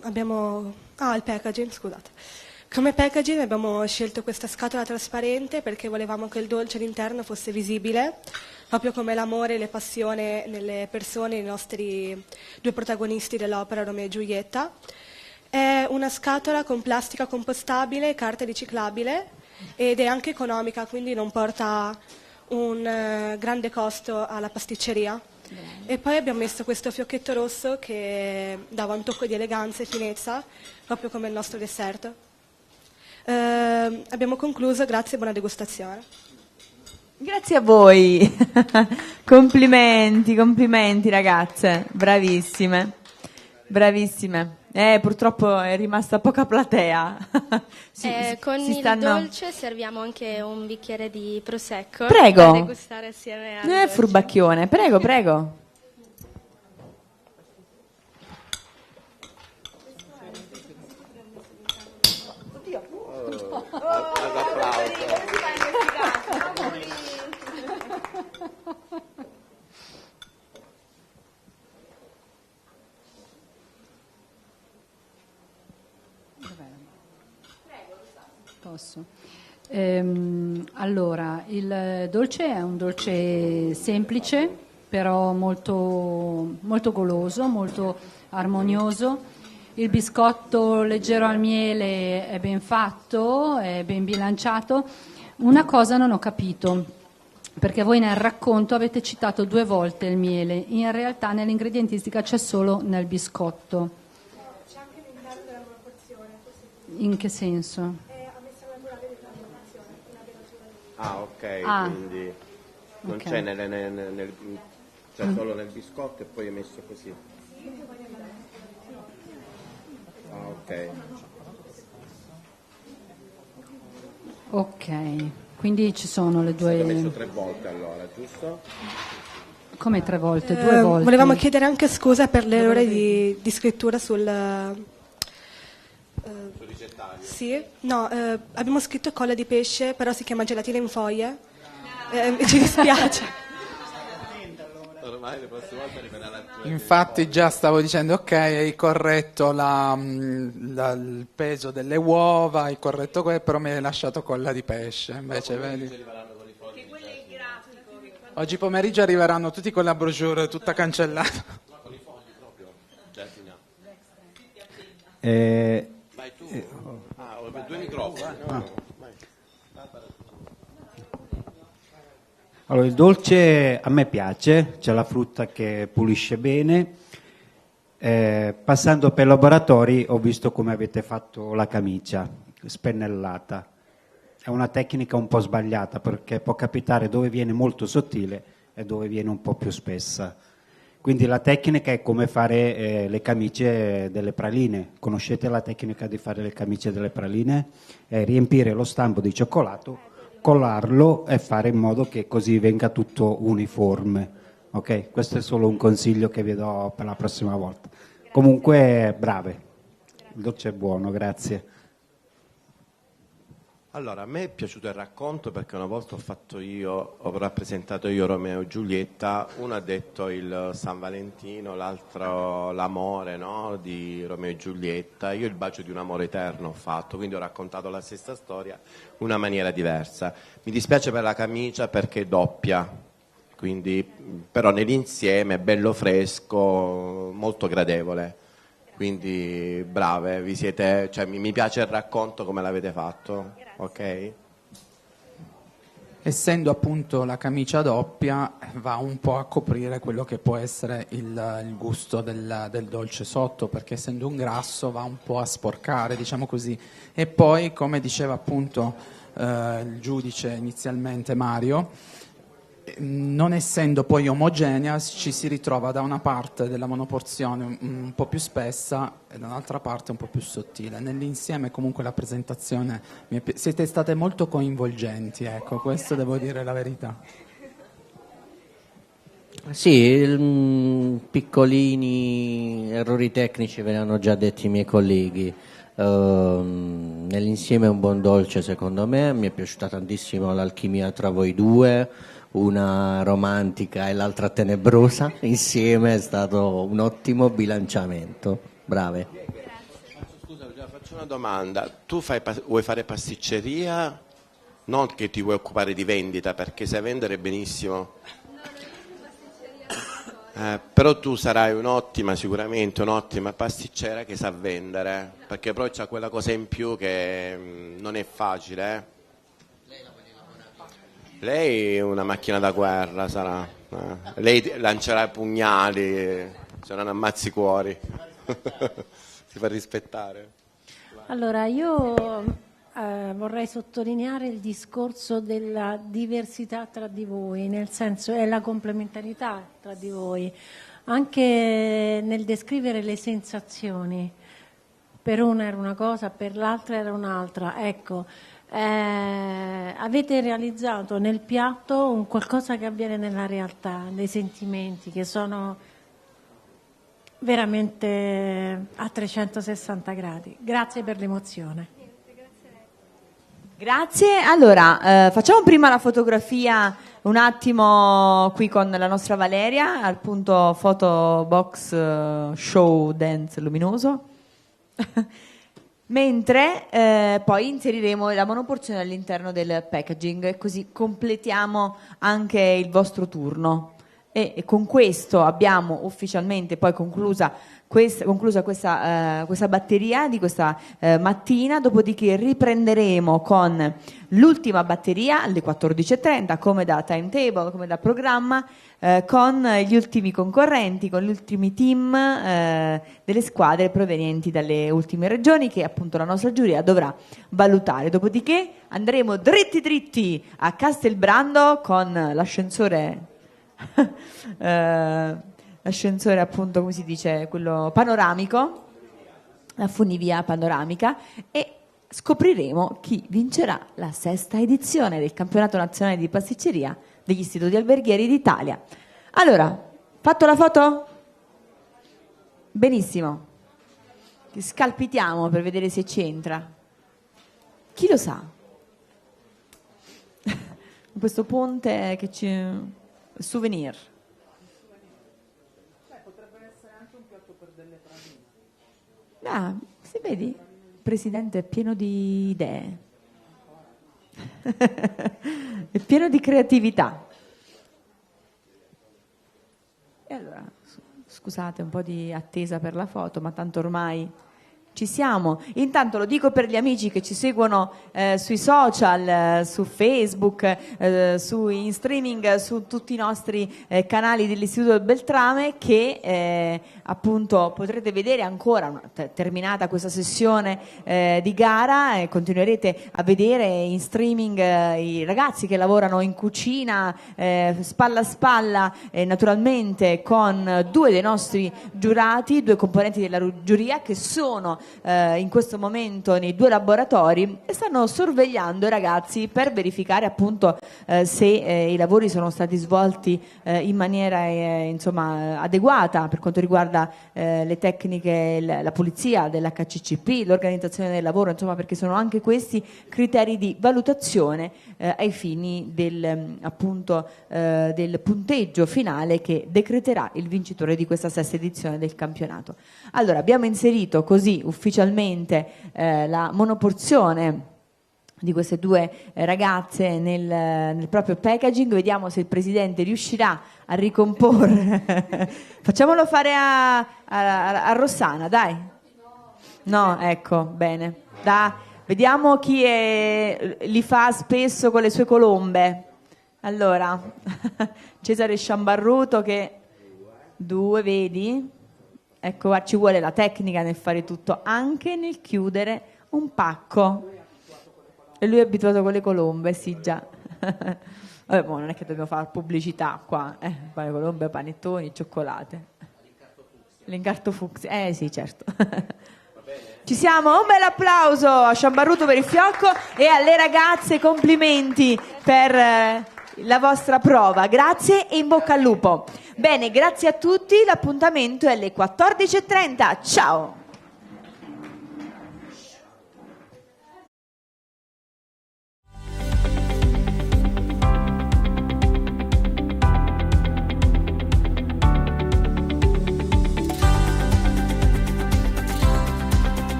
Abbiamo... il packaging, scusate. Come packaging abbiamo scelto questa scatola trasparente perché volevamo che il dolce all'interno fosse visibile, proprio come l'amore e la passione nelle persone, i nostri due protagonisti dell'opera, Romeo e Giulietta. È una scatola con plastica compostabile e carta riciclabile ed è anche economica, quindi non porta un grande costo alla pasticceria. E poi abbiamo messo questo fiocchetto rosso che dava un tocco di eleganza e finezza, proprio come il nostro dessert. Abbiamo concluso, grazie e buona degustazione. Grazie a voi. Complimenti ragazze, bravissime. Purtroppo è rimasta poca platea. Con il dolce serviamo anche un bicchiere di prosecco. Prego. Da degustare assieme al dolce. Furbacchione, prego. Posso? Allora, il dolce è un dolce semplice, però molto, molto goloso, molto armonioso. Il biscotto leggero al miele è ben fatto, è ben bilanciato. Una cosa non ho capito, perché voi nel racconto avete citato 2 volte il miele, in realtà nell'ingredientistica c'è solo nel biscotto. C'è anche all'interno della proporzione. In che senso? Ah, ok, Ah. quindi non Ok. c'è c'è solo nel biscotto e poi è messo così. Ah, ok. Ok, quindi ci sono le L'ho messo due... 3 volte allora, giusto? Come 3 volte? 2 volte? Volevamo chiedere anche scusa per l'errore di scrittura sul... sì, no, abbiamo scritto colla di pesce, però si chiama gelatina in foglie. Ci dispiace. Ormai le prossime volte arriverà la tua. Infatti già stavo dicendo, ok, hai corretto il peso delle uova, hai corretto quello, però mi hai lasciato colla di pesce. Invece, vedi? Oggi pomeriggio arriveranno tutti con la brochure tutta cancellata. Con i fogli proprio. Giatina. Vai tu. Ho 2 microfoni. Vai. Allora, il dolce a me piace, c'è la frutta che pulisce bene. Passando per laboratori ho visto come avete fatto la camicia, spennellata. È una tecnica un po' sbagliata perché può capitare dove viene molto sottile e dove viene un po' più spessa. Quindi la tecnica è come fare le camicie delle praline. Conoscete la tecnica di fare le camicie delle praline? È riempire lo stampo di cioccolato, collarlo e fare in modo che così venga tutto uniforme. Ok? Questo è solo un consiglio che vi do per la prossima volta. Comunque, brave. Il dolce è buono, grazie. Allora, a me è piaciuto il racconto perché una volta ho rappresentato io Romeo e Giulietta, uno ha detto il San Valentino, l'altro l'amore, no, di Romeo e Giulietta, io il bacio di un amore eterno ho fatto, quindi ho raccontato la stessa storia in una maniera diversa. Mi dispiace per la camicia perché è doppia, quindi, però nell'insieme è bello fresco, molto gradevole. Quindi brave, mi piace il racconto come l'avete fatto, ok? Essendo appunto la camicia doppia, va un po' a coprire quello che può essere il gusto del dolce sotto, perché essendo un grasso va un po' a sporcare, diciamo così. E poi, come diceva appunto il giudice inizialmente Mario, non essendo poi omogenea, ci si ritrova da una parte della monoporzione un po' più spessa e da un'altra parte un po' più sottile. Nell'insieme comunque la presentazione, siete state molto coinvolgenti, ecco, questo devo dire la verità. Sì, piccolini errori tecnici ve ne hanno già detti i miei colleghi. Nell'insieme è un buon dolce secondo me, mi è piaciuta tantissimo l'alchimia tra voi due, una romantica e l'altra tenebrosa, insieme è stato un ottimo bilanciamento, brave. Scusa, faccio una domanda, tu vuoi fare pasticceria? Non che ti vuoi occupare di vendita, perché sai vendere benissimo. Però tu sarai sicuramente un'ottima pasticcera che sa vendere, perché poi c'ha quella cosa in più che non è facile. Lei è una macchina da guerra, sarà. Lei lancerà pugnali, se non ammazzi cuori. Si fa rispettare. Allora, io vorrei sottolineare il discorso della diversità tra di voi, nel senso è la complementarità tra di voi, anche nel descrivere le sensazioni. Per una era una cosa, per l'altra era un'altra. Ecco, avete realizzato nel piatto un qualcosa che avviene nella realtà, dei sentimenti che sono veramente a 360 gradi. Grazie per l'emozione. Grazie. Allora, facciamo prima la fotografia un attimo qui con la nostra Valeria, al punto photo box show dance luminoso. Mentre poi inseriremo la monoporzione all'interno del packaging, così completiamo anche il vostro turno. E con questo abbiamo ufficialmente poi conclusa questa batteria di questa mattina, dopodiché riprenderemo con l'ultima batteria alle 14:30 come da timetable, come da programma, con gli ultimi concorrenti, con gli ultimi team delle squadre provenienti dalle ultime regioni che appunto la nostra giuria dovrà valutare. Dopodiché andremo dritti a Castelbrando con l'ascensore appunto, come si dice, quello panoramico, la funivia panoramica, e scopriremo chi vincerà la 6ª edizione del campionato nazionale di pasticceria degli istituti alberghieri d'Italia. Allora, fatto la foto? Benissimo. Scalpitiamo per vedere se ci entra. Chi lo sa? Questo ponte che ci... souvenir. Potrebbe essere anche un piatto per delle pranine. Ah, se vedi, il presidente è pieno di idee. È pieno di creatività. E allora, scusate un po' di attesa per la foto, ma tanto ormai ci siamo. Intanto lo dico per gli amici che ci seguono sui social, su Facebook, in streaming, su tutti i nostri canali dell'Istituto del Beltrame, che appunto potrete vedere ancora, terminata questa sessione di gara, continuerete a vedere in streaming i ragazzi che lavorano in cucina, spalla a spalla, naturalmente con 2 dei nostri giurati, 2 componenti della giuria che sono in questo momento nei 2 laboratori e stanno sorvegliando i ragazzi per verificare appunto se i lavori sono stati svolti in maniera insomma adeguata per quanto riguarda le tecniche, la pulizia dell'HCCP, l'organizzazione del lavoro, insomma, perché sono anche questi criteri di valutazione ai fini del appunto del punteggio finale che decreterà il vincitore di questa 6ª edizione del campionato. Allora, abbiamo inserito così ufficialmente la monoporzione di queste 2 ragazze nel proprio packaging. Vediamo se il presidente riuscirà a ricomporre. Facciamolo fare a Rossana, dai. No, ecco, bene. Vediamo chi li fa spesso con le sue colombe. Allora, Cesare Sciambarruto che 2, vedi? Ecco, qua ci vuole la tecnica nel fare tutto, anche nel chiudere un pacco. E lui è abituato con le colombe, sì già. Vabbè, non è che dobbiamo fare pubblicità qua, colombe, panettoni, cioccolate. L'incarto fucsia, sì, certo. Ci siamo? Un bel applauso a Sciambarruto per il fiocco e alle ragazze complimenti per la vostra prova. Grazie e in bocca al lupo. Bene, grazie a tutti, l'appuntamento è alle 14:30. Ciao!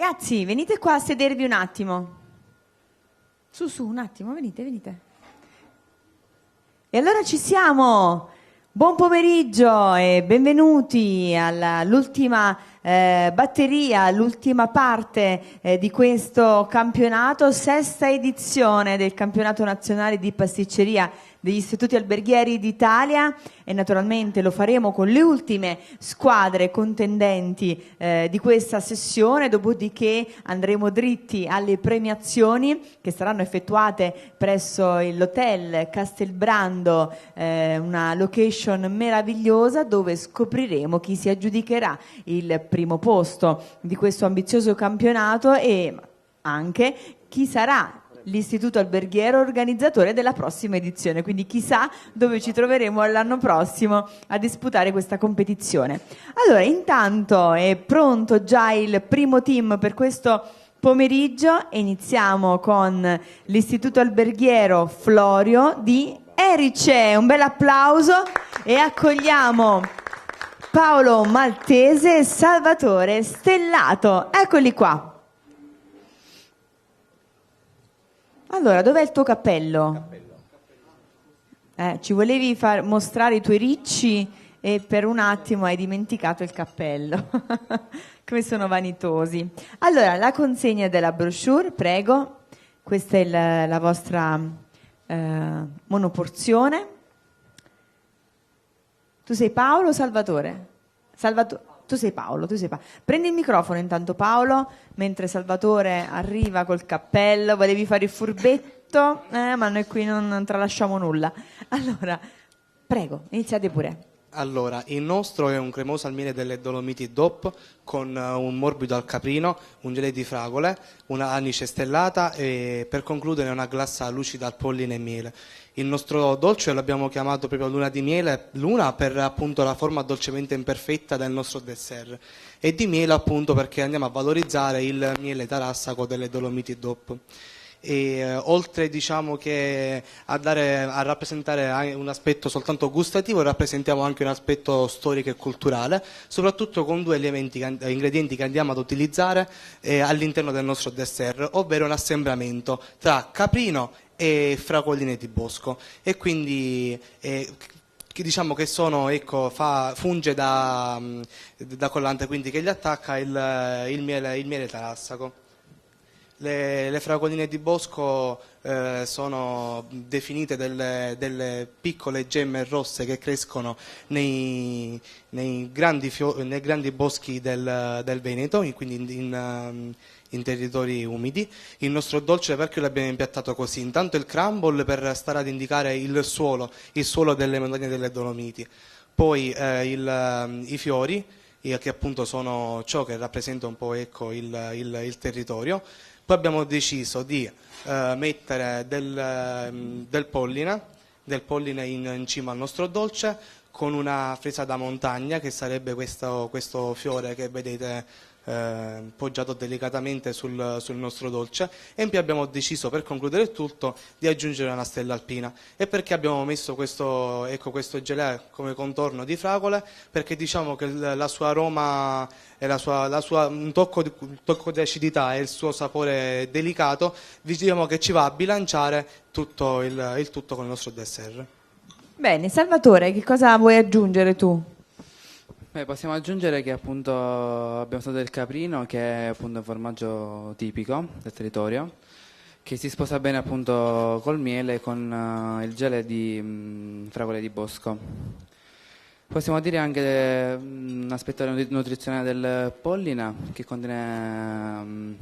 Ragazzi, venite qua a sedervi un attimo. Su, un attimo, venite. E allora ci siamo. Buon pomeriggio e benvenuti all'ultima batteria, l'ultima parte di questo campionato, sesta edizione del campionato nazionale di pasticceria degli istituti alberghieri d'Italia, e naturalmente lo faremo con le ultime squadre contendenti di questa sessione, dopodiché andremo dritti alle premiazioni che saranno effettuate presso l'hotel Castelbrando, una location meravigliosa dove scopriremo chi si aggiudicherà il primo posto di questo ambizioso campionato e anche chi sarà l'istituto alberghiero organizzatore della prossima edizione, quindi chissà dove ci troveremo l'anno prossimo a disputare questa competizione. Allora, intanto è pronto già il primo team per questo pomeriggio e iniziamo con l'istituto alberghiero Florio di Erice. Un bel applauso e accogliamo Paolo Maltese e Salvatore Stellato. Eccoli qua. Allora, dov'è il tuo cappello? Ci volevi mostrare i tuoi ricci e per un attimo hai dimenticato il cappello. Come sono vanitosi. Allora, la consegna della brochure, prego. Questa è la vostra monoporzione. Tu sei Paolo o Salvatore? Tu sei Paolo. Prendi il microfono intanto, Paolo, mentre Salvatore arriva col cappello. Volevi fare il furbetto, ma noi qui non tralasciamo nulla. Allora, prego, iniziate pure. Allora, il nostro è un cremoso al miele delle Dolomiti DOP con un morbido al caprino, un gelé di fragole, una anice stellata e per concludere una glassa lucida al polline e miele. Il nostro dolce l'abbiamo chiamato proprio luna di miele, luna per appunto la forma dolcemente imperfetta del nostro dessert e di miele appunto perché andiamo a valorizzare il miele tarassaco delle Dolomiti DOP. E oltre diciamo che a rappresentare un aspetto soltanto gustativo, rappresentiamo anche un aspetto storico e culturale, soprattutto con due ingredienti che andiamo ad utilizzare all'interno del nostro dessert, ovvero un assembramento tra caprino e fragoline di bosco, e quindi diciamo che sono, funge da collante, quindi che gli attacca il miele tarassaco. Le fragoline di bosco sono definite delle piccole gemme rosse che crescono nei grandi boschi del Veneto, quindi in territori umidi. Il nostro dolce, perché l'abbiamo impiattato così? Intanto il crumble per stare ad indicare il suolo delle montagne delle Dolomiti, poi i fiori che appunto sono ciò che rappresenta un po' il territorio. Poi abbiamo deciso di mettere del polline in cima al nostro dolce con una fresa da montagna, che sarebbe questo fiore che vedete poggiato delicatamente sul nostro dolce, e in più abbiamo deciso, per concludere il tutto, di aggiungere una stella alpina. E perché abbiamo messo questo gelé come contorno di fragole? Perché diciamo che la sua aroma e un tocco di acidità e il suo sapore delicato, diciamo che ci va a bilanciare tutto il tutto con il nostro dessert. Bene, Salvatore, che cosa vuoi aggiungere tu? Possiamo aggiungere che appunto abbiamo usato del caprino, che è appunto un formaggio tipico del territorio, che si sposa bene appunto col miele e con il gelé di fragole di bosco. Possiamo dire anche un aspetto nutrizionale del pollina, che contiene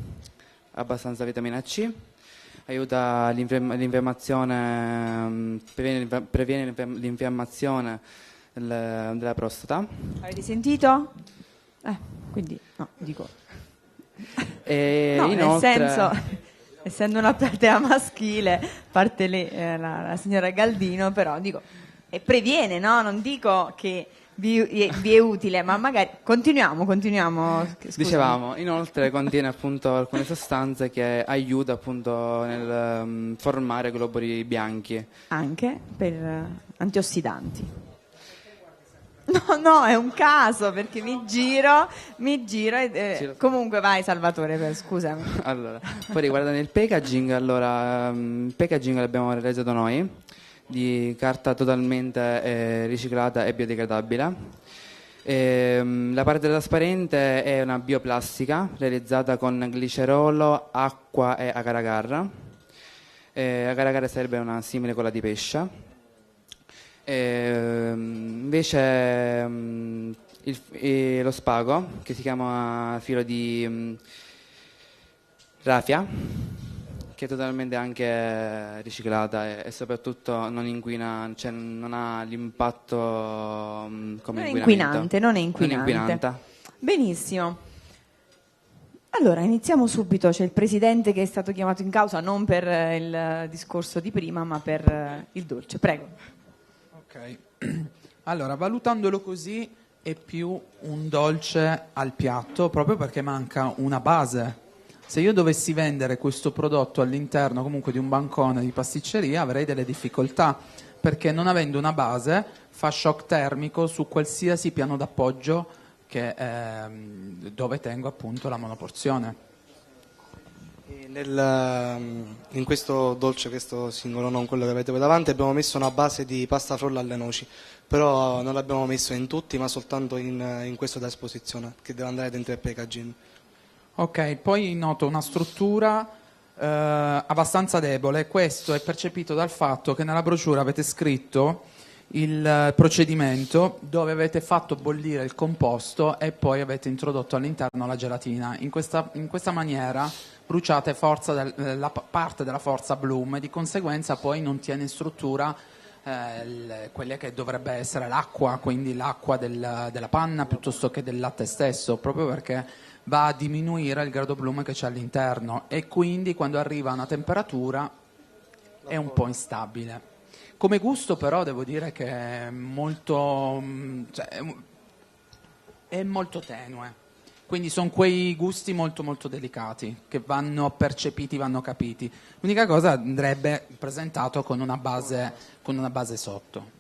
abbastanza vitamina C, aiuta l'infiammazione, previene l'infiammazione della prostata. Avete sentito? Quindi no, dico. E no, inoltre, nel senso, essendo una platea maschile, parte lì la signora Galdino, però dico, e previene, no? Non dico che vi è utile, ma magari continuiamo. Scusami. Dicevamo, inoltre contiene appunto alcune sostanze che aiuta appunto nel formare globuli bianchi. Anche per antiossidanti. No, è un caso perché mi giro e comunque vai Salvatore, scusami. Allora, poi riguardando il packaging, il packaging l'abbiamo realizzato noi, di carta totalmente riciclata e biodegradabile. La parte trasparente è una bioplastica realizzata con glicerolo, acqua e agar agar. Agar agar sarebbe una simile colla di pesce. Invece lo spago, che si chiama filo di raffia, che è totalmente anche riciclata e soprattutto non inquina, cioè non ha l'impatto come inquinamento. Non è inquinante. Benissimo. Allora, iniziamo subito. C'è il presidente che è stato chiamato in causa non per il discorso di prima, ma per il dolce. Prego. Ok, allora valutandolo così è più un dolce al piatto proprio perché manca una base. Se io dovessi vendere questo prodotto all'interno comunque di un bancone di pasticceria avrei delle difficoltà perché non avendo una base fa shock termico su qualsiasi piano d'appoggio dove tengo appunto la monoporzione. In questo dolce, questo singolo, non quello che avete voi davanti, abbiamo messo una base di pasta frolla alle noci, però non l'abbiamo messo in tutti, ma soltanto in questo da esposizione, che deve andare dentro il packaging. Ok, poi noto una struttura abbastanza debole. Questo è percepito dal fatto che nella brochure avete scritto il procedimento dove avete fatto bollire il composto e poi avete introdotto all'interno la gelatina. In questa maniera bruciate la parte della forza Bloom e di conseguenza poi non tiene in struttura quella che dovrebbe essere l'acqua, quindi l'acqua della panna piuttosto che del latte stesso, proprio perché va a diminuire il grado Bloom che c'è all'interno e quindi quando arriva a una temperatura è un po' instabile. Come gusto però devo dire che è molto tenue, quindi sono quei gusti molto molto delicati che vanno percepiti, vanno capiti. L'unica cosa andrebbe presentato con una base sotto.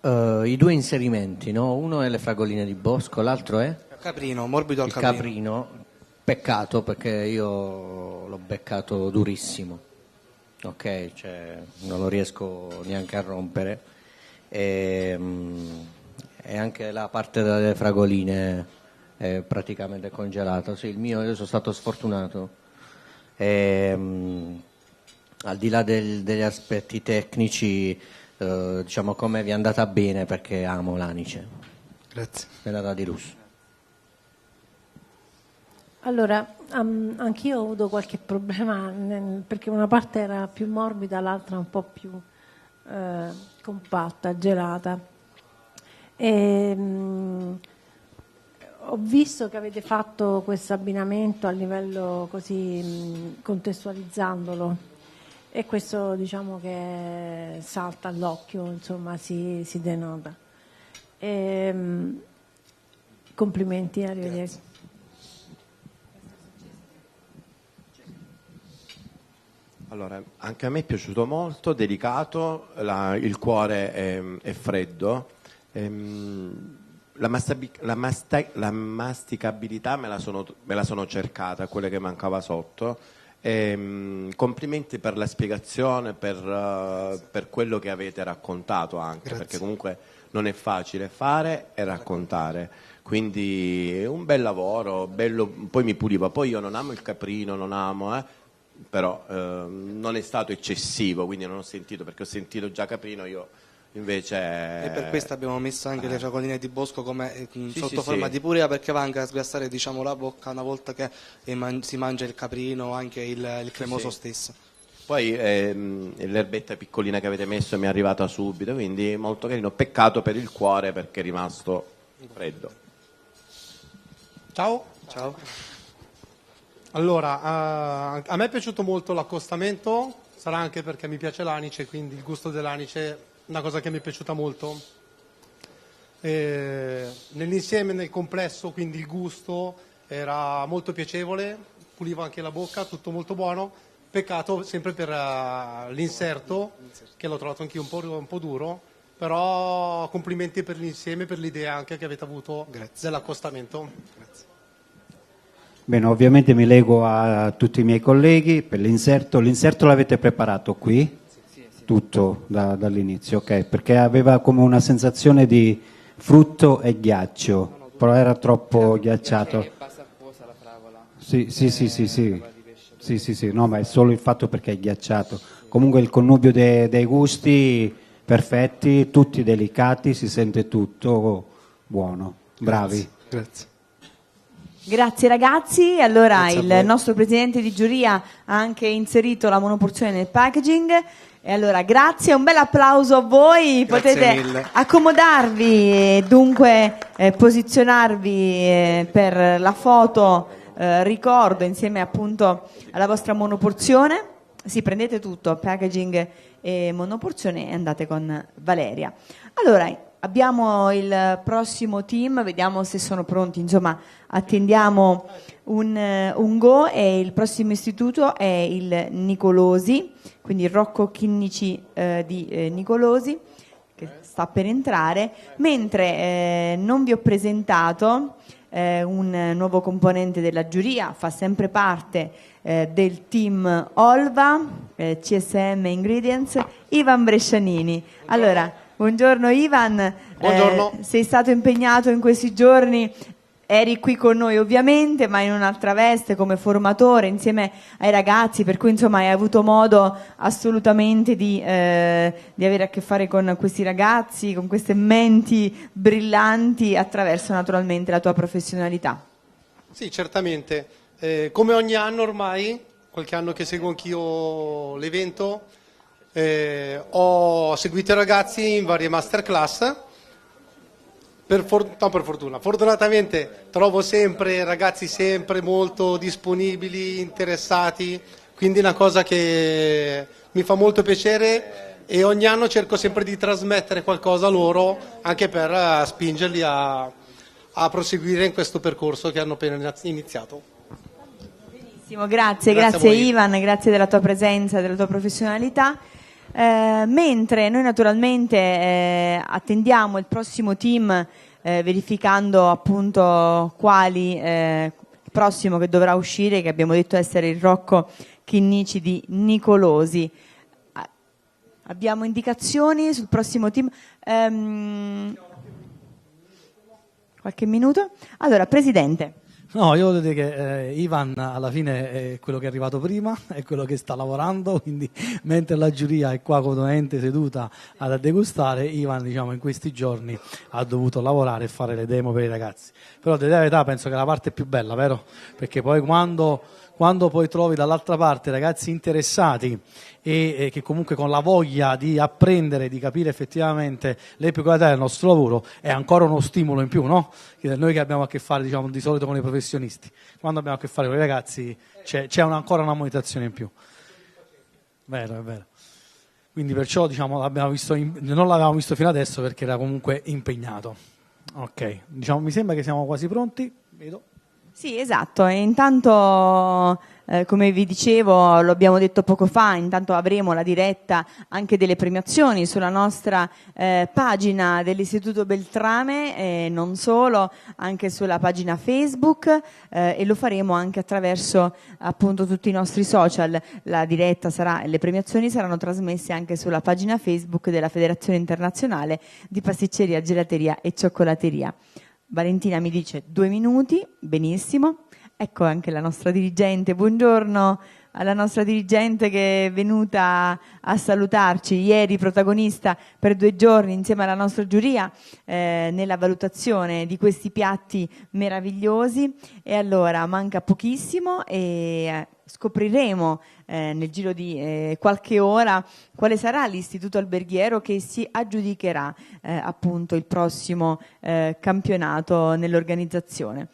I due inserimenti, no? Uno è le fragoline di bosco, l'altro è? Caprino, morbido al il caprino. caprino. Peccato perché io l'ho beccato durissimo. Ok, cioè non lo riesco neanche a rompere e anche la parte delle fragoline è praticamente congelata. Sì, io sono stato sfortunato al di là degli aspetti tecnici, diciamo come vi è andata bene perché amo l'anice. Grazie. È andata di lusso. Allora, anch'io ho avuto qualche problema perché una parte era più morbida, l'altra un po' più compatta, gelata. Ho visto che avete fatto questo abbinamento a livello così contestualizzandolo e questo diciamo che salta all'occhio, insomma si denota. Complimenti, arrivederci. Allora, anche a me è piaciuto molto, delicato, il cuore è freddo, la masticabilità me la sono cercata, quella che mancava sotto. Complimenti per la spiegazione, per quello che avete raccontato anche. Grazie. Perché comunque non è facile fare e raccontare, quindi è un bel lavoro, bello, poi mi puliva, poi io non amo il caprino, non amo, però non è stato eccessivo, quindi non ho sentito, perché ho sentito già caprino, io invece... E per questo abbiamo messo anche le fragoline di bosco come sotto forma di purea, perché va anche a sgrassare diciamo, la bocca una volta che si mangia il caprino o anche il cremoso stesso. Poi l'erbetta piccolina che avete messo mi è arrivata subito, quindi molto carino. Peccato per il cuore perché è rimasto freddo. Ciao. Ciao. Allora, a me è piaciuto molto l'accostamento, sarà anche perché mi piace l'anice, quindi il gusto dell'anice è una cosa che mi è piaciuta molto. Nell'insieme, nel complesso, quindi il gusto era molto piacevole, puliva anche la bocca, tutto molto buono. Peccato sempre per l'inserto, che l'ho trovato anch'io un po' duro, però complimenti per l'insieme, per l'idea anche che avete avuto dell'accostamento. Grazie. Bene, ovviamente mi lego a tutti i miei colleghi per l'inserto. L'inserto l'avete preparato qui? Tutto dall'inizio, ok? Perché aveva come una sensazione di frutto e ghiaccio, però era troppo ghiacciato. Sì, no, ma è solo il fatto perché è ghiacciato. Comunque il connubio dei gusti perfetti, tutti delicati, si sente tutto buono. Bravi. Grazie. Grazie ragazzi, allora il nostro presidente di giuria ha anche inserito la monoporzione nel packaging e allora grazie, un bel applauso a voi, Grazie potete mille. accomodarvi e dunque posizionarvi per la foto ricordo insieme appunto alla vostra monoporzione, sì, prendete tutto, packaging e monoporzione e andate con Valeria. Allora abbiamo il prossimo team, vediamo se sono pronti, insomma attendiamo un go e il prossimo istituto è il Nicolosi, quindi il Rocco Chinnici di Nicolosi che sta per entrare, mentre non vi ho presentato un nuovo componente della giuria, fa sempre parte del team Olva, CSM Ingredients, Ivan Brescianini. Allora, buongiorno Ivan, Buongiorno. sei stato impegnato in questi giorni, eri qui con noi ovviamente, ma in un'altra veste come formatore insieme ai ragazzi, per cui insomma hai avuto modo assolutamente di avere a che fare con questi ragazzi, con queste menti brillanti attraverso naturalmente la tua professionalità. Sì, certamente. Come ogni anno ormai, qualche anno che seguo anch'io l'evento, ho seguito i ragazzi in varie masterclass. Fortunatamente trovo sempre ragazzi sempre molto disponibili, interessati, quindi è una cosa che mi fa molto piacere e ogni anno cerco sempre di trasmettere qualcosa a loro anche per spingerli a proseguire in questo percorso che hanno appena iniziato. Grazie Ivan, grazie della tua presenza, della tua professionalità. Mentre noi naturalmente attendiamo il prossimo team verificando appunto quali il prossimo che dovrà uscire, che abbiamo detto essere il Rocco Chinnici di Nicolosi. Abbiamo indicazioni sul prossimo team? Qualche minuto? Allora, Presidente. No, io voglio dire che Ivan alla fine è quello che è arrivato prima, è quello che sta lavorando, quindi mentre la giuria è qua comodamente seduta ad degustare, Ivan diciamo in questi giorni ha dovuto lavorare e fare le demo per i ragazzi. Però di verità penso che è la parte più bella, vero? Perché poi quando poi trovi dall'altra parte ragazzi interessati e che comunque con la voglia di apprendere, di capire effettivamente le peculiarità del nostro lavoro, è ancora uno stimolo in più, no? Noi che abbiamo a che fare diciamo di solito con i professionisti, quando abbiamo a che fare con i ragazzi c'è ancora una motivazione in più. Vero, è vero. Quindi perciò diciamo non l'avevamo visto fino adesso perché era comunque impegnato. Ok, diciamo, mi sembra che siamo quasi pronti, vedo. Sì, esatto, e intanto come vi dicevo, lo abbiamo detto poco fa, intanto avremo la diretta anche delle premiazioni sulla nostra pagina dell'Istituto Beltrame e non solo, anche sulla pagina Facebook e lo faremo anche attraverso appunto tutti i nostri social. La diretta le premiazioni saranno trasmesse anche sulla pagina Facebook della Federazione Internazionale di Pasticceria, Gelateria e Cioccolateria. Valentina mi dice 2 minuti, benissimo. Ecco anche la nostra dirigente, buongiorno alla nostra dirigente che è venuta a salutarci ieri, protagonista per 2 giorni insieme alla nostra giuria nella valutazione di questi piatti meravigliosi. E allora manca pochissimo e scopriremo nel giro di qualche ora quale sarà l'istituto alberghiero che si aggiudicherà appunto il prossimo campionato nell'organizzazione.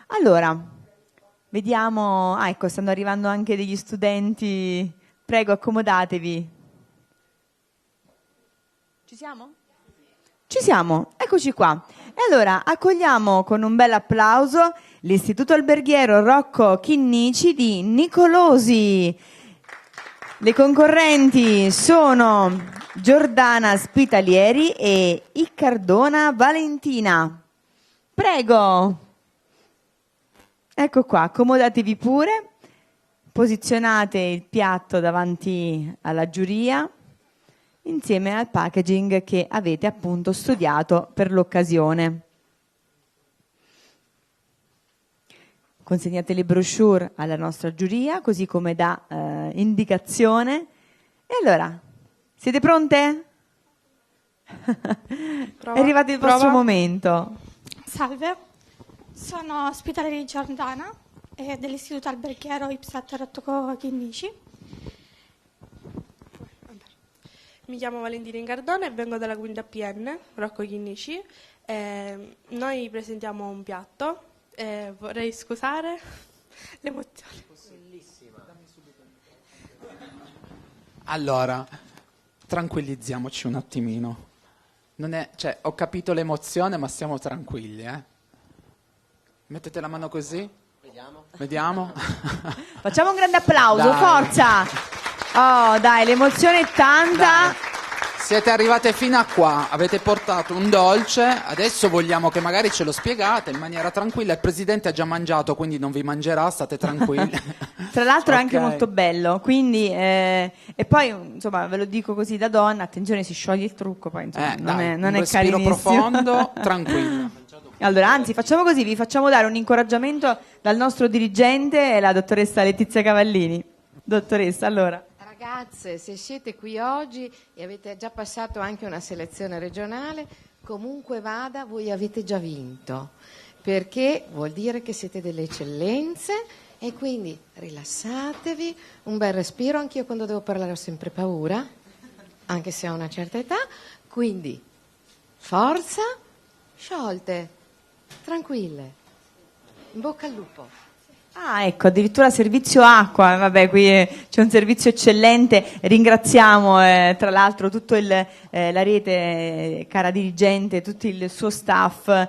Allora, vediamo, ecco, stanno arrivando anche degli studenti, prego accomodatevi. Ci siamo? Ci siamo, eccoci qua. E allora accogliamo con un bel applauso l'Istituto Alberghiero Rocco Chinnici di Nicolosi. Le concorrenti sono Giordana Spitalieri e Iccardona Valentina. Prego. Ecco qua, accomodatevi pure, posizionate il piatto davanti alla giuria insieme al packaging che avete appunto studiato per l'occasione. Consegnate le brochure alla nostra giuria, così come da indicazione. E allora, siete pronte? È arrivato il vostro momento. Salve, sono Spitalieri Giordana dell'Istituto Alberghiero IPSAT Rocco Chinnici. Mi chiamo Valentina Incardona e vengo dalla quinta PN Rocco Chinnici. Noi presentiamo un piatto. Vorrei scusare l'emozione. Allora, tranquillizziamoci un attimino. Cioè, ho capito l'emozione, ma stiamo tranquilli, eh? Mettete la mano così. Vediamo. Facciamo un grande applauso, Dai. forza! Oh, dai, l'emozione è tanta. Dai. Siete arrivate fino a qua, avete portato un dolce, adesso vogliamo che magari ce lo spiegate in maniera tranquilla. Il Presidente ha già mangiato, quindi non vi mangerà, state tranquilli. Tra l'altro è Ok. anche molto bello, quindi e poi insomma ve lo dico così da donna, attenzione, si scioglie il trucco, poi insomma, non Dai, è un carinissimo. respiro profondo, tranquillo. Allora, anzi, facciamo così, vi facciamo dare un incoraggiamento dal nostro dirigente, la dottoressa Letizia Cavallini. Dottoressa, allora. Ragazze, se siete qui oggi e avete già passato anche una selezione regionale, comunque vada, voi avete già vinto, perché vuol dire che siete delle eccellenze e quindi rilassatevi, un bel respiro. Anch'io quando devo parlare ho sempre paura, anche se ho una certa età, quindi forza, sciolte, tranquille, in bocca al lupo. Ah, ecco, addirittura servizio acqua, vabbè, qui c'è un servizio eccellente, ringraziamo tra l'altro tutta la rete, cara dirigente, tutto il suo staff,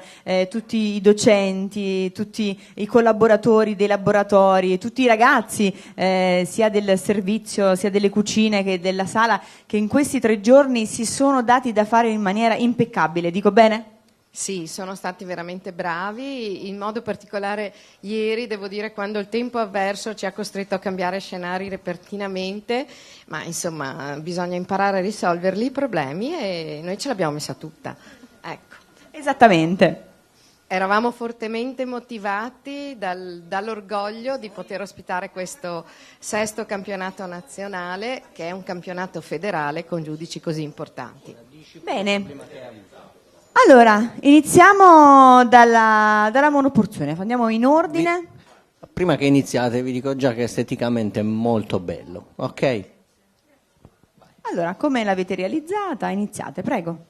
tutti i docenti, tutti i collaboratori dei laboratori, tutti i ragazzi sia del servizio, sia delle cucine che della sala, che in questi 3 giorni si sono dati da fare in maniera impeccabile, dico bene? Sì, sono stati veramente bravi, in modo particolare ieri, devo dire, quando il tempo avverso ci ha costretto a cambiare scenari repentinamente, ma insomma bisogna imparare a risolverli i problemi e noi ce l'abbiamo messa tutta. Ecco. Esattamente. Eravamo fortemente motivati dall'orgoglio di poter ospitare questo 6° campionato nazionale, che è un campionato federale con giudici così importanti. Bene. Allora, iniziamo dalla monoporzione, andiamo in ordine. Prima che iniziate vi dico già che esteticamente è molto bello, ok? Allora, come l'avete realizzata? Iniziate, prego.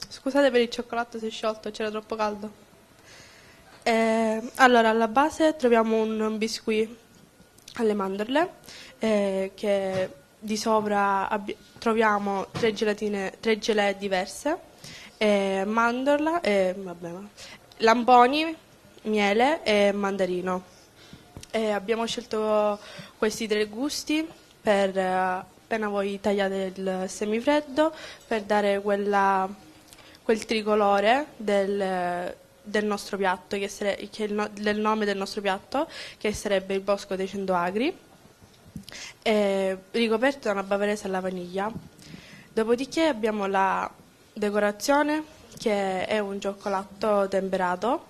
Scusate per il cioccolato se è sciolto, c'era troppo caldo. Allora, alla base troviamo un biscuit alle mandorle che di sopra troviamo 3 gelee diverse, mandorla, lamponi, miele e mandarino. Abbiamo scelto questi 3 gusti per appena voi tagliate il semifreddo, per dare quel tricolore del nostro piatto, che è il nome del nostro piatto, che sarebbe il Bosco dei 100 Agri. Ricoperto da una bavarese alla vaniglia. Dopodiché abbiamo la decorazione, che è un cioccolato temperato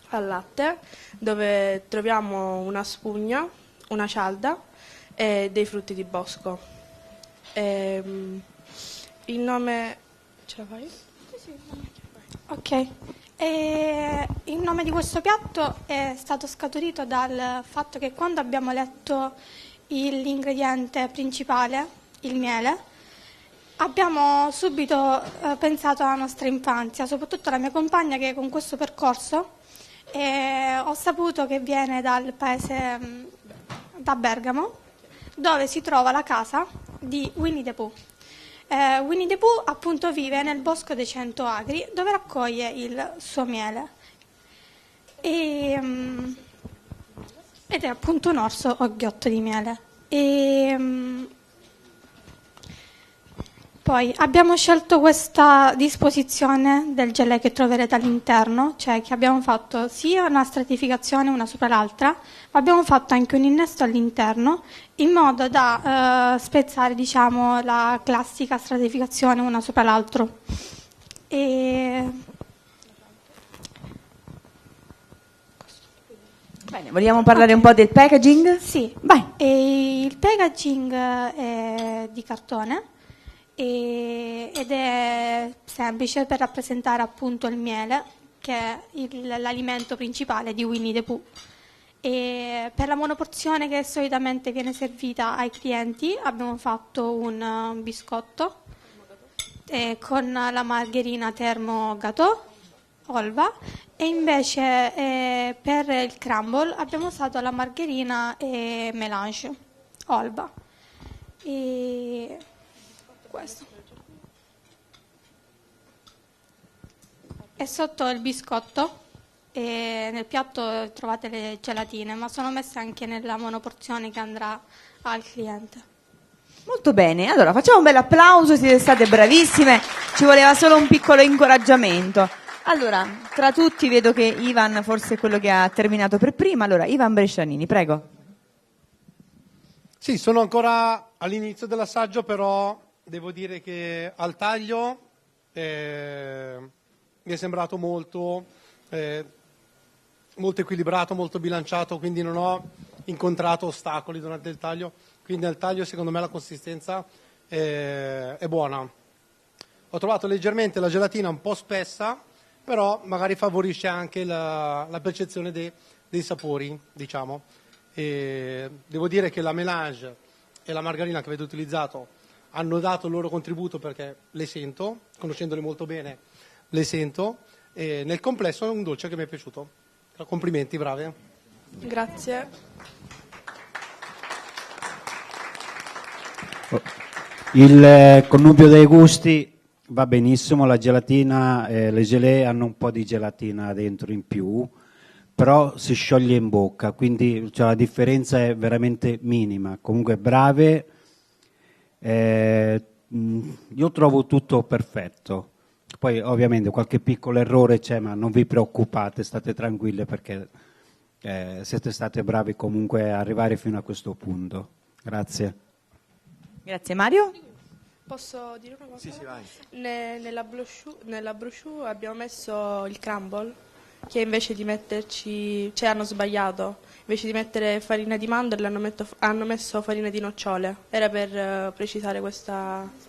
al latte, dove troviamo una spugna, una cialda e dei frutti di bosco. Il nome... ce la fai? Sì. Ok. Il nome di questo piatto è stato scaturito dal fatto che quando abbiamo letto l'ingrediente principale, il miele, abbiamo subito pensato alla nostra infanzia, soprattutto la mia compagna, che con questo percorso ho saputo che viene dal paese, da Bergamo, dove si trova la casa di Winnie the Pooh. Winnie the Pooh appunto vive nel Bosco dei 100 Agri, dove raccoglie il suo miele ed è appunto un orso o ghiotto di miele. Poi abbiamo scelto questa disposizione del gelé che troverete all'interno, cioè che abbiamo fatto sia una stratificazione una sopra l'altra, ma abbiamo fatto anche un innesto all'interno in modo da spezzare, diciamo, la classica stratificazione una sopra l'altro. Bene, vogliamo parlare un po' del packaging? Sì, vai. Il packaging è di cartone ed è semplice per rappresentare appunto il miele, che è l'alimento principale di Winnie the Pooh. E per la monoporzione che solitamente viene servita ai clienti abbiamo fatto un biscotto con la margherina Termo Gâteau Olva, e invece per il crumble abbiamo usato la margherina e mélange Olva. E questo. E sotto il biscotto e nel piatto trovate le gelatine, ma sono messe anche nella monoporzione che andrà al cliente. Molto bene, allora facciamo un bel applauso, siete state bravissime, ci voleva solo un piccolo incoraggiamento. Allora, tra tutti vedo che Ivan forse è quello che ha terminato per prima. Allora, Ivan Brescianini, prego. Sì, sono ancora all'inizio dell'assaggio, però devo dire che al taglio mi è sembrato molto equilibrato, molto bilanciato, quindi non ho incontrato ostacoli durante il taglio, quindi al taglio secondo me la consistenza è buona. Ho trovato leggermente la gelatina un po' spessa, però magari favorisce anche la percezione dei sapori, diciamo. E devo dire che la mélange e la margarina che avete utilizzato hanno dato il loro contributo, perché le sento, conoscendole molto bene, le sento, e nel complesso è un dolce che mi è piaciuto. Complimenti, brave. Grazie. Il connubio dei gusti va benissimo, la gelatina, le gelée hanno un po' di gelatina dentro in più, però si scioglie in bocca, quindi cioè, la differenza è veramente minima. Comunque brave, io trovo tutto perfetto. Poi ovviamente qualche piccolo errore c'è, ma non vi preoccupate, state tranquille, perché siete state bravi comunque a arrivare fino a questo punto. Grazie. Grazie Mario. Posso dire una cosa? Sì, vai. Nella brochure abbiamo messo il crumble, che invece di metterci, cioè hanno sbagliato, invece di mettere farina di mandorle hanno messo farina di nocciole. Era per precisare questa...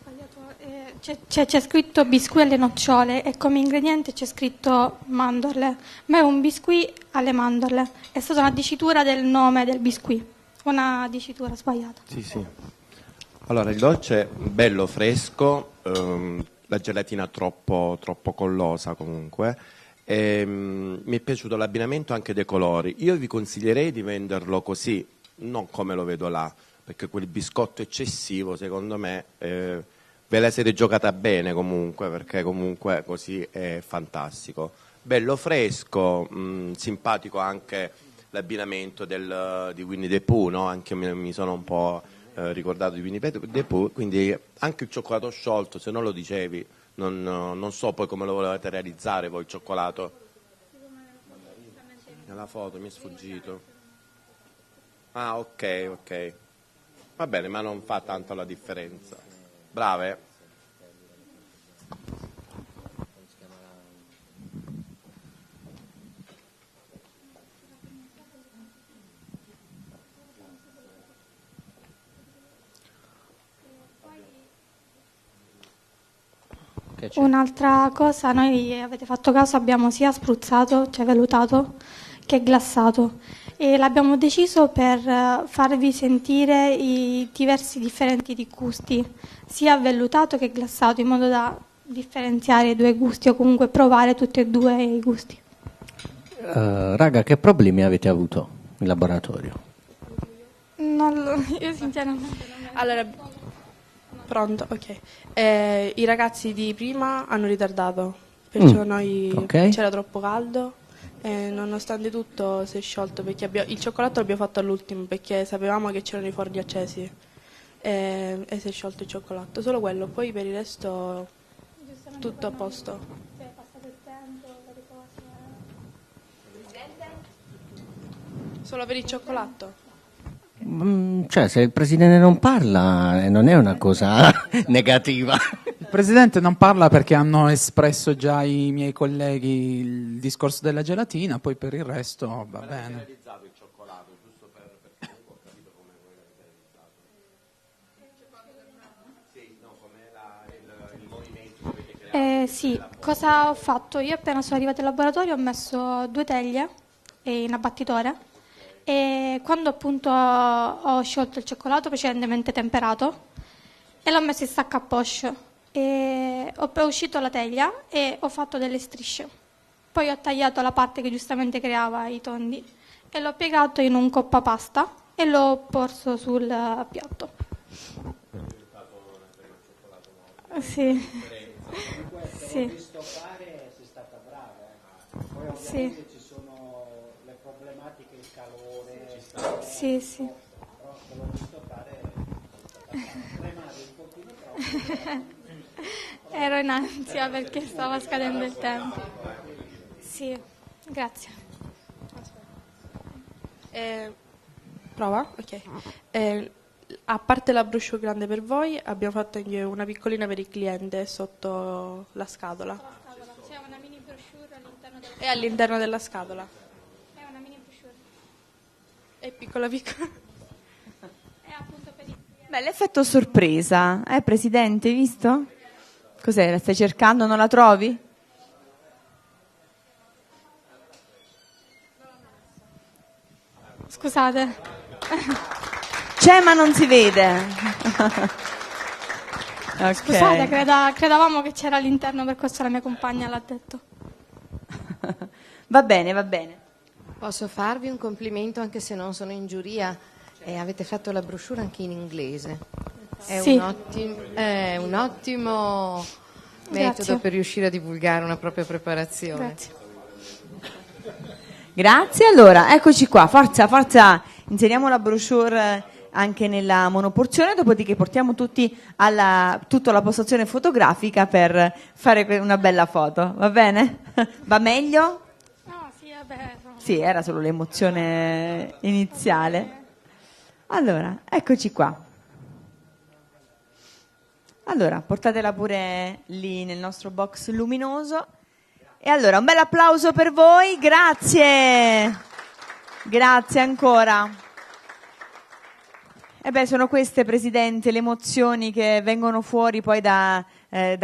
C'è scritto biscuit alle nocciole e come ingrediente c'è scritto mandorle, ma è un biscuit alle mandorle. È stata una dicitura del nome del biscuit, una dicitura sbagliata. Sì. Allora, il dolce è bello fresco, la gelatina troppo collosa comunque. Mi è piaciuto l'abbinamento anche dei colori. Io vi consiglierei di venderlo così, non come lo vedo là, perché quel biscotto eccessivo, secondo me, ve la siete giocata bene comunque, perché comunque così è fantastico. Bello fresco, simpatico anche l'abbinamento di Winnie the Pooh, no? Anche io mi sono un po' ricordato di Winnie the Pooh, quindi anche il cioccolato sciolto, se non lo dicevi, non so poi come lo volevate realizzare voi il cioccolato. Nella foto mi è sfuggito. Ah, ok. Va bene, ma non fa tanto la differenza. Brave. Un'altra cosa, noi avete fatto caso, abbiamo sia spruzzato, cioè velutato, che glassato, e l'abbiamo deciso per farvi sentire i differenti di gusti, sia vellutato che glassato, in modo da differenziare i due gusti o comunque provare tutti e due i gusti. Raga, che problemi avete avuto in laboratorio? Io sinceramente... Allora... Pronto, ok. I ragazzi di prima hanno ritardato, perciò noi c'era troppo caldo, e nonostante tutto si è sciolto perché il cioccolato l'abbiamo fatto all'ultimo perché sapevamo che c'erano i forni accesi e si è sciolto il cioccolato, solo quello, poi per il resto tutto a posto. Solo per il cioccolato? Cioè, se il presidente non parla, non è una cosa negativa. Il presidente non parla perché hanno espresso già i miei colleghi il discorso della gelatina, poi per il resto va bene. Sì, cosa ho fatto? Io appena sono arrivata in laboratorio ho messo 2 teglie in abbattitore e quando appunto ho sciolto il cioccolato precedentemente temperato e l'ho messo in sacca a poche e ho uscito la teglia e ho fatto delle strisce. Poi ho tagliato la parte che giustamente creava i tondi e l'ho piegato in un coppa pasta e l'ho posto sul piatto. Sì. Sì. Visto fare sei stata brava. Poi ovviamente Sì. ci sono le problematiche, il calore. Sì, sì. Però te l'ho visto fare. Tremavi un pochino troppo. Ero in ansia perché stava scadendo il tempo. Sì, grazie. Prova? Ok. A parte la brochure grande per voi, abbiamo fatto anche una piccolina per il cliente sotto la scatola. C'è una mini brochure all'interno della E all'interno della scatola. È una mini brochure. È piccola piccola. È appunto per il cliente. Beh, l'effetto sorpresa, Presidente, hai visto? Cos'è? La stai cercando, non la trovi? Scusate. C'è ma non si vede. Ok. Scusate, credevamo che c'era all'interno, per questo la mia compagna l'ha detto. Va bene, va bene. Posso farvi un complimento anche se non sono in giuria? Avete fatto la brochure anche in inglese. È Sì. un ottimo metodo Grazie. per riuscire a divulgare una propria preparazione. Grazie. Grazie, allora, eccoci qua, forza, forza, inseriamo la brochure anche nella monoporzione, dopodiché portiamo tutti tutta la postazione fotografica per fare una bella foto, va bene? Va meglio? No, sì, vabbè. Sì, era solo l'emozione iniziale. Allora, eccoci qua. Allora, portatela pure lì nel nostro box luminoso. E allora, un bel applauso per voi, grazie. Grazie ancora. E beh, sono queste, Presidente, le emozioni che vengono fuori poi da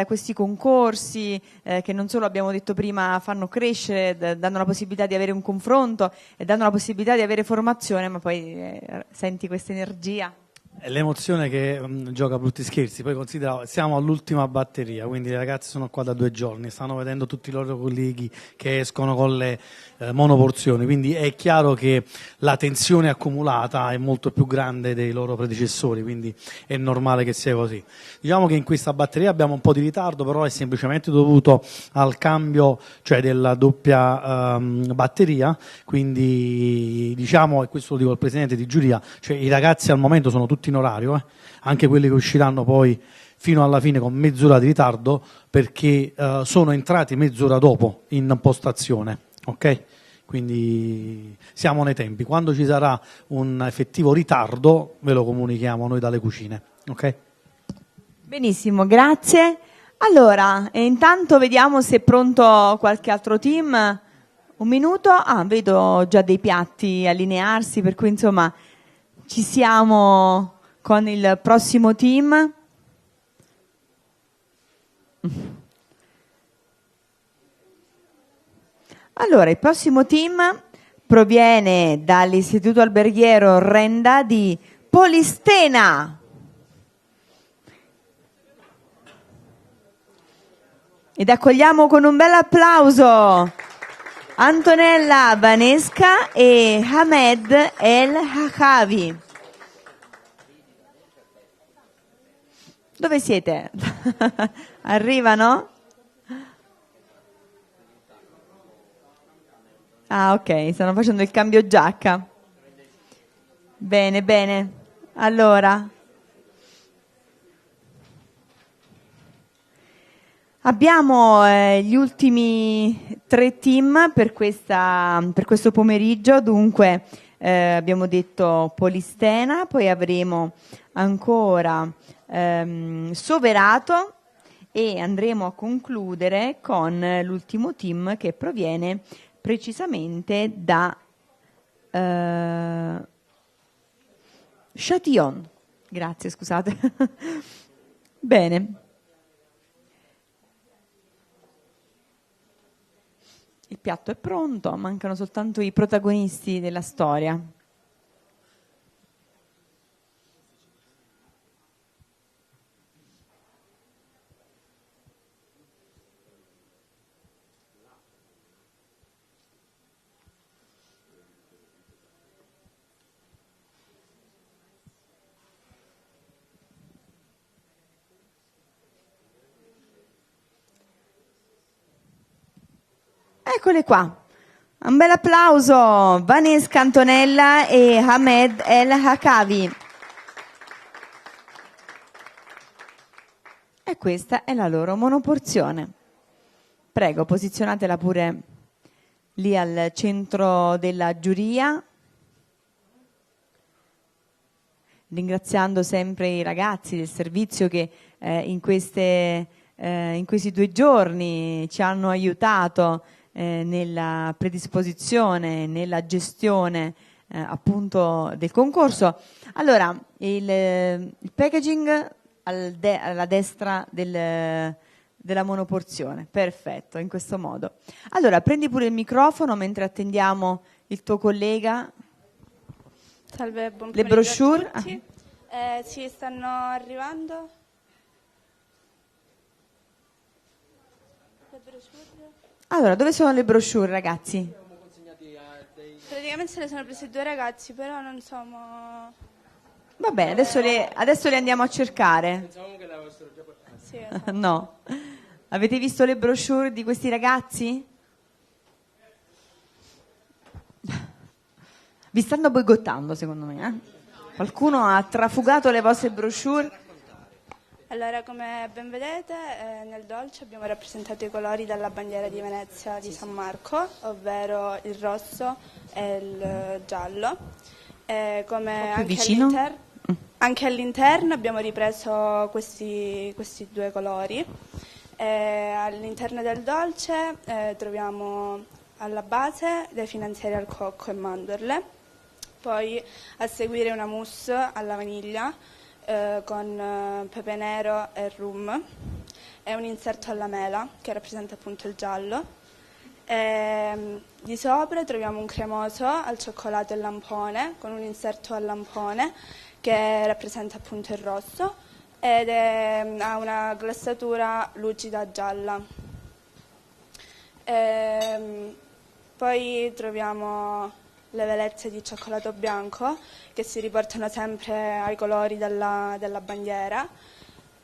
questi concorsi, che non solo, abbiamo detto prima, fanno crescere, danno la possibilità di avere un confronto e danno la possibilità di avere formazione, ma poi senti questa energia. È l'emozione che gioca brutti scherzi. Poi considera, siamo all'ultima batteria, quindi i ragazzi sono qua da 2 giorni, stanno vedendo tutti i loro colleghi che escono con le monoporzioni, quindi è chiaro che la tensione accumulata è molto più grande dei loro predecessori, quindi è normale che sia così. Diciamo che in questa batteria abbiamo un po' di ritardo, però è semplicemente dovuto al cambio, cioè della doppia batteria, quindi diciamo, e questo lo dico al Presidente di giuria, cioè i ragazzi al momento sono tutti in orario, anche quelli che usciranno poi fino alla fine con mezz'ora di ritardo, perché sono entrati mezz'ora dopo in postazione, ok? Quindi siamo nei tempi. Quando ci sarà un effettivo ritardo ve lo comunichiamo noi dalle cucine, ok? Benissimo, grazie. Allora, intanto vediamo se è pronto qualche altro team. Un minuto. Vedo già dei piatti allinearsi, per cui insomma ci siamo con il prossimo team. Allora, il prossimo team proviene dall'Istituto Alberghiero Renda di Polistena. Ed accogliamo con un bel applauso Antonella Vanesca e Hamed El Hachavi. Dove siete? Arrivano? Ah, ok, stanno facendo il cambio giacca. Bene, bene. Allora, abbiamo gli ultimi 3 team per questo pomeriggio. Dunque, abbiamo detto Polistena, poi avremo ancora Soverato e andremo a concludere con l'ultimo team che proviene precisamente da Châtillon. Grazie, scusate. Bene. Il piatto è pronto, mancano soltanto i protagonisti della storia. Eccole qua. Un bel applauso, Vanessa Antonella e Ahmed El Hakavi. E questa è la loro monoporzione. Prego, posizionatela pure lì al centro della giuria. Ringraziando sempre i ragazzi del servizio che in questi 2 giorni ci hanno aiutato nella predisposizione, nella gestione appunto del concorso. Allora, il packaging alla destra della monoporzione, perfetto, in questo modo. Allora, prendi pure il microfono mentre attendiamo il tuo collega. Salve, buon Le pomeriggio brochure? a tutti. Sì, stanno arrivando. Le brochure? Allora, dove sono le brochure, ragazzi? Praticamente se ne sono presi 2 ragazzi, però non sono... Va bene, adesso le andiamo a cercare. Pensavamo che l'avessero già portate. Sì, esatto. No. Avete visto le brochure di questi ragazzi? Vi stanno boicottando, secondo me. Qualcuno ha trafugato le vostre brochure? Allora, come ben vedete, nel dolce abbiamo rappresentato i colori della bandiera di Venezia di San Marco, ovvero il rosso e il giallo. Come anche all'interno abbiamo ripreso questi 2 colori. All'interno del dolce troviamo alla base dei finanzieri al cocco e mandorle, poi a seguire una mousse alla vaniglia con pepe nero e rum e un inserto alla mela che rappresenta appunto il giallo. Di sopra troviamo un cremoso al cioccolato e lampone con un inserto al lampone che rappresenta appunto il rosso ed ha una glassatura lucida gialla. Poi troviamo le velette di cioccolato bianco che si riportano sempre ai colori della bandiera.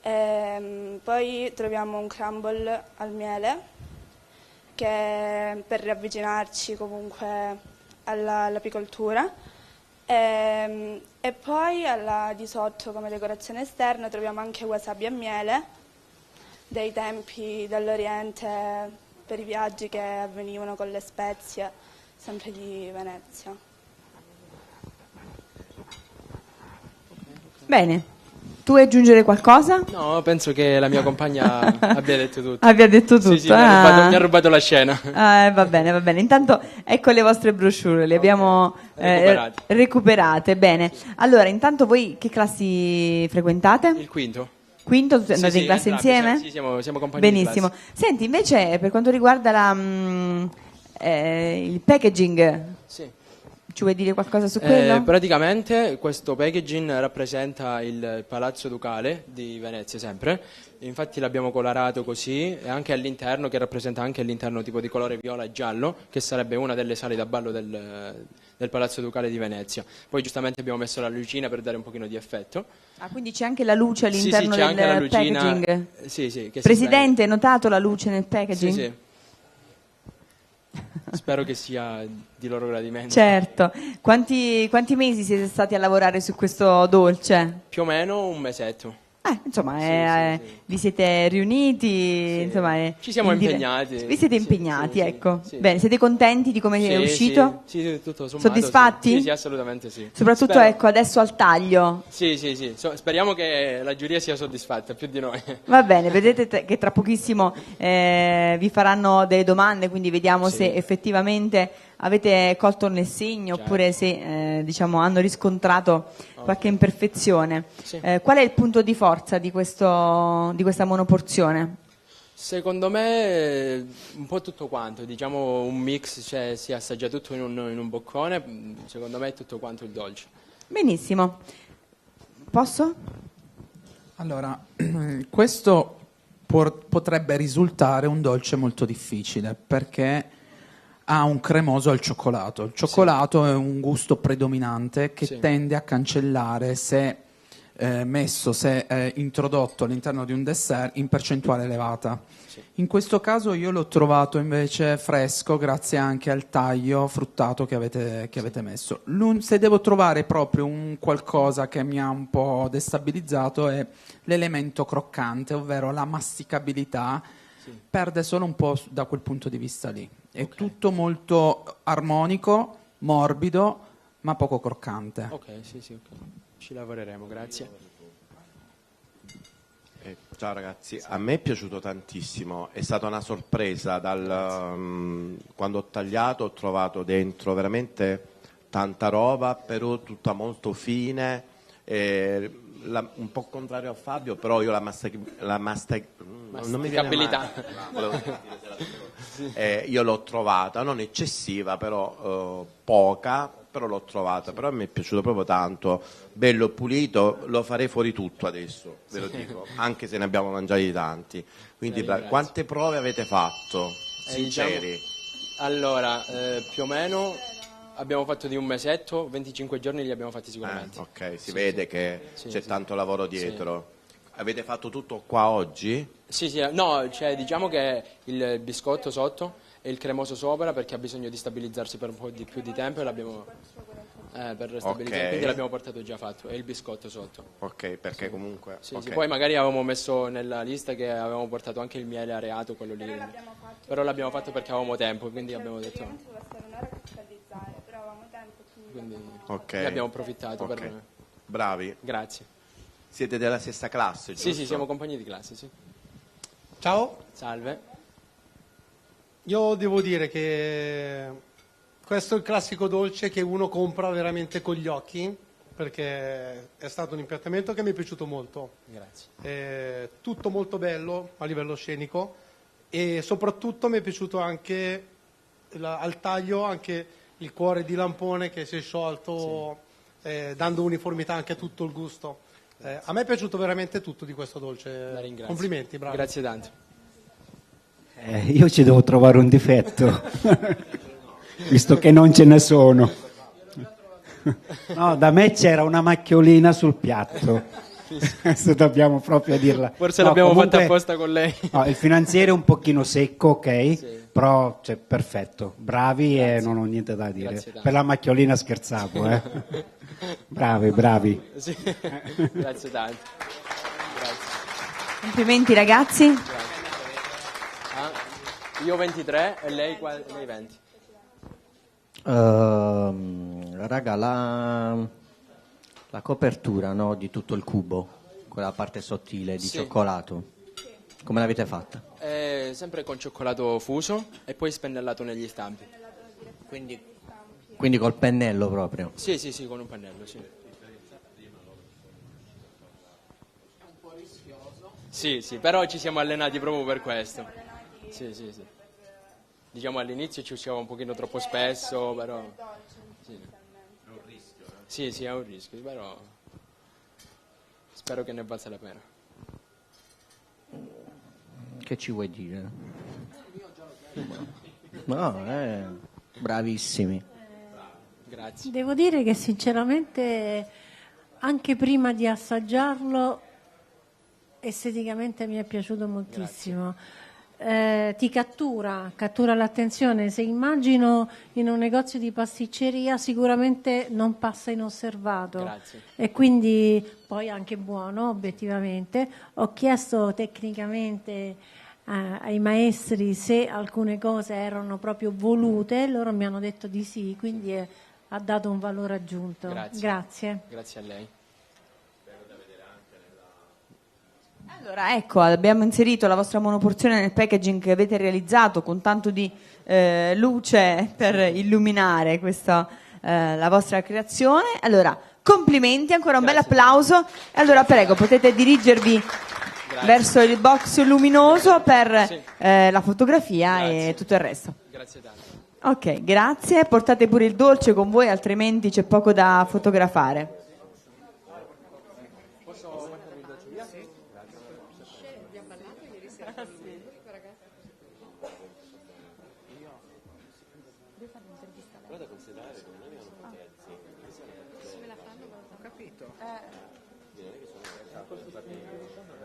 Poi troviamo un crumble al miele che per riavvicinarci comunque all'apicoltura. E poi di sotto come decorazione esterna troviamo anche wasabi e miele dei tempi dell'Oriente per i viaggi che avvenivano con le spezie sempre di Venezia. Bene, tu vuoi aggiungere qualcosa? No, penso che la mia compagna abbia detto tutto. Abbia detto tutto. Sì, mi ha rubato la scena. Va bene, va bene. Intanto ecco le vostre brochure, le abbiamo recuperate. Bene. Allora, intanto voi che classi frequentate? Il quinto. Quinto? Andate in classe insieme? Sì, siamo compagni Benissimo. di classe. Senti, invece per quanto riguarda il packaging, sì. Ci vuoi dire qualcosa su quello? Praticamente questo packaging rappresenta il Palazzo Ducale di Venezia sempre, infatti l'abbiamo colorato così e anche all'interno, che rappresenta anche all'interno tipo di colore viola e giallo, che sarebbe una delle sale da ballo del Palazzo Ducale di Venezia. Poi giustamente abbiamo messo la lucina per dare un pochino di effetto. Ah, quindi c'è anche la luce all'interno c'è anche la del lucina, packaging? sì, che Presidente, hai notato la luce nel packaging? Sì. spero che sia di loro gradimento. Certo. Quanti mesi siete stati a lavorare su questo dolce? Più o meno un mesetto. Insomma, vi siete riuniti, insomma, Ci siamo impegnati. Vi siete impegnati, ecco. Bene, siete contenti di come è uscito? Sì, tutto sommato. Soddisfatti? Sì, assolutamente sì. Soprattutto, ecco, adesso al taglio. Sì. Speriamo che la giuria sia soddisfatta, più di noi. Va bene, vedete che tra pochissimo vi faranno delle domande, quindi vediamo se effettivamente avete colto nel segno oppure se diciamo, hanno riscontrato qualche imperfezione. Qual è il punto di forza di questa monoporzione? Secondo me un po' tutto quanto, diciamo un mix, cioè si assaggia tutto in un boccone, secondo me è tutto quanto il dolce. Benissimo. Posso? Allora, questo potrebbe risultare un dolce molto difficile perché ha un cremoso al cioccolato. Il cioccolato è un gusto predominante che tende a cancellare se introdotto all'interno di un dessert in percentuale elevata. In questo caso io l'ho trovato invece fresco grazie anche al taglio fruttato che avete messo. Se devo trovare proprio un qualcosa che mi ha un po' destabilizzato è l'elemento croccante, ovvero la masticabilità. Perde solo un po' da quel punto di vista lì. È tutto molto armonico, morbido, ma poco croccante. Ok. Ci lavoreremo, grazie. Ciao ragazzi, a me è piaciuto tantissimo, è stata una sorpresa. Quando ho tagliato ho trovato dentro veramente tanta roba, però tutta molto fine. Un po' contrario a Fabio, però io masticabilità io l'ho trovata non eccessiva, però poca, però l'ho trovata, però a me è piaciuto proprio tanto, bello pulito, lo farei fuori tutto adesso, ve lo dico, anche se ne abbiamo mangiati tanti. Quindi quante prove avete fatto? Sinceri. Allora, più o meno abbiamo fatto di un mesetto, 25 giorni li abbiamo fatti sicuramente. Ok, si vede che c'è tanto lavoro dietro. Avete fatto tutto qua oggi? Sì, no, cioè, diciamo che il biscotto sotto e il cremoso sopra perché ha bisogno di stabilizzarsi per un po' di più di tempo e l'abbiamo per stabilizzare, quindi l'abbiamo portato già fatto, e il biscotto sotto. Ok, perché comunque... Sì, poi magari avevamo messo nella lista che avevamo portato anche il miele areato, quello lì. Però l'abbiamo fatto perché avevamo tempo, quindi abbiamo detto... Quindi ne abbiamo approfittato. Bravi. Grazie. Siete della stessa classe, giusto? Sì, siamo compagni di classe, sì. Ciao. Salve. Io devo dire che questo è il classico dolce che uno compra veramente con gli occhi, perché è stato un impiattamento che mi è piaciuto molto. Grazie. È tutto molto bello a livello scenico e soprattutto mi è piaciuto anche al taglio anche il cuore di lampone che si è sciolto, dando uniformità anche a tutto il gusto. A me è piaciuto veramente tutto di questo dolce. La ringrazio. Complimenti, bravo. Grazie tanto. Io ci devo trovare un difetto, visto che non ce ne sono. No, da me c'era una macchiolina sul piatto. Questo dobbiamo proprio dirla. Forse l'abbiamo fatta apposta con lei. No, il finanziere è un pochino secco, ok? Però perfetto, bravi. Grazie. E non ho niente da dire. Per la macchiolina scherzavo, bravi. Sì. Grazie tanto. Grazie. Complimenti ragazzi. Io 23 e lei 20. Raga, la copertura, no, di tutto il cubo, quella parte sottile di cioccolato, come l'avete fatta? Sempre con cioccolato fuso e poi spennellato negli stampi. Quindi col pennello proprio? Sì, con un pennello, sì. Un po' rischioso. Sì, però ci siamo allenati proprio per questo. Sì. Diciamo all'inizio ci usciva un pochino troppo spesso, però... Sì. È un rischio, Sì, è un rischio, però spero che ne valga la pena. Che ci vuoi dire? No, bravissimi. Grazie. Devo dire che sinceramente anche prima di assaggiarlo esteticamente mi è piaciuto moltissimo. ti cattura l'attenzione. Se immagino in un negozio di pasticceria, sicuramente non passa inosservato. Grazie. E quindi poi anche buono, obiettivamente. Ho chiesto tecnicamente ai maestri se alcune cose erano proprio volute, loro mi hanno detto di sì, quindi ha dato un valore aggiunto. Grazie. Grazie a lei. Allora, ecco, abbiamo inserito la vostra monoporzione nel packaging che avete realizzato con tanto di luce per illuminare questa, la vostra creazione. Allora, complimenti, ancora un bel applauso. E allora, prego, potete dirigervi verso il box luminoso per la fotografia e tutto il resto. Grazie tanto. Ok, grazie. Portate pure il dolce con voi, altrimenti c'è poco da fotografare.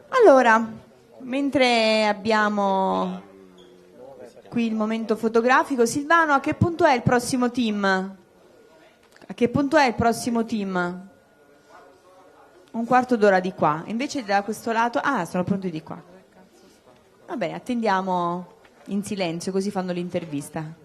Allora, mentre abbiamo qui il momento fotografico, Silvano, a che punto è il prossimo team? A che punto è il prossimo team? Un quarto d'ora di qua. Invece da questo lato... Ah, sono pronti di qua. Va bene, attendiamo in silenzio, così fanno l'intervista.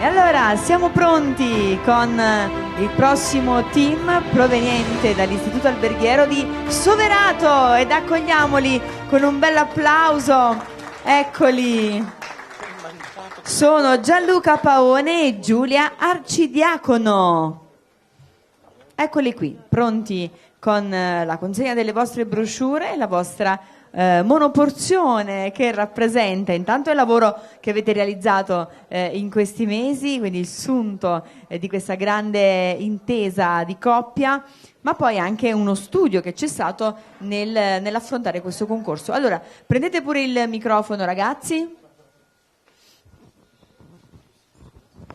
E allora siamo pronti con il prossimo team proveniente dall'Istituto Alberghiero di Soverato ed accogliamoli con un bel applauso. Eccoli. Sono Gianluca Paone e Giulia Arcidiacono. Eccoli qui, pronti con la consegna delle vostre brochure e la vostra monoporzione che rappresenta intanto il lavoro che avete realizzato in questi mesi, quindi il sunto di questa grande intesa di coppia, ma poi anche uno studio che c'è stato nell'affrontare questo concorso. Allora, prendete pure il microfono, ragazzi,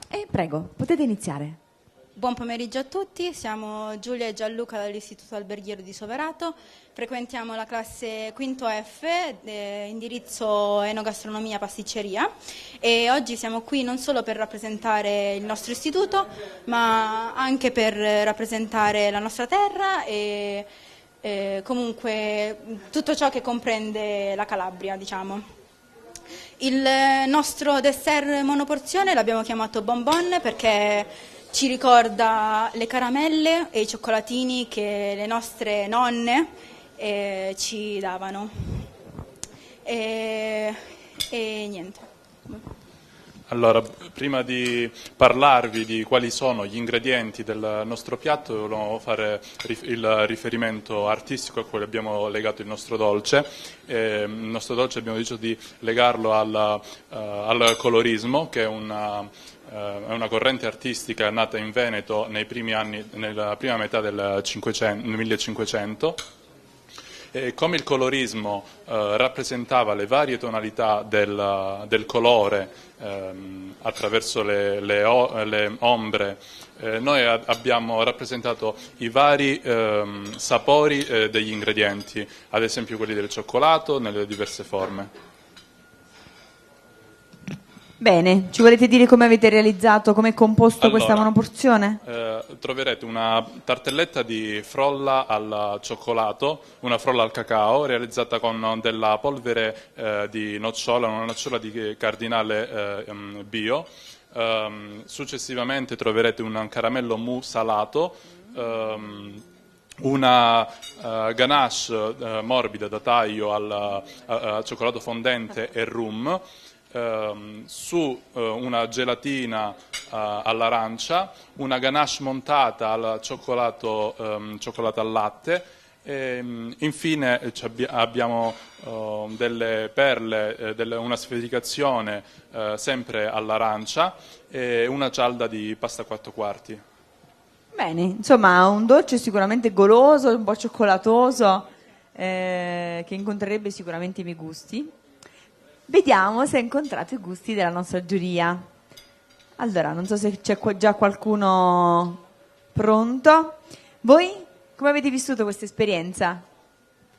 e prego, potete iniziare. Buon pomeriggio a tutti, siamo Giulia e Gianluca dall'Istituto Alberghiero di Soverato, frequentiamo la classe quinto F, indirizzo enogastronomia pasticceria, e oggi siamo qui non solo per rappresentare il nostro istituto, ma anche per rappresentare la nostra terra e comunque tutto ciò che comprende la Calabria, diciamo. Il nostro dessert monoporzione l'abbiamo chiamato bonbon perché ci ricorda le caramelle e i cioccolatini che le nostre nonne ci davano. E niente. Allora, prima di parlarvi di quali sono gli ingredienti del nostro piatto, volevo fare il riferimento artistico a cui abbiamo legato il nostro dolce. Il nostro dolce abbiamo deciso di legarlo al colorismo, che è una corrente artistica nata in Veneto nei primi anni, nella prima metà del 1500. Come il colorismo rappresentava le varie tonalità del colore attraverso le ombre, noi abbiamo rappresentato i vari sapori degli ingredienti, ad esempio quelli del cioccolato nelle diverse forme. Bene, ci volete dire come avete realizzato, come è composto questa monoporzione? Troverete una tartelletta di frolla al cioccolato, una frolla al cacao, realizzata con della polvere di nocciola, una nocciola di cardinale bio, Successivamente troverete un caramello mousse salato, una ganache morbida da taglio al cioccolato fondente e rum, su una gelatina all'arancia, una ganache montata al cioccolato al latte. E, infine abbiamo delle perle, una sferificazione sempre all'arancia e una cialda di pasta 4 quarti. Bene, insomma un dolce sicuramente goloso, un po' cioccolatoso, che incontrerebbe sicuramente i miei gusti. Vediamo se ha incontrato i gusti della nostra giuria. Allora, non so se c'è già qualcuno pronto. Voi come avete vissuto questa esperienza?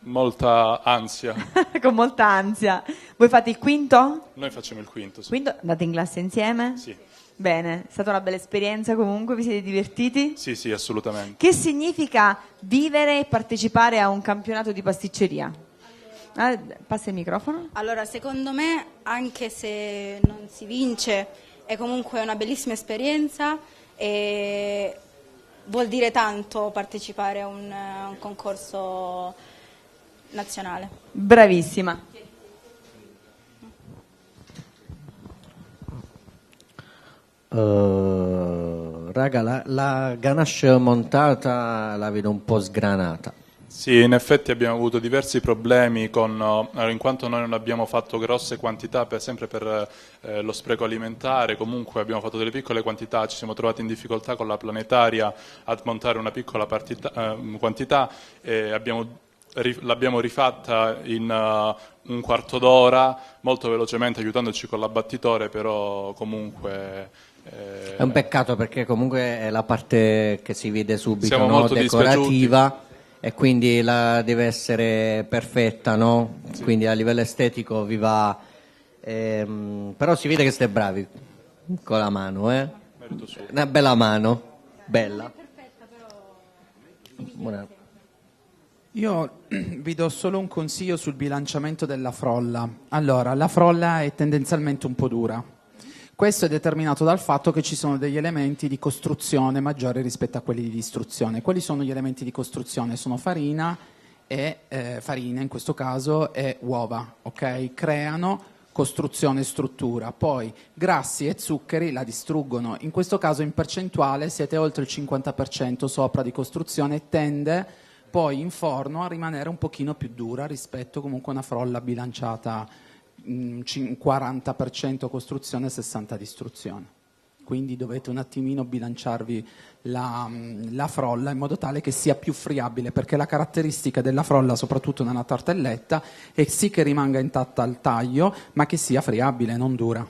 Molta ansia. Con molta ansia. Voi fate il quinto? Noi facciamo il quinto, sì. Quinto? Andate in classe insieme? Sì. Bene, è stata una bella esperienza comunque, vi siete divertiti? Sì, sì, assolutamente. Che significa vivere e partecipare a un campionato di pasticceria? Passa il microfono. Allora, secondo me, anche se non si vince, è comunque una bellissima esperienza e vuol dire tanto partecipare a un concorso nazionale. Bravissima. Raga, la ganache montata la vedo un po' sgranata. Sì, in effetti abbiamo avuto diversi problemi in quanto noi non abbiamo fatto grosse quantità sempre per lo spreco alimentare, comunque abbiamo fatto delle piccole quantità, ci siamo trovati in difficoltà con la planetaria a montare una piccola quantità e l'abbiamo rifatta in un quarto d'ora, molto velocemente aiutandoci con l'abbattitore, però comunque... È un peccato perché comunque è la parte che si vede subito, siamo no? molto Decorativa. E quindi deve essere perfetta, no? Sì. Quindi a livello estetico vi va, però si vede che siete bravi con la mano, una bella mano, bella. Buona. Io vi do solo un consiglio sul bilanciamento della frolla. Allora, la frolla è tendenzialmente un po' dura. Questo è determinato dal fatto che ci sono degli elementi di costruzione maggiori rispetto a quelli di distruzione. Quali sono gli elementi di costruzione? Sono farina in questo caso, e uova, ok? Creano costruzione e struttura. Poi grassi e zuccheri la distruggono. In questo caso in percentuale siete oltre il 50% sopra di costruzione, tende poi in forno a rimanere un pochino più dura rispetto comunque a una frolla bilanciata 40% costruzione e 60% distruzione. Quindi dovete un attimino bilanciarvi la frolla in modo tale che sia più friabile, perché la caratteristica della frolla, soprattutto nella tartelletta, è sì che rimanga intatta al taglio, ma che sia friabile, non dura.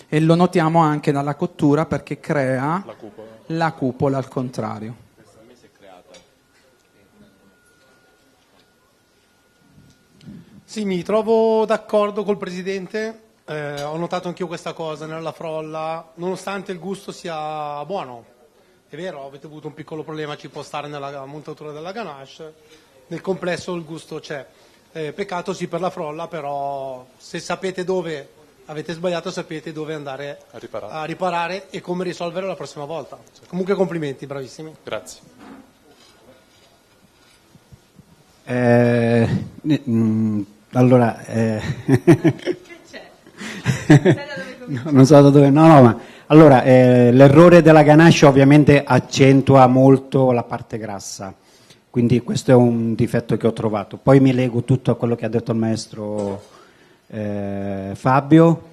E lo notiamo anche dalla cottura perché crea la cupola al contrario. Sì, mi trovo d'accordo col Presidente, ho notato anch'io questa cosa nella frolla, nonostante il gusto sia buono. È vero, avete avuto un piccolo problema, ci può stare nella montatura della ganache, nel complesso il gusto c'è. Peccato sì per la frolla, però se sapete dove avete sbagliato sapete dove andare a riparare e come risolvere la prossima volta. Comunque complimenti, bravissimi. Grazie. Allora, non so da dove, no, ma allora l'errore della ganache ovviamente accentua molto la parte grassa, quindi questo è un difetto che ho trovato. Poi mi lego tutto a quello che ha detto il maestro Fabio,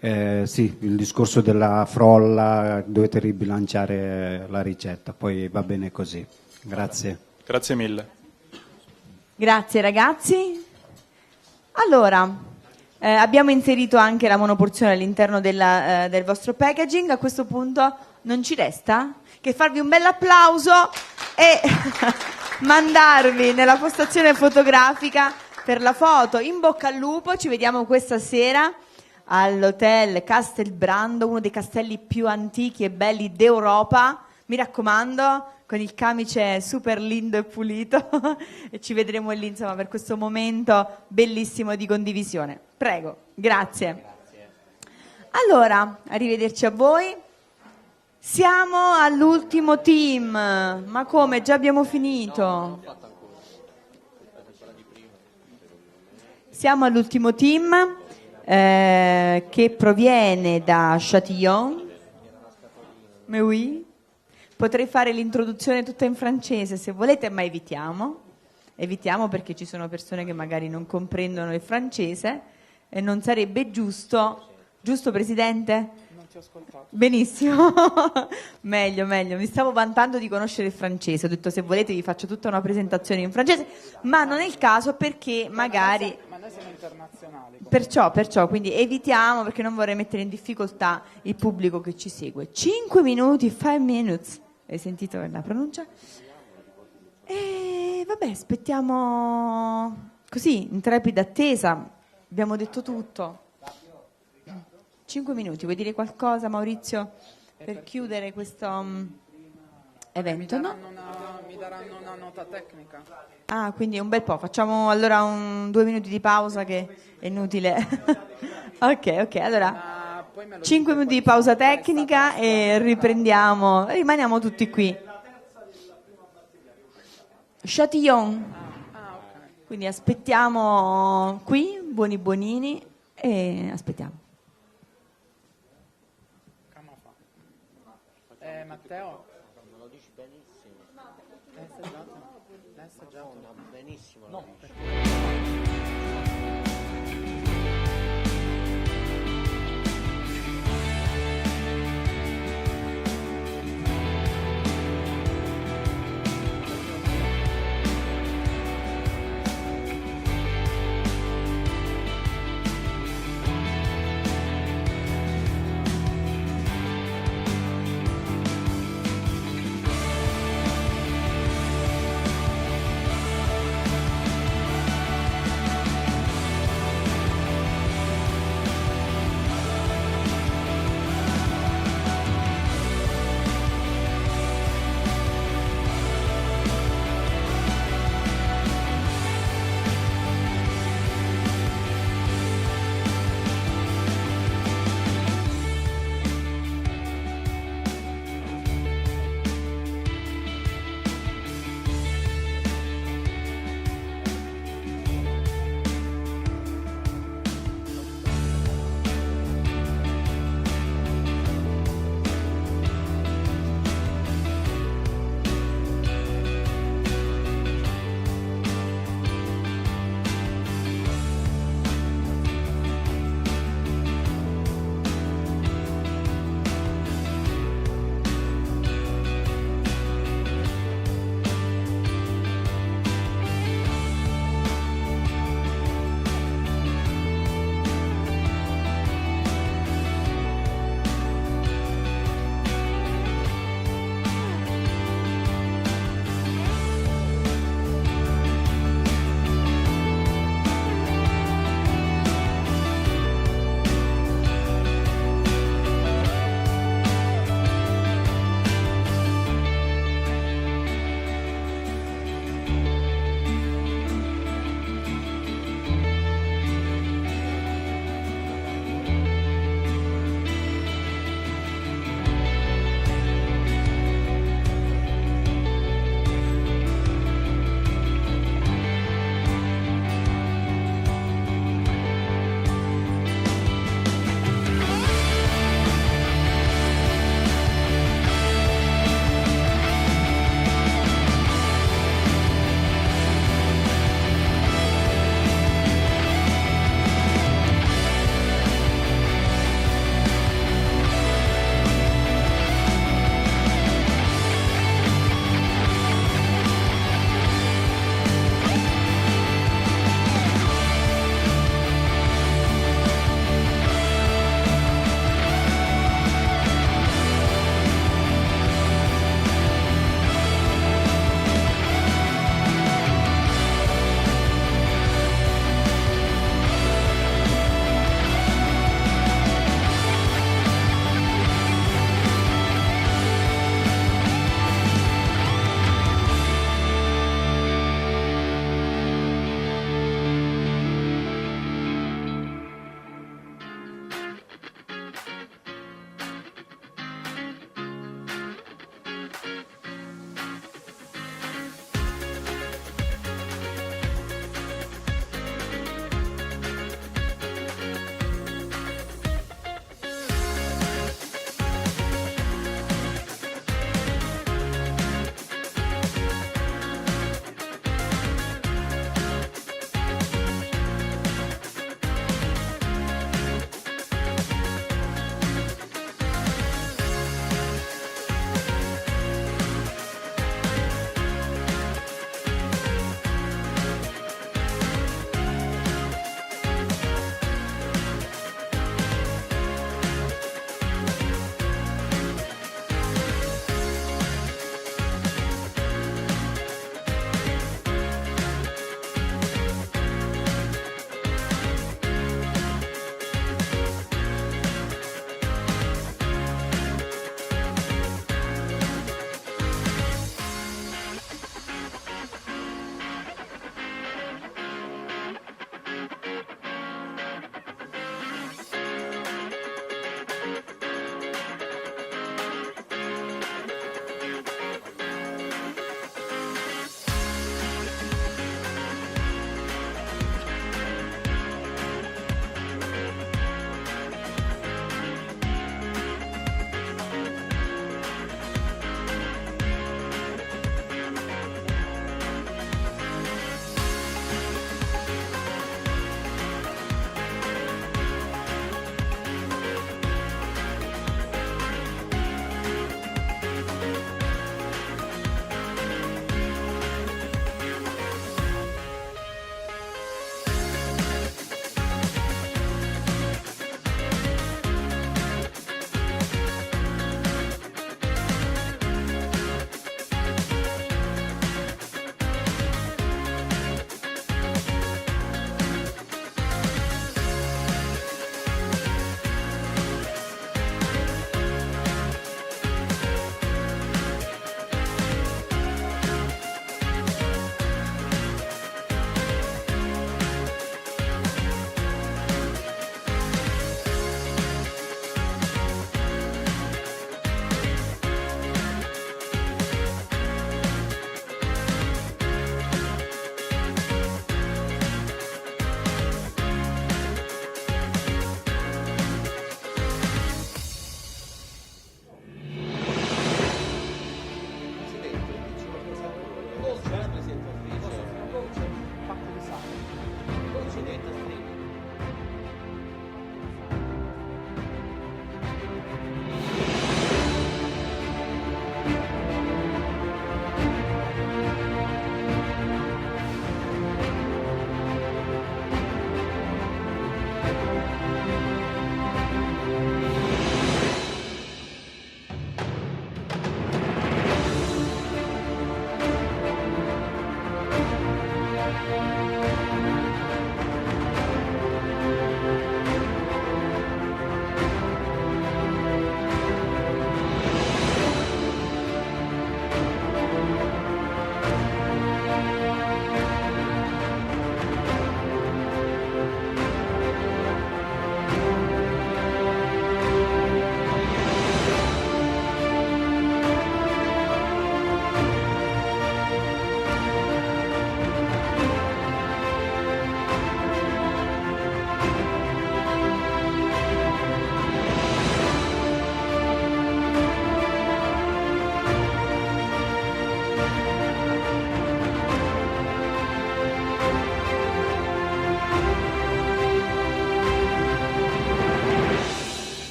sì, il discorso della frolla, dovete ribilanciare la ricetta, poi va bene così. Grazie. Grazie mille. Grazie ragazzi. Allora, abbiamo inserito anche la monoporzione all'interno del vostro packaging. A questo punto non ci resta che farvi un bel applauso e mandarvi nella postazione fotografica per la foto. In bocca al lupo, ci vediamo questa sera all'hotel Castelbrando, uno dei castelli più antichi e belli d'Europa. Mi raccomando, con il camice super lindo e pulito e ci vedremo lì, insomma, per questo momento bellissimo di condivisione. Prego, grazie. Allora, arrivederci a voi. Siamo all'ultimo team. Ma come? Già abbiamo finito? Siamo all'ultimo team che proviene da Châtillon. Mais oui. Potrei fare l'introduzione tutta in francese se volete, ma evitiamo perché ci sono persone che magari non comprendono il francese e non sarebbe giusto, Presidente? Non ti ho ascoltato. Benissimo, meglio, mi stavo vantando di conoscere il francese, ho detto se volete vi faccio tutta una presentazione in francese, ma non è il caso perché magari... Ma noi siamo internazionali. Perciò, quindi evitiamo perché non vorrei mettere in difficoltà il pubblico che ci segue. 5 minuti, 5 minutes, hai sentito la pronuncia? E vabbè, aspettiamo così, in trepida attesa, abbiamo detto tutto. 5 minuti, vuoi dire qualcosa Maurizio per chiudere questo evento? Mi daranno una nota tecnica. Ah, quindi è un bel po', facciamo allora 2 minuti di pausa che è inutile. ok, allora 5 minuti di pausa tecnica e riprendiamo, rimaniamo tutti qui. Châtillon, quindi aspettiamo qui, buonini e aspettiamo. Matteo? Me lo dici benissimo. L'hai assaggiato? No, benissimo. No,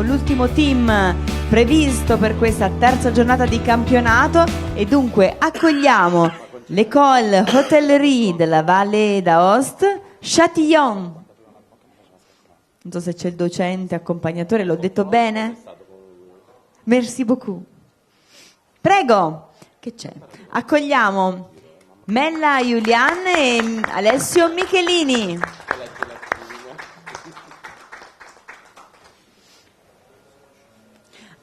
con l'ultimo team previsto per questa terza giornata di campionato e dunque accogliamo l'École Hotellerie della Valle d'Aoste, Châtillon. Non so se c'è il docente accompagnatore, l'ho detto bene? Merci beaucoup. Prego, che c'è? Accogliamo Mella Julian e Alessio Michelini.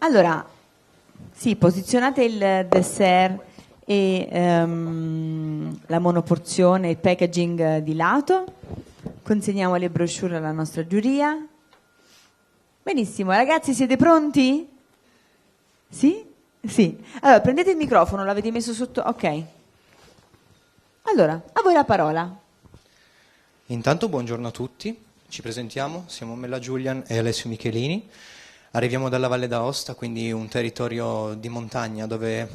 Allora, sì, posizionate il dessert e la monoporzione, il packaging di lato. Consegniamo le brochure alla nostra giuria. Benissimo, ragazzi, siete pronti? Sì? Sì. Allora, prendete il microfono, l'avete messo sotto? Ok. Allora, a voi la parola. Intanto buongiorno a tutti, ci presentiamo, siamo Mella Julian e Alessio Michelini. Arriviamo dalla Valle d'Aosta, quindi un territorio di montagna dove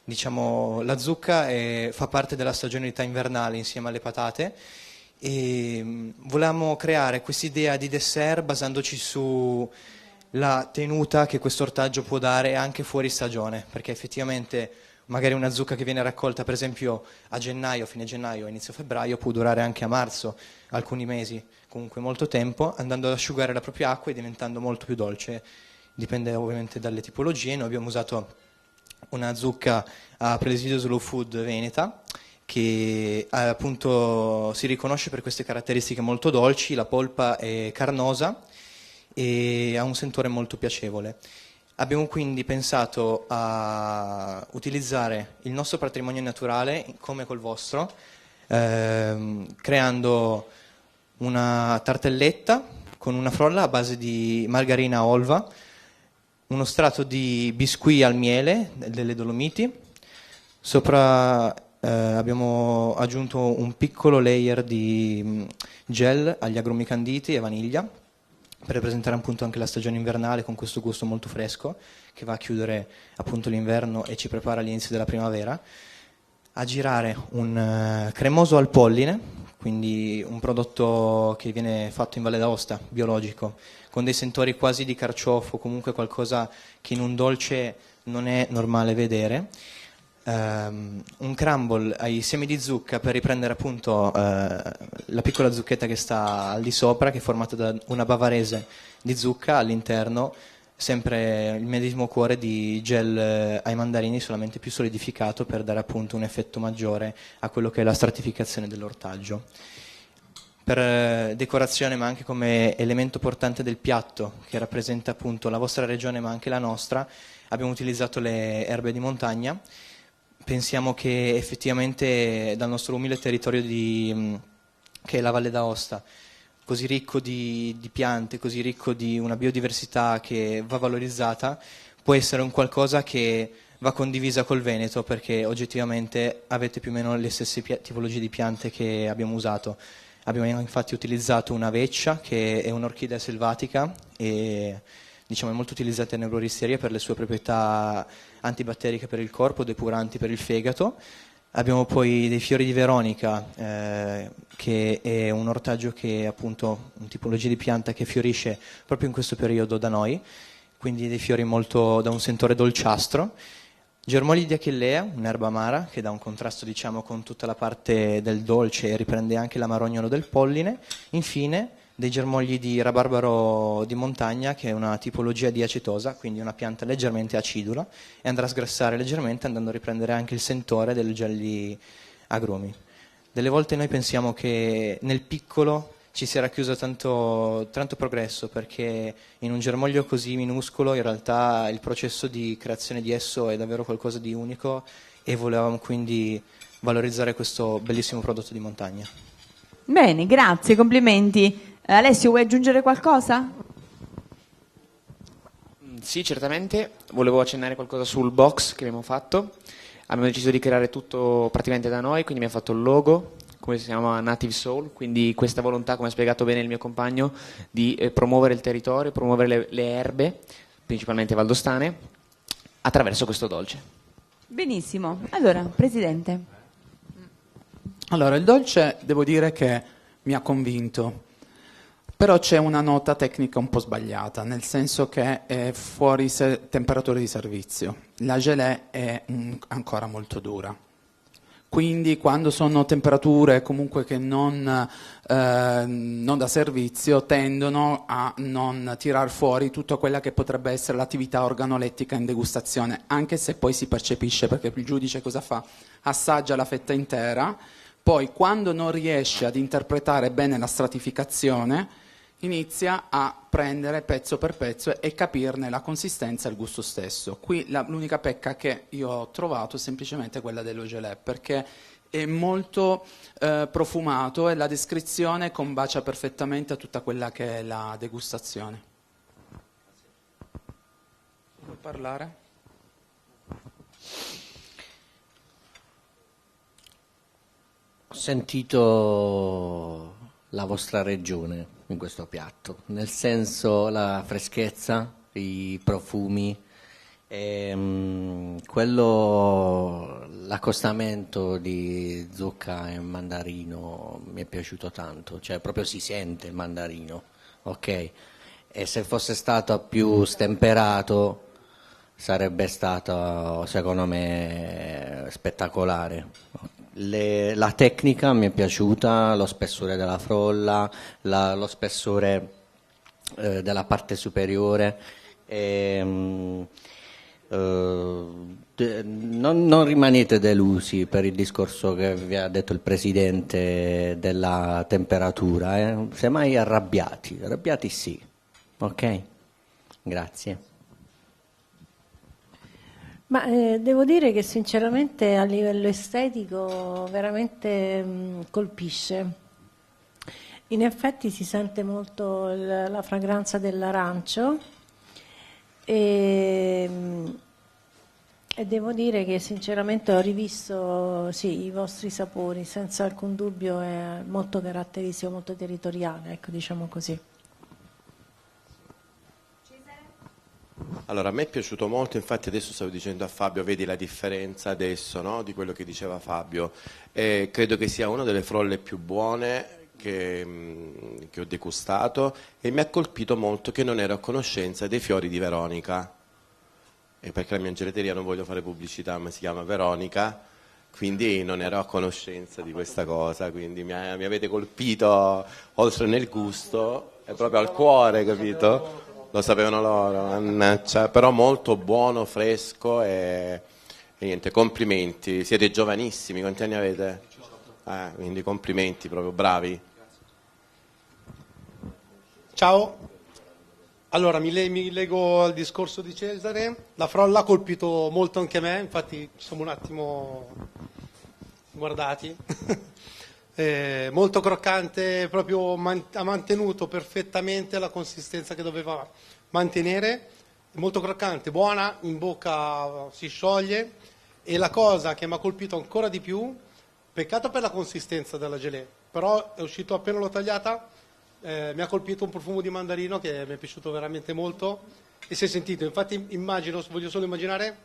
diciamo la zucca fa parte della stagionalità invernale insieme alle patate e volevamo creare quest'idea di dessert basandoci sulla tenuta che questo ortaggio può dare anche fuori stagione, perché effettivamente magari una zucca che viene raccolta per esempio a gennaio, fine gennaio, inizio febbraio può durare anche a marzo, alcuni mesi, comunque molto tempo, andando ad asciugare la propria acqua e diventando molto più dolce. Dipende ovviamente dalle tipologie. Noi abbiamo usato una zucca a presidio slow food veneta che appunto si riconosce per queste caratteristiche molto dolci, la polpa è carnosa e ha un sentore molto piacevole. Abbiamo quindi pensato a utilizzare il nostro patrimonio naturale come col vostro, creando una tartelletta con una frolla a base di margarina olva, uno strato di biscuit al miele delle Dolomiti, sopra abbiamo aggiunto un piccolo layer di gel agli agrumi canditi e vaniglia, per rappresentare appunto anche la stagione invernale con questo gusto molto fresco che va a chiudere appunto l'inverno e ci prepara all'inizio della primavera. A girare un cremoso al polline, quindi un prodotto che viene fatto in Valle d'Aosta, biologico, con dei sentori quasi di carciofo, comunque qualcosa che in un dolce non è normale vedere. Un crumble ai semi di zucca per riprendere appunto la piccola zucchetta che sta al di sopra, che è formata da una bavarese di zucca, all'interno sempre il medesimo cuore di gel ai mandarini, solamente più solidificato per dare appunto un effetto maggiore a quello che è la stratificazione dell'ortaggio. Per decorazione, ma anche come elemento portante del piatto, che rappresenta appunto la vostra regione ma anche la nostra, abbiamo utilizzato le erbe di montagna. Pensiamo che effettivamente dal nostro umile territorio che è la Valle d'Aosta, così ricco di piante, così ricco di una biodiversità che va valorizzata, può essere un qualcosa che va condivisa col Veneto, perché oggettivamente avete più o meno le stesse tipologie di piante che abbiamo usato. Abbiamo infatti utilizzato una veccia, che è un'orchidea selvatica e diciamo è molto utilizzata in erboristeria per le sue proprietà antibatteriche per il corpo, depuranti per il fegato. Abbiamo poi dei fiori di Veronica, che è un ortaggio che è appunto una tipologia di pianta che fiorisce proprio in questo periodo da noi, quindi dei fiori molto da un sentore dolciastro. Germogli di Achillea, un'erba amara che dà un contrasto diciamo con tutta la parte del dolce e riprende anche l'amarognolo del polline. Infine dei germogli di rabarbaro di montagna, che è una tipologia di acetosa, quindi una pianta leggermente acidula, e andrà a sgrassare leggermente andando a riprendere anche il sentore del gel di agrumi. Delle volte noi pensiamo che nel piccolo ci sia racchiuso tanto progresso, perché in un germoglio così minuscolo in realtà il processo di creazione di esso è davvero qualcosa di unico e volevamo quindi valorizzare questo bellissimo prodotto di montagna. Bene, grazie, complimenti. Alessio, vuoi aggiungere qualcosa? Sì, certamente. Volevo accennare qualcosa sul box che abbiamo fatto. Abbiamo deciso di creare tutto praticamente da noi, quindi abbiamo fatto il logo, come si chiama Native Soul, quindi questa volontà, come ha spiegato bene il mio compagno, di promuovere il territorio, promuovere le erbe, principalmente valdostane, attraverso questo dolce. Benissimo. Allora, Presidente. Allora, il dolce devo dire che mi ha convinto. Però c'è una nota tecnica un po' sbagliata, nel senso che è fuori temperatura di servizio. La gelée è ancora molto dura. Quindi quando sono temperature comunque che non da servizio tendono a non tirar fuori tutta quella che potrebbe essere l'attività organolettica in degustazione, anche se poi si percepisce, perché il giudice cosa fa? Assaggia la fetta intera, poi quando non riesce ad interpretare bene la stratificazione inizia a prendere pezzo per pezzo e capirne la consistenza e il gusto stesso. Qui l'unica pecca che io ho trovato è semplicemente quella dello gelée, perché è molto profumato e la descrizione combacia perfettamente a tutta quella che è la degustazione. Vuoi parlare? Ho sentito la vostra regione in questo piatto, nel senso la freschezza, i profumi, l'accostamento di zucca e mandarino mi è piaciuto tanto, cioè proprio si sente il mandarino, ok? E se fosse stato più stemperato sarebbe stato, secondo me, spettacolare. La tecnica mi è piaciuta, lo spessore della frolla, lo spessore della parte superiore. Non rimanete delusi per il discorso che vi ha detto il Presidente della temperatura, semmai arrabbiati sì, ok? Grazie. Ma devo dire che sinceramente a livello estetico veramente colpisce. In effetti si sente molto la fragranza dell'arancio e devo dire che sinceramente ho rivisto sì, i vostri sapori, senza alcun dubbio è molto caratteristico, molto territoriale, ecco, diciamo così. Allora, a me è piaciuto molto, infatti adesso stavo dicendo a Fabio, vedi la differenza adesso, no? Di quello che diceva Fabio, credo che sia una delle frolle più buone che ho degustato e mi ha colpito molto che non ero a conoscenza dei fiori di Veronica, perché la mia gelateria, non voglio fare pubblicità, ma si chiama Veronica, quindi non ero a conoscenza di questa cosa, quindi mi avete colpito oltre nel gusto, è proprio al cuore, capito? Lo sapevano loro, mannaggia, però molto buono, fresco e niente, complimenti, siete giovanissimi, quanti anni avete? Quindi complimenti, proprio bravi. Ciao, allora mi lego al discorso di Cesare, la frolla ha colpito molto anche me, infatti ci siamo un attimo guardati. Molto croccante, proprio ha mantenuto perfettamente la consistenza che doveva mantenere, molto croccante, buona, in bocca si scioglie e la cosa che mi ha colpito ancora di più, peccato per la consistenza della gelée, però è uscito appena l'ho tagliata, mi ha colpito un profumo di mandarino che mi è piaciuto veramente molto e si è sentito, infatti voglio solo immaginare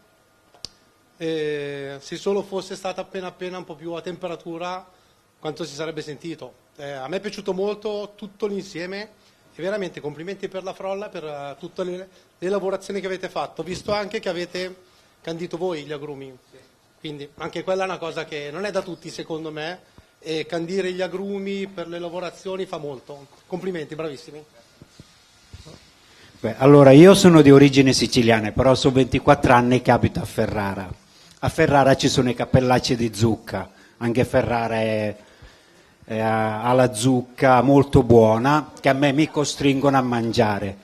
se solo fosse stata appena un po' più a temperatura quanto si sarebbe sentito. A me è piaciuto molto tutto l'insieme e veramente complimenti per la frolla, per tutte le lavorazioni che avete fatto. Ho visto anche che avete candito voi gli agrumi, quindi anche quella è una cosa che non è da tutti secondo me, e candire gli agrumi per le lavorazioni fa molto. Complimenti, bravissimi. Beh, allora, io sono di origine siciliana, però sono 24 anni che abito a Ferrara. A Ferrara ci sono i cappellacci di zucca, anche Ferrara ha la zucca molto buona che a me mi costringono a mangiare,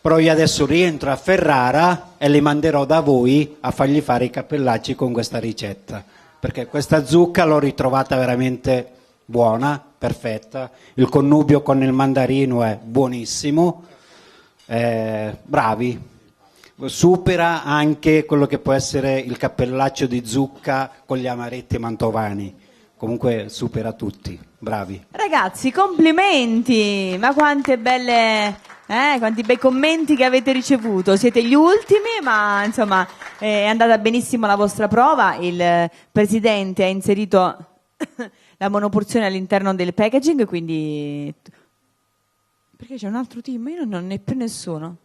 però io adesso rientro a Ferrara e li manderò da voi a fargli fare i cappellacci con questa ricetta, perché questa zucca l'ho ritrovata veramente buona, perfetta, il connubio con il mandarino è buonissimo, bravi, supera anche quello che può essere il cappellaccio di zucca con gli amaretti mantovani. Comunque supera tutti, bravi. Ragazzi, complimenti, ma quante belle, quanti bei commenti che avete ricevuto. Siete gli ultimi, ma insomma è andata benissimo la vostra prova. Il Presidente ha inserito la monoporzione all'interno del packaging, quindi Perché c'è un altro team? Io non ne ho più nessuno.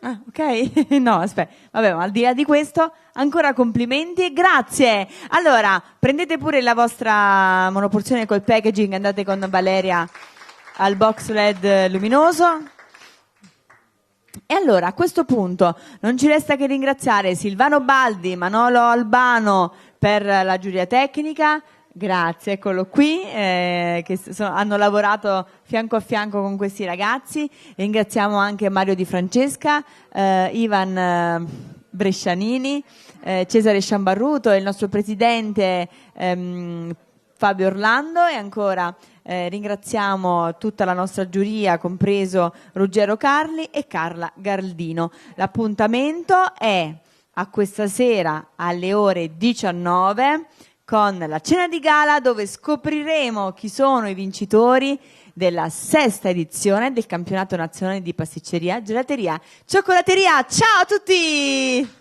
Ah, ok. No, aspetta. Vabbè, ma al di là di questo, ancora complimenti e grazie. Allora, prendete pure la vostra monoporzione col packaging, andate con Valeria al box LED luminoso. E allora, a questo punto, non ci resta che ringraziare Silvano Baldi, Manolo Albano per la giuria tecnica. Grazie, eccolo qui, hanno lavorato fianco a fianco con questi ragazzi. Ringraziamo anche Mario Di Francesca, Ivan Brescianini, Cesare Sciambarruto, il nostro presidente Fabio Orlando, e ancora ringraziamo tutta la nostra giuria, compreso Ruggero Carli e Carla Gardino. L'appuntamento è a questa sera alle ore 19 con la cena di gala, dove scopriremo chi sono i vincitori della 6ª edizione del campionato nazionale di pasticceria, gelateria, cioccolateria. Ciao a tutti!